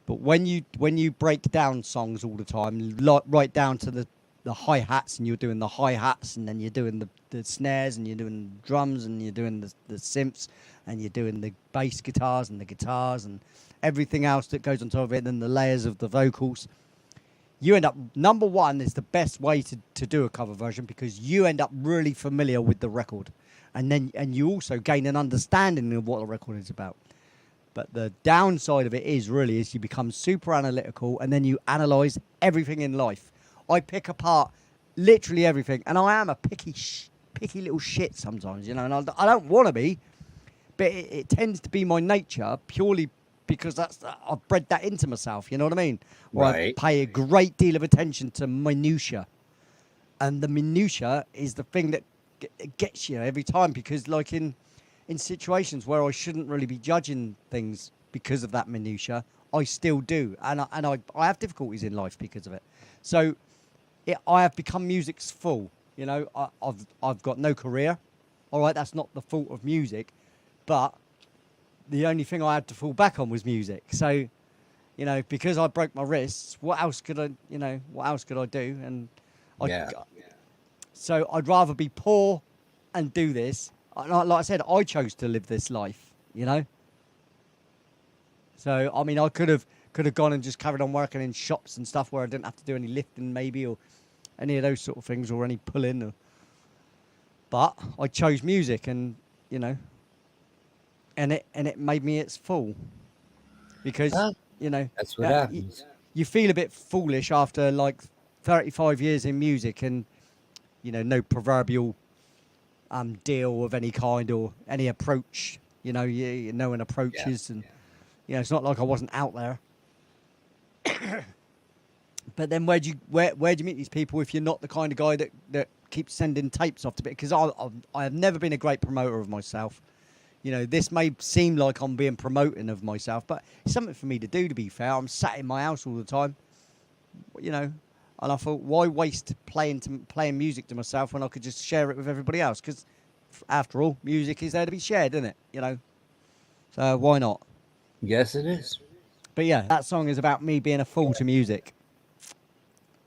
But when you break down songs all the time, right down to the hi-hats, and you're doing the hi-hats, and then you're doing the snares, and you're doing the drums, and you're doing the synths, and you're doing the bass guitars and the guitars and everything else that goes on top of it, and the layers of the vocals, you end up, number one is the best way to do a cover version because you end up really familiar with the record. And you also gain an understanding of what the record is about. But the downside of it is you become super analytical and then you analyze everything in life. I pick apart literally everything, and I am a picky little shit sometimes, you know, and I don't want to be, but it tends to be my nature purely because I've bred that into myself, you know what I mean? Where Right. I pay a great deal of attention to minutiae. And the minutiae is the thing that gets you every time, because like in situations where I shouldn't really be judging things because of that minutiae, I still do. And I have difficulties in life because of it. So I have become music's fool. You know, I've got no career. All right, that's not the fault of music, but the only thing I had to fall back on was music. So, you know, because I broke my wrists, what else could I do? And so I'd rather be poor and do this. Like I said, I chose to live this life, you know. So I mean, I could have gone and just carried on working in shops and stuff where I didn't have to do any lifting, maybe, or any of those sort of things, or any pulling. But I chose music, and you know, and it made me its fool, because Well, you know, that's what uh, y- happens. you feel a bit foolish after like 35 years in music, and you know, no proverbial deal of any kind or any approach. You know, no one Yeah. approaches, and you know, it's not like I wasn't out there. But then where do you meet these people if you're not the kind of guy that keeps sending tapes off to bit? Because I have never been a great promoter of myself. You know, this may seem like I'm being promoting of myself, but it's something for me to do. To be fair, I'm sat in my house all the time. You know, and I thought, why waste playing music to myself when I could just share it with everybody else? Because after all, music is there to be shared, isn't it? You know, so why not? Yes, it is. But yeah, that song is about me being a fool to music.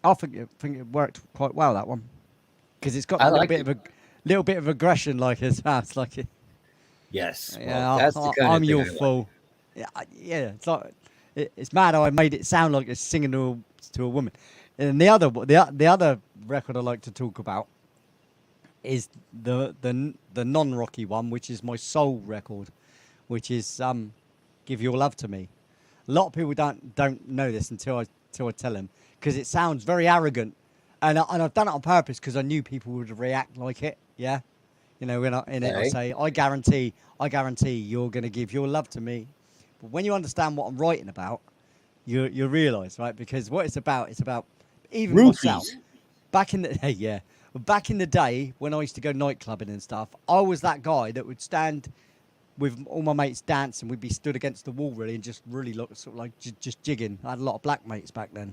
I think it worked quite well, that one, because it's got I a little like bit it. of a little bit of aggression, like it sounds like it. Yes. Well, Yeah, that's the kind I'm of thing your I like. fool. Yeah, yeah. It's like it's mad how I made it sound like it's singing to a woman. And the other record I like to talk about is the non-rocky one, which is my soul record, which is "Give Your Love to Me." A lot of people don't know this until I tell them, because it sounds very arrogant, and I've done it on purpose because I knew people would react like it. Yeah, you know, when I in it I Okay. say I guarantee you're going to give your love to me. But when you understand what I'm writing about, you realise, right? Because what it's about even myself. Roofies. Back in the yeah, back in the day when I used to go nightclubbing and stuff, I was that guy that would stand with all my mates dancing. We'd be stood against the wall really and just really look sort of like just jigging. I had a lot of black mates back then,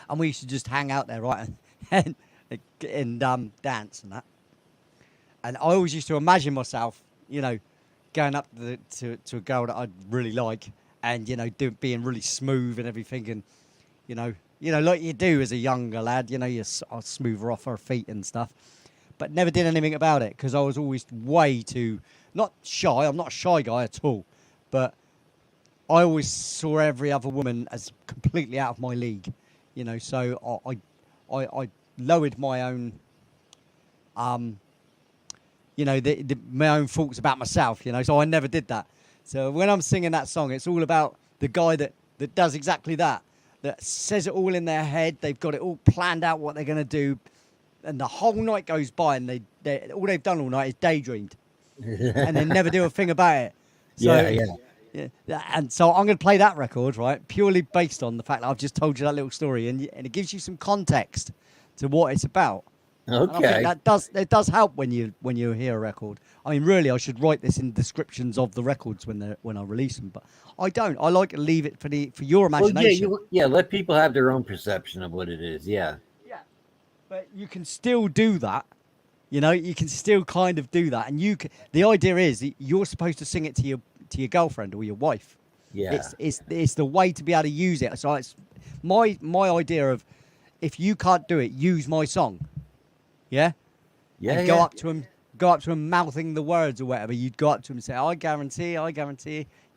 and we used to just hang out there, right, and dance and that. And I always used to imagine myself, you know, going up to a girl that I'd really like, and you know, being really smooth and everything, and like you do as a younger lad, you know, I'll smooth her off her feet and stuff, but never did anything about it because I was always way too not shy. I'm not a shy guy at all, but I always saw every other woman as completely out of my league, you know. So I lowered my own my own thoughts about myself, you know. So I never did that. So when I'm singing that song, it's all about the guy that does exactly that. That says it all in their head. They've got it all planned out what they're going to do, and the whole night goes by, and they all they've done all night is daydreamed, and they never do a thing about it. Yeah, So yeah. yeah, and so I'm going to play that record, right, purely based on the fact that I've just told you that little story, and it gives you some context to what it's about. And I think Okay. it does help when you hear a record. I mean, really, I should write this in descriptions of the records when I release them, but I don't. I like to leave it for your Well, yeah, imagination. let people have their own perception of what it is. Yeah. Yeah, but you can still do that. You know, you can still kind of do that, and the idea is that you're supposed to sing it to your girlfriend or your wife. Yeah. It's the way to be able to use it. So it's my idea of, if you can't do it, use my song. Yeah. Yeah. And Yeah. go up to him mouthing the words or whatever. You'd go up to him and say, I guarantee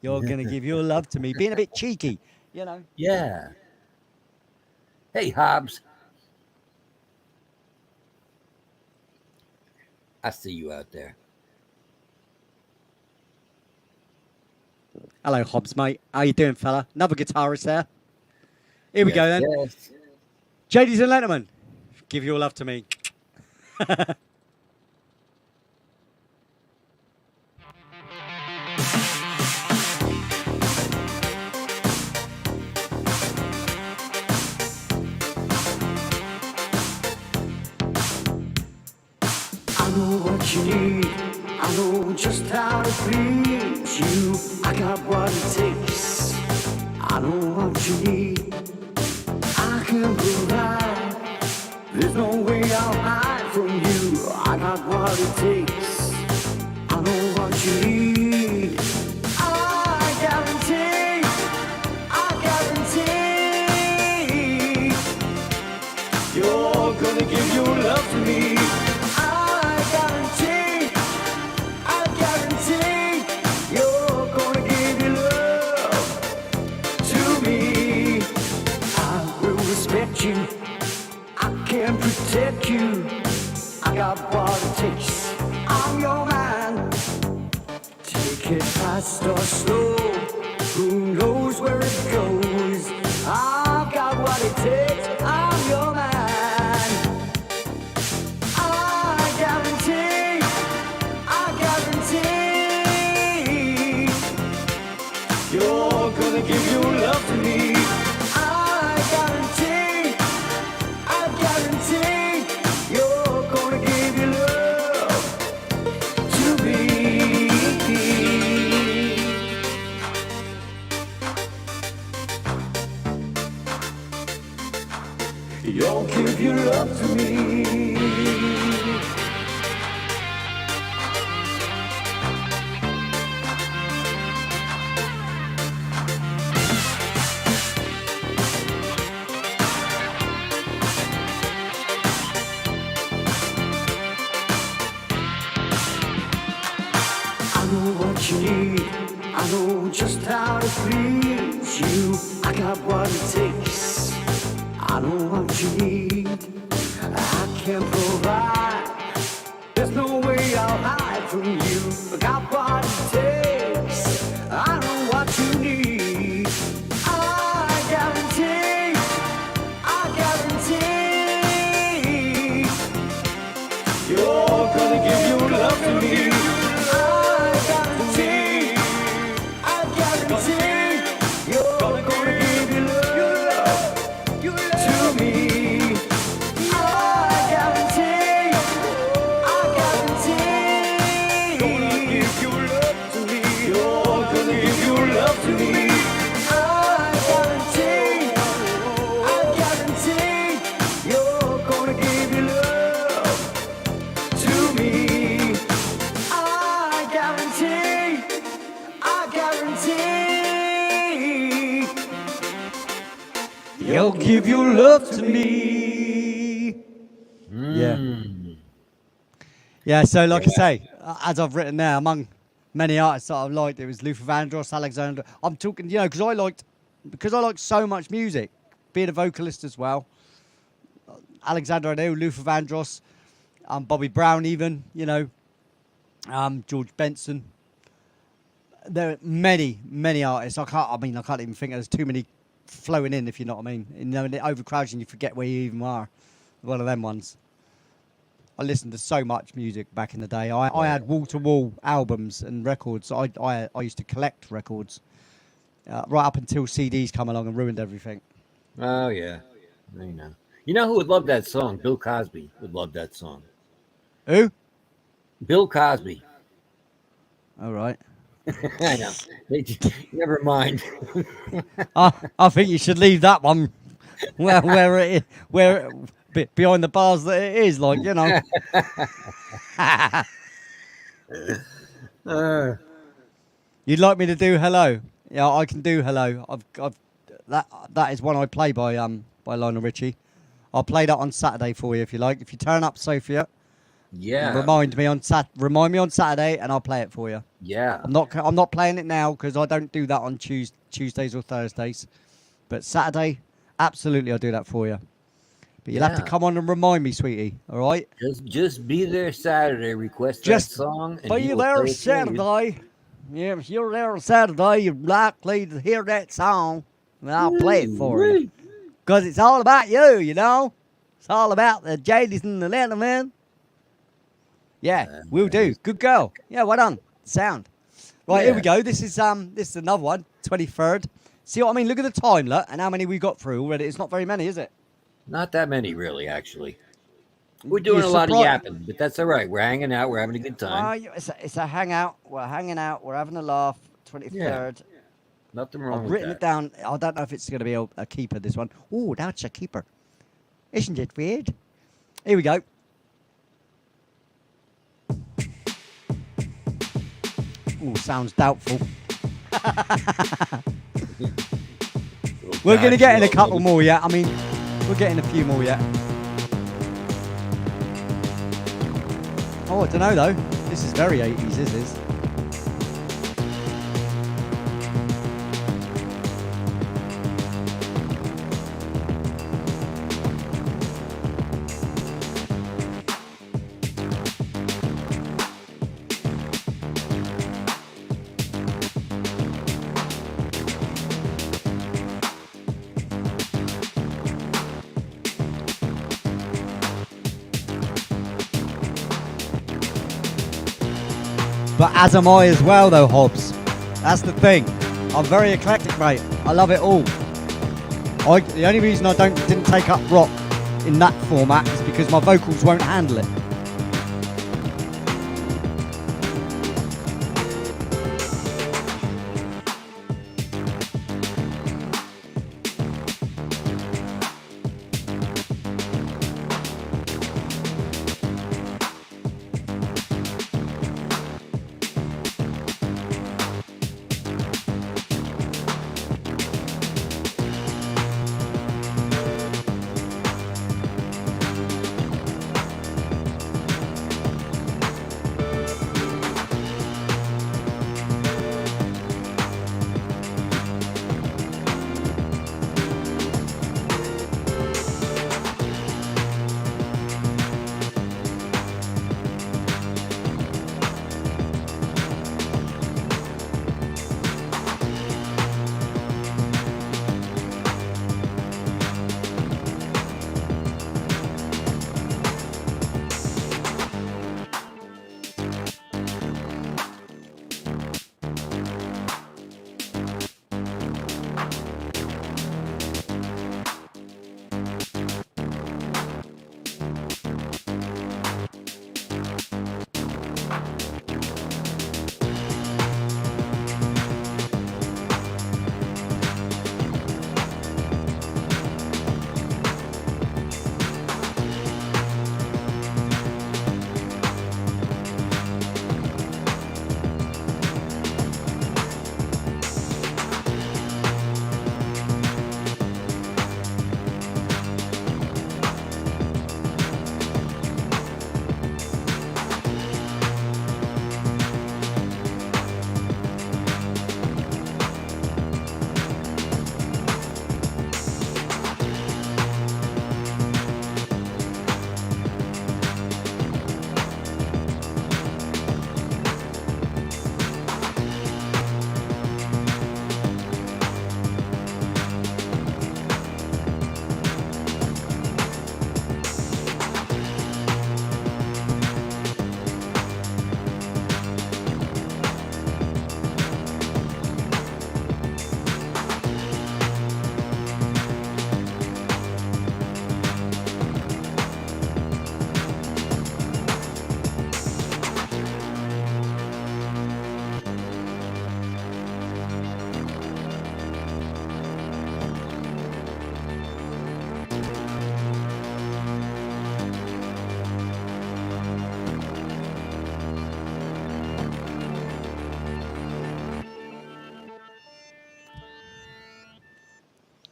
you're going to give your love to me. Being a bit cheeky, you know. Yeah. Hey, Hobbs. I see you out there. Hello, Hobbs, mate. How you doing, fella? Another guitarist there. Here we go, then. Yes. JD's and Letterman, give your love to me. I know what you need. I know just how to please you. I got what it takes. I know what you need. I can provide. There's no way I'll hide from you. I got what it takes. I know what you need. I guarantee. You're gonna give your love to me. I guarantee you're gonna give your love to me. I will respect you. I can protect you. I got what it takes. I'm your man. Take it fast or slow. Who knows where it goes? I've got what it takes. I'm your man. I guarantee. You're gonna give your love to me. I guarantee. You're gonna give your love to me. You'll give your love to me. I know what you need. I know just how to please you. I got what it takes. I know what you need. I can provide. There's no way I'll hide from you. I got what it takes. I know what you need. I guarantee. You're gonna give your love to me. I guarantee. You're gonna give your love to me. I guarantee. Gonna give your love to me. You're gonna give your love to me. I guarantee. You're gonna give your love to me. I guarantee. You'll give your love to me. Yeah, so like I say, as I've written there, among many artists that I've liked, it was Luther Vandross, Alexander. I'm talking, because I liked so much music, being a vocalist as well. Alexander I knew, Luther Vandross, Bobby Brown even, George Benson. There are many, many artists. I can't even think there's too many flowing in, if you know what I mean. And it overcrowds you and you forget where you even are. One of them ones. I listened to so much music back in the day. I had wall-to-wall albums and records. I used to collect records right up until CDs come along and ruined everything. Oh, yeah. I know. You know who would love that song? Bill Cosby would love that song. Who? Bill Cosby. All right. I know. Never mind. I think you should leave that one where it is, behind the bars that it is, You'd like me to do Hello? Yeah, I can do Hello. That is one I play by Lionel Richie. I'll play that on Saturday for you if you like. If you turn up, Sophia. Yeah. Remind me on Saturday, and I'll play it for you. Yeah. I'm not playing it now because I don't do that on Tuesdays or Thursdays. But Saturday, absolutely, I'll do that for you. But you'll have to come on and remind me, sweetie. All right? Just be there Saturday. Request that song. And be there Saturday. Yeah, if you're there on Saturday, you're likely to hear that song, and I'll play it for you. Because it's all about you, It's all about the Jadies and the Letterman. Yeah, we'll do. Good girl. Yeah, well done. Sound. Right, here we go. This is another one, 23rd. See what I mean? Look at the time, look, and how many we got through already. It's not very many, is it? Not that many, really, actually. We're doing a lot of yapping, but that's all right. We're hanging out. We're having a good time. It's a hangout. We're hanging out. We're having a laugh. 23rd. Yeah. Nothing wrong with that. I've written it down. I don't know if it's going to be a keeper, this one. Oh, that's a keeper. Isn't it weird? Here we go. Ooh, sounds doubtful. We're going to get in a couple more yet. I mean, we're getting a few more yet. Oh, I don't know though. This is very 80s, this is. But as am I as well, though, Hobbs. That's the thing. I'm very eclectic, mate. I love it all. The only reason I didn't take up rock in that format is because my vocals won't handle it.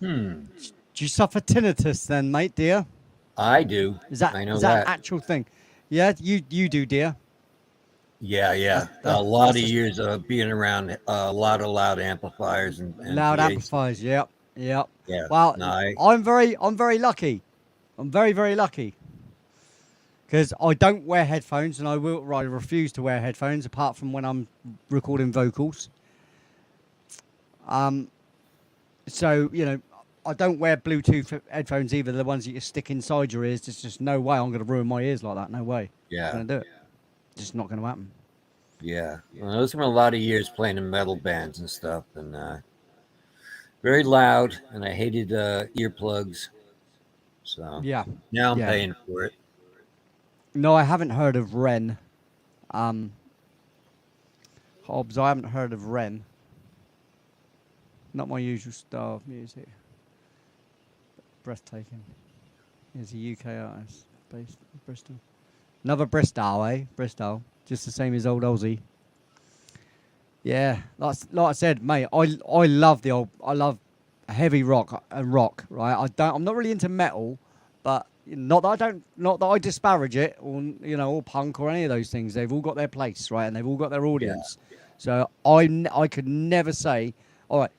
Hmm. Do you suffer tinnitus then, mate, dear? I do. I know Is that an that. actual thing? Yeah, you do, dear. Yeah, yeah. That's, A lot that's of just years of being around a lot of loud amplifiers and loud PAs. amplifiers. Yep, yep. Yeah. Well, No, I, I'm very lucky. I'm very, very lucky because I don't wear headphones, and I refuse to wear headphones apart from when I'm recording vocals. So I don't wear Bluetooth headphones either. The ones that you stick inside your ears. There's just no way I'm going to ruin my ears like that. No way. I'm yeah. going to do it. Just not going to happen. Yeah. Well, those were a lot of years playing in metal bands and stuff, and very loud, and I hated earplugs. So Yeah, now I'm yeah. paying for it. No, I haven't heard of Ren. Hobbs, I haven't heard of Ren. Not my usual style of music. Breathtaking. He's a UK artist based in Bristol. Another Bristol, eh? Bristol. Just the same as old Aussie. Yeah, like I said, mate. I love I love heavy rock and rock. Right. I'm not really into metal, but not that I disparage it or or punk or any of those things. They've all got their place, right, and they've all got their audience. Yeah. So I could never say, all right.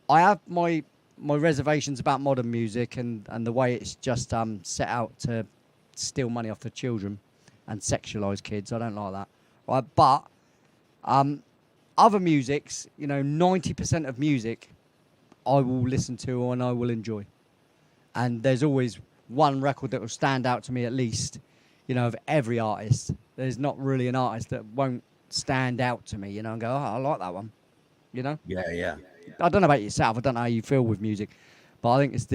I have my reservations about modern music and the way it's just set out to steal money off the children and sexualise kids. I don't like that. Right, but other musics, 90% of music I will listen to and I will enjoy. And there's always one record that will stand out to me at least, of every artist. There's not really an artist that won't stand out to me, you know, and go, oh, I like that one, you know. Yeah, yeah. I don't know about yourself. I don't know how you feel with music, but I think it's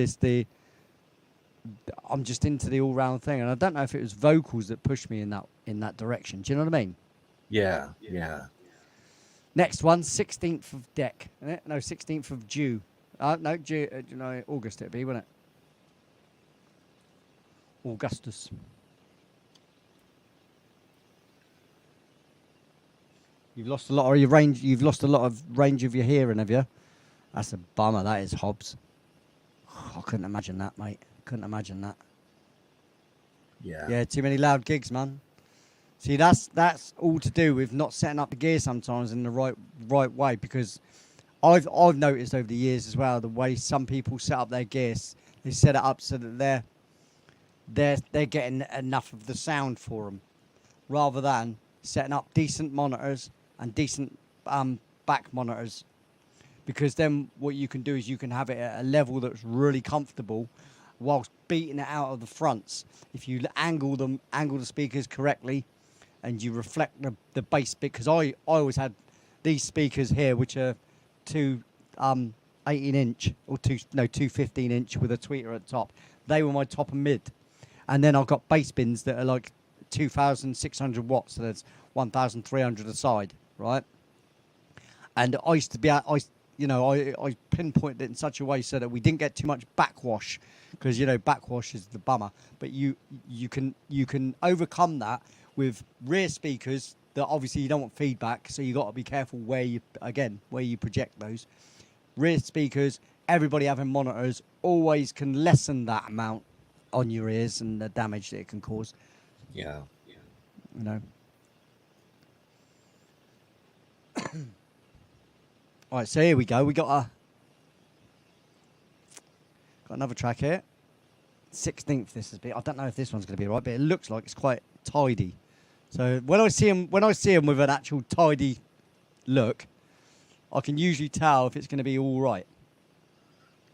I'm just into the all-round thing, and I don't know if it was vocals that pushed me in that direction. Do you know what I mean? Yeah, yeah. Next one, 16th of Dec. No, 16th of June. No, August it'd be, wouldn't it? Augustus. You've lost a lot of your range. You've lost a lot of range of your hearing, have you? That's a bummer. That is, Hobbs. I couldn't imagine that, mate. Couldn't imagine that. Yeah. Yeah, too many loud gigs, man. See, that's all to do with not setting up the gear sometimes in the right way, because I've noticed over the years as well the way some people set up their gears. They set it up so that they're getting enough of the sound for them, rather than setting up decent monitors and decent back monitors. Because then what you can do is you can have it at a level that's really comfortable whilst beating it out of the fronts. If you angle the speakers correctly and you reflect the bass bit, because I always had these speakers here, which are two 18-inch or two 15-inch with a tweeter at the top. They were my top and mid. And then I've got bass bins that are like 2,600 watts, so that's 1,300 a side, right? And I used to be I pinpointed it in such a way so that we didn't get too much backwash, because backwash is the bummer. But you can overcome that with rear speakers that obviously you don't want feedback, so you got to be careful where you project those. Rear speakers, everybody having monitors, always can lessen that amount on your ears and the damage that it can cause. Yeah. You know. All right, so here we go. We got another track here. 16th. This has been. I don't know if this one's going to be right, but it looks like it's quite tidy. So when I see him with an actual tidy look, I can usually tell if it's going to be all right.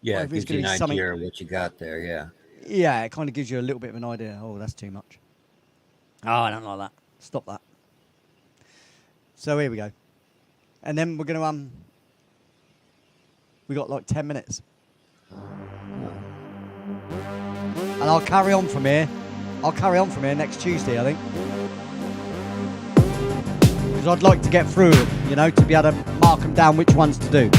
Yeah, it if it's gives you gonna an be something- idea of what you got there, yeah. Yeah, it kind of gives you a little bit of an idea. Oh, that's too much. Oh, I don't like that. Stop that. So here we go. And then we're going to we got like 10 minutes. And I'll carry on from here. Next Tuesday, I think. Because I'd like to get through them, to be able to mark them down which ones to do.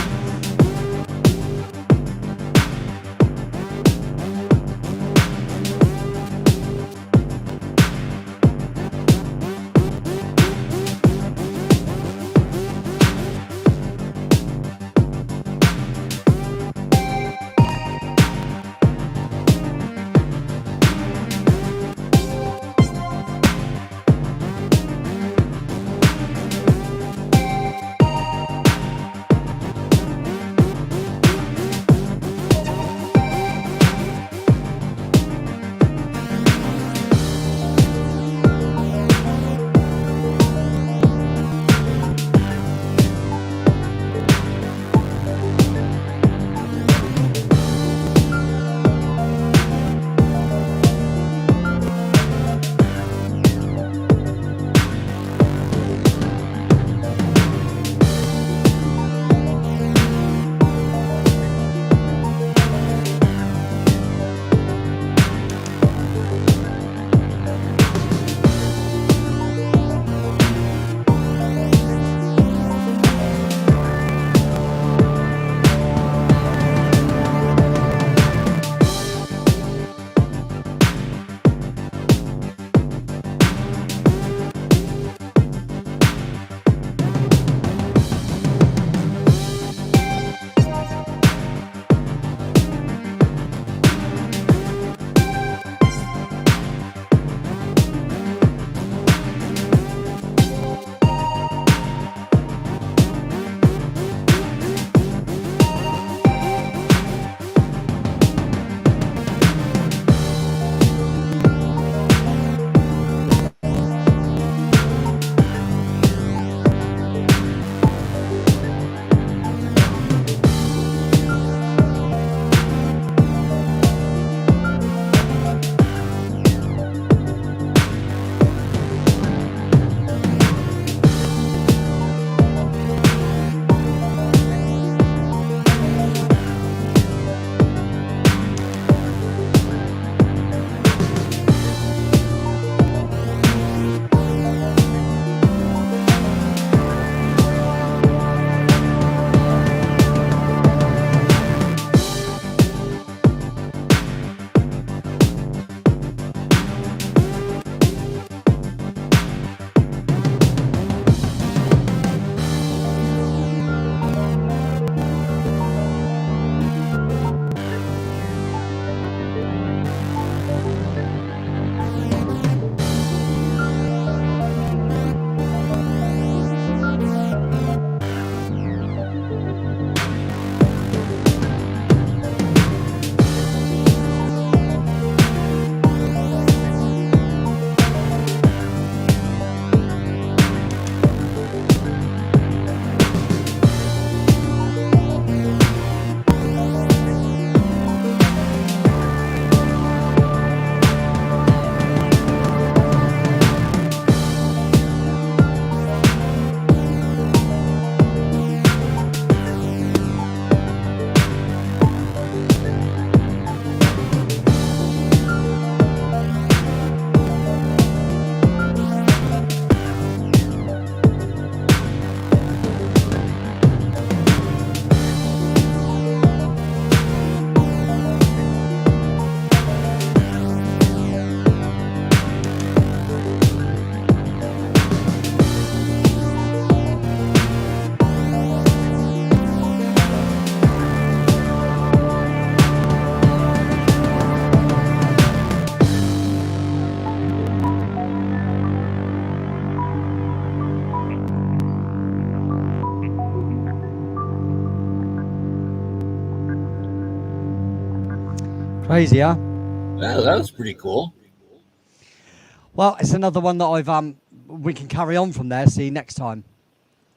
Crazy, huh? Well, that was pretty cool. Well, it's another one that we can carry on from there. See you next time.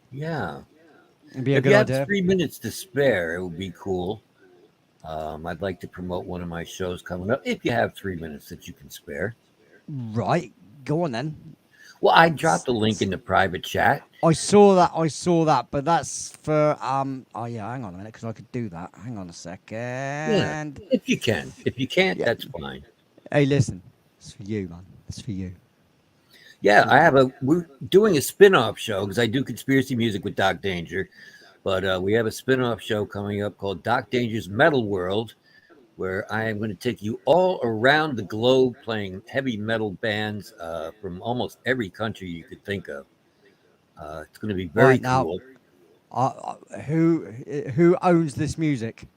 Yeah. It'd be a If good you have idea. 3 minutes to spare, it would be cool. I'd like to promote one of my shows coming up. If you have 3 minutes that you can spare. Right, go on then. Well, I dropped a link in the private chat. I saw that, but that's for oh yeah, hang on a minute, because I could do that. Hang on a second. Yeah, if you can. If you can't, Yeah. that's fine. Hey, listen, it's for you, man. It's for you. Yeah, we're doing a spin-off show because I do conspiracy music with Doc Danger, but we have a spin-off show coming up called Doc Danger's Metal World, where I am going to take you all around the globe playing heavy metal bands from almost every country you could think of. It's going to be very Right, now, cool. Who owns this music?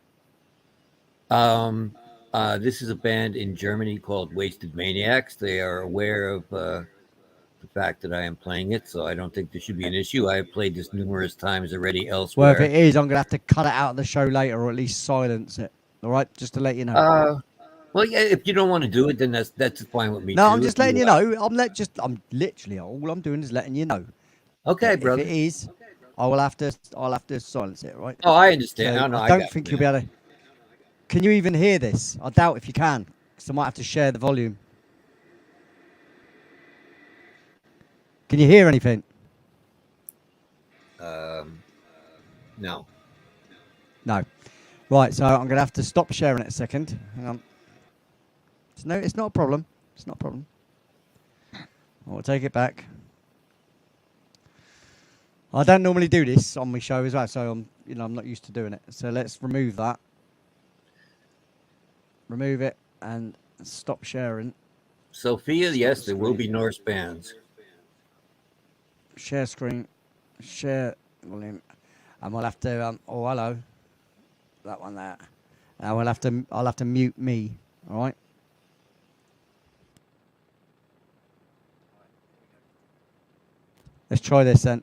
This is a band in Germany called Wasted Maniacs. They are aware of the fact that I am playing it, so I don't think there should be an issue. I have played this numerous times already Well, elsewhere. if it is, I'm gonna have to cut it out of the show later, or at least silence it. All right, just to let you know. Well, yeah, if you don't want to do it, then that's fine with me. No, too. I'm just letting you know. I'm literally all I'm doing is letting you know. Okay, If brother. it is, I'll have to silence it, right? Oh, I understand. So Oh, no, I I don't got think you, you'll be able to. Can you even hear this? I doubt if you can, because I might have to share the volume. Can you hear anything? No. No. Right, so I'm going to have to stop sharing it a second. Hang on. It's not a problem. It's not a problem. I'll take it back. I don't normally do this on my show as well, so I'm not used to doing it. So let's remove that. Remove it and stop sharing. Sophia, yes, there will be Norse bands. Share screen. Share volume. And we'll have to oh hello. That one there. And I'll have to mute me. Alright. Let's try this then.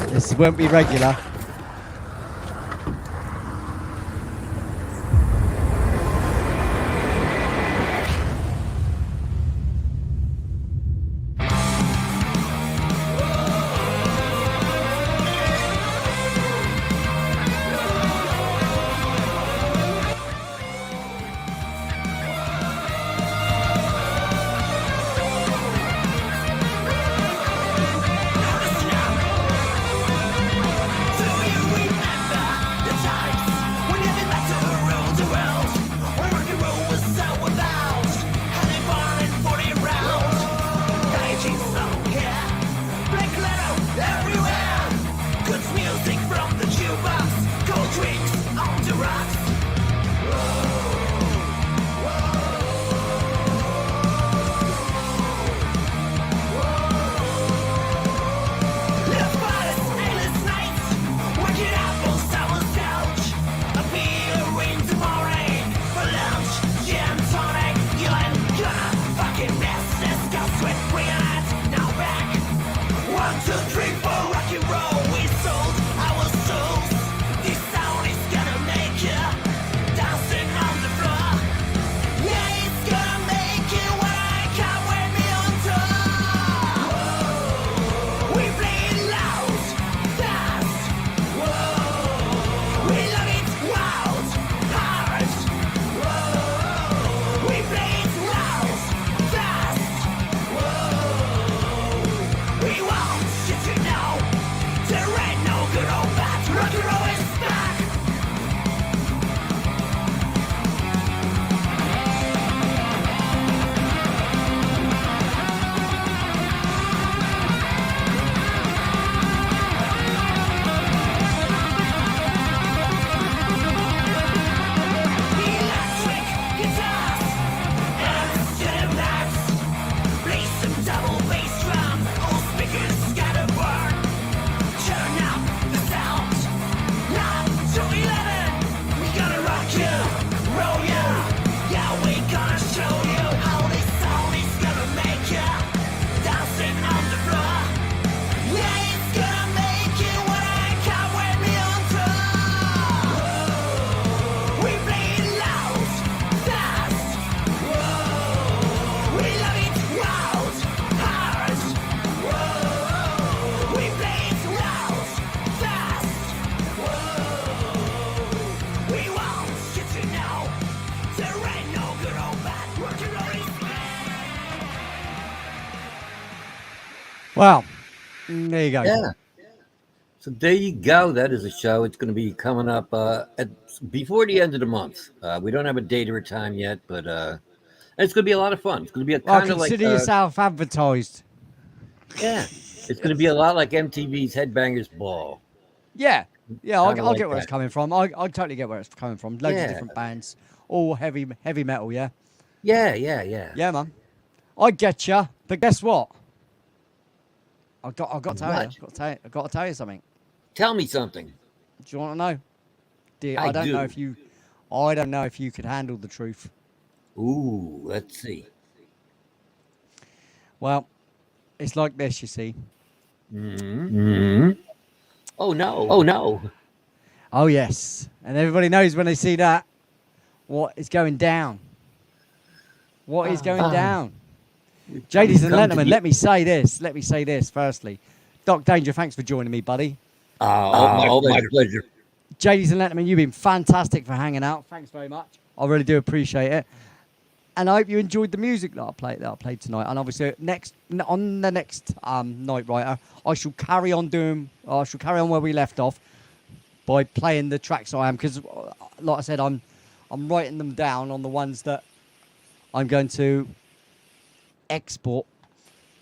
This won't be regular. Dancing on the floor, yeah, it's gonna Well, there you go. Yeah. So there you go. That is a show. It's going to be coming up before the end of the month. We don't have a date or a time yet, but it's going to be a lot of fun. It's going to be a Well, kind of like consider yourself advertised. yeah. It's going to be a lot like MTV's Headbangers Ball. Yeah. Yeah, Kinda I'll like get where it's that. coming from. I totally get where it's coming from. Loads of Yeah. different bands, all heavy metal, yeah? Yeah. Yeah, man. I get you, but guess what? I've got to tell you. What? I've got to tell you something. Tell me something. Do you want to know? I don't do. know if you. I don't know if you could handle the truth. Ooh, let's see. Well, it's like this, you see. Mm-hmm. Oh no. Oh no. Oh yes, and everybody knows when they see that what is going down. What is going down? Ladies and gentlemen, let me say this firstly. Doc Danger, thanks for joining me, buddy. My pleasure. Ladies and gentlemen, you've been fantastic for hanging out. Thanks very much. I really do appreciate it. And I hope you enjoyed the music that I played tonight. And obviously, on the next Night Writer, I shall carry on where we left off by playing the tracks I am, because, like I said, I'm writing them down on the ones that I'm going to export,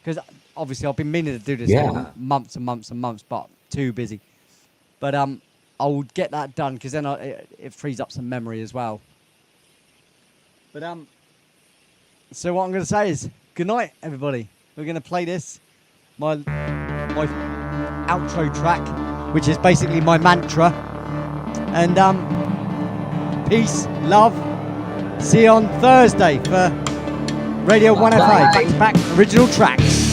because obviously I've been meaning to do this for months and months and months, but too busy. But I'll get that done, because then it frees up some memory as well. But so what I'm going to say is good night, everybody. We're going to play this, my outro track, which is basically my mantra. And peace, love. See you on Thursday for Radio 1FA, back-to-back original tracks.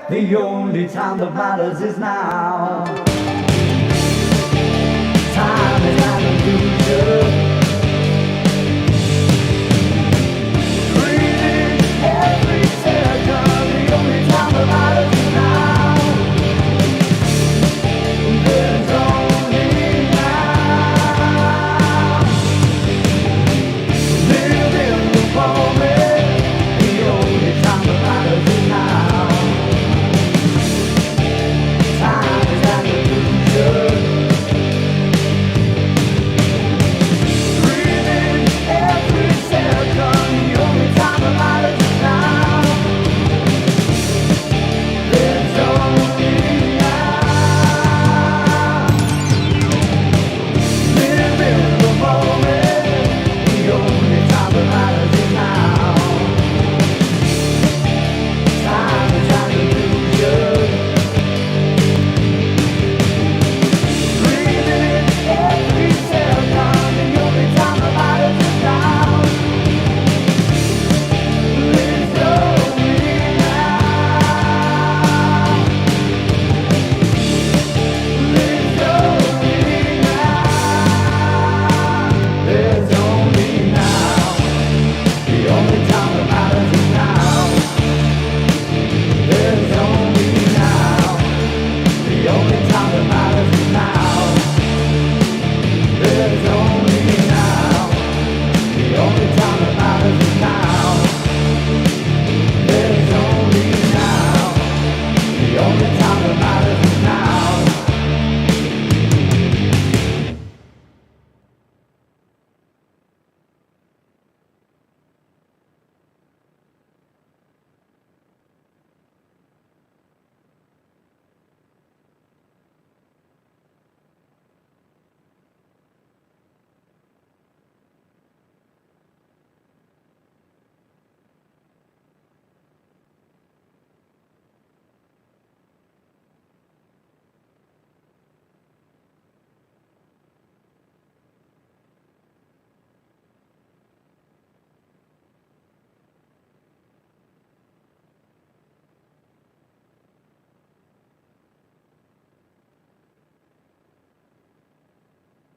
The only time that matters is now. Just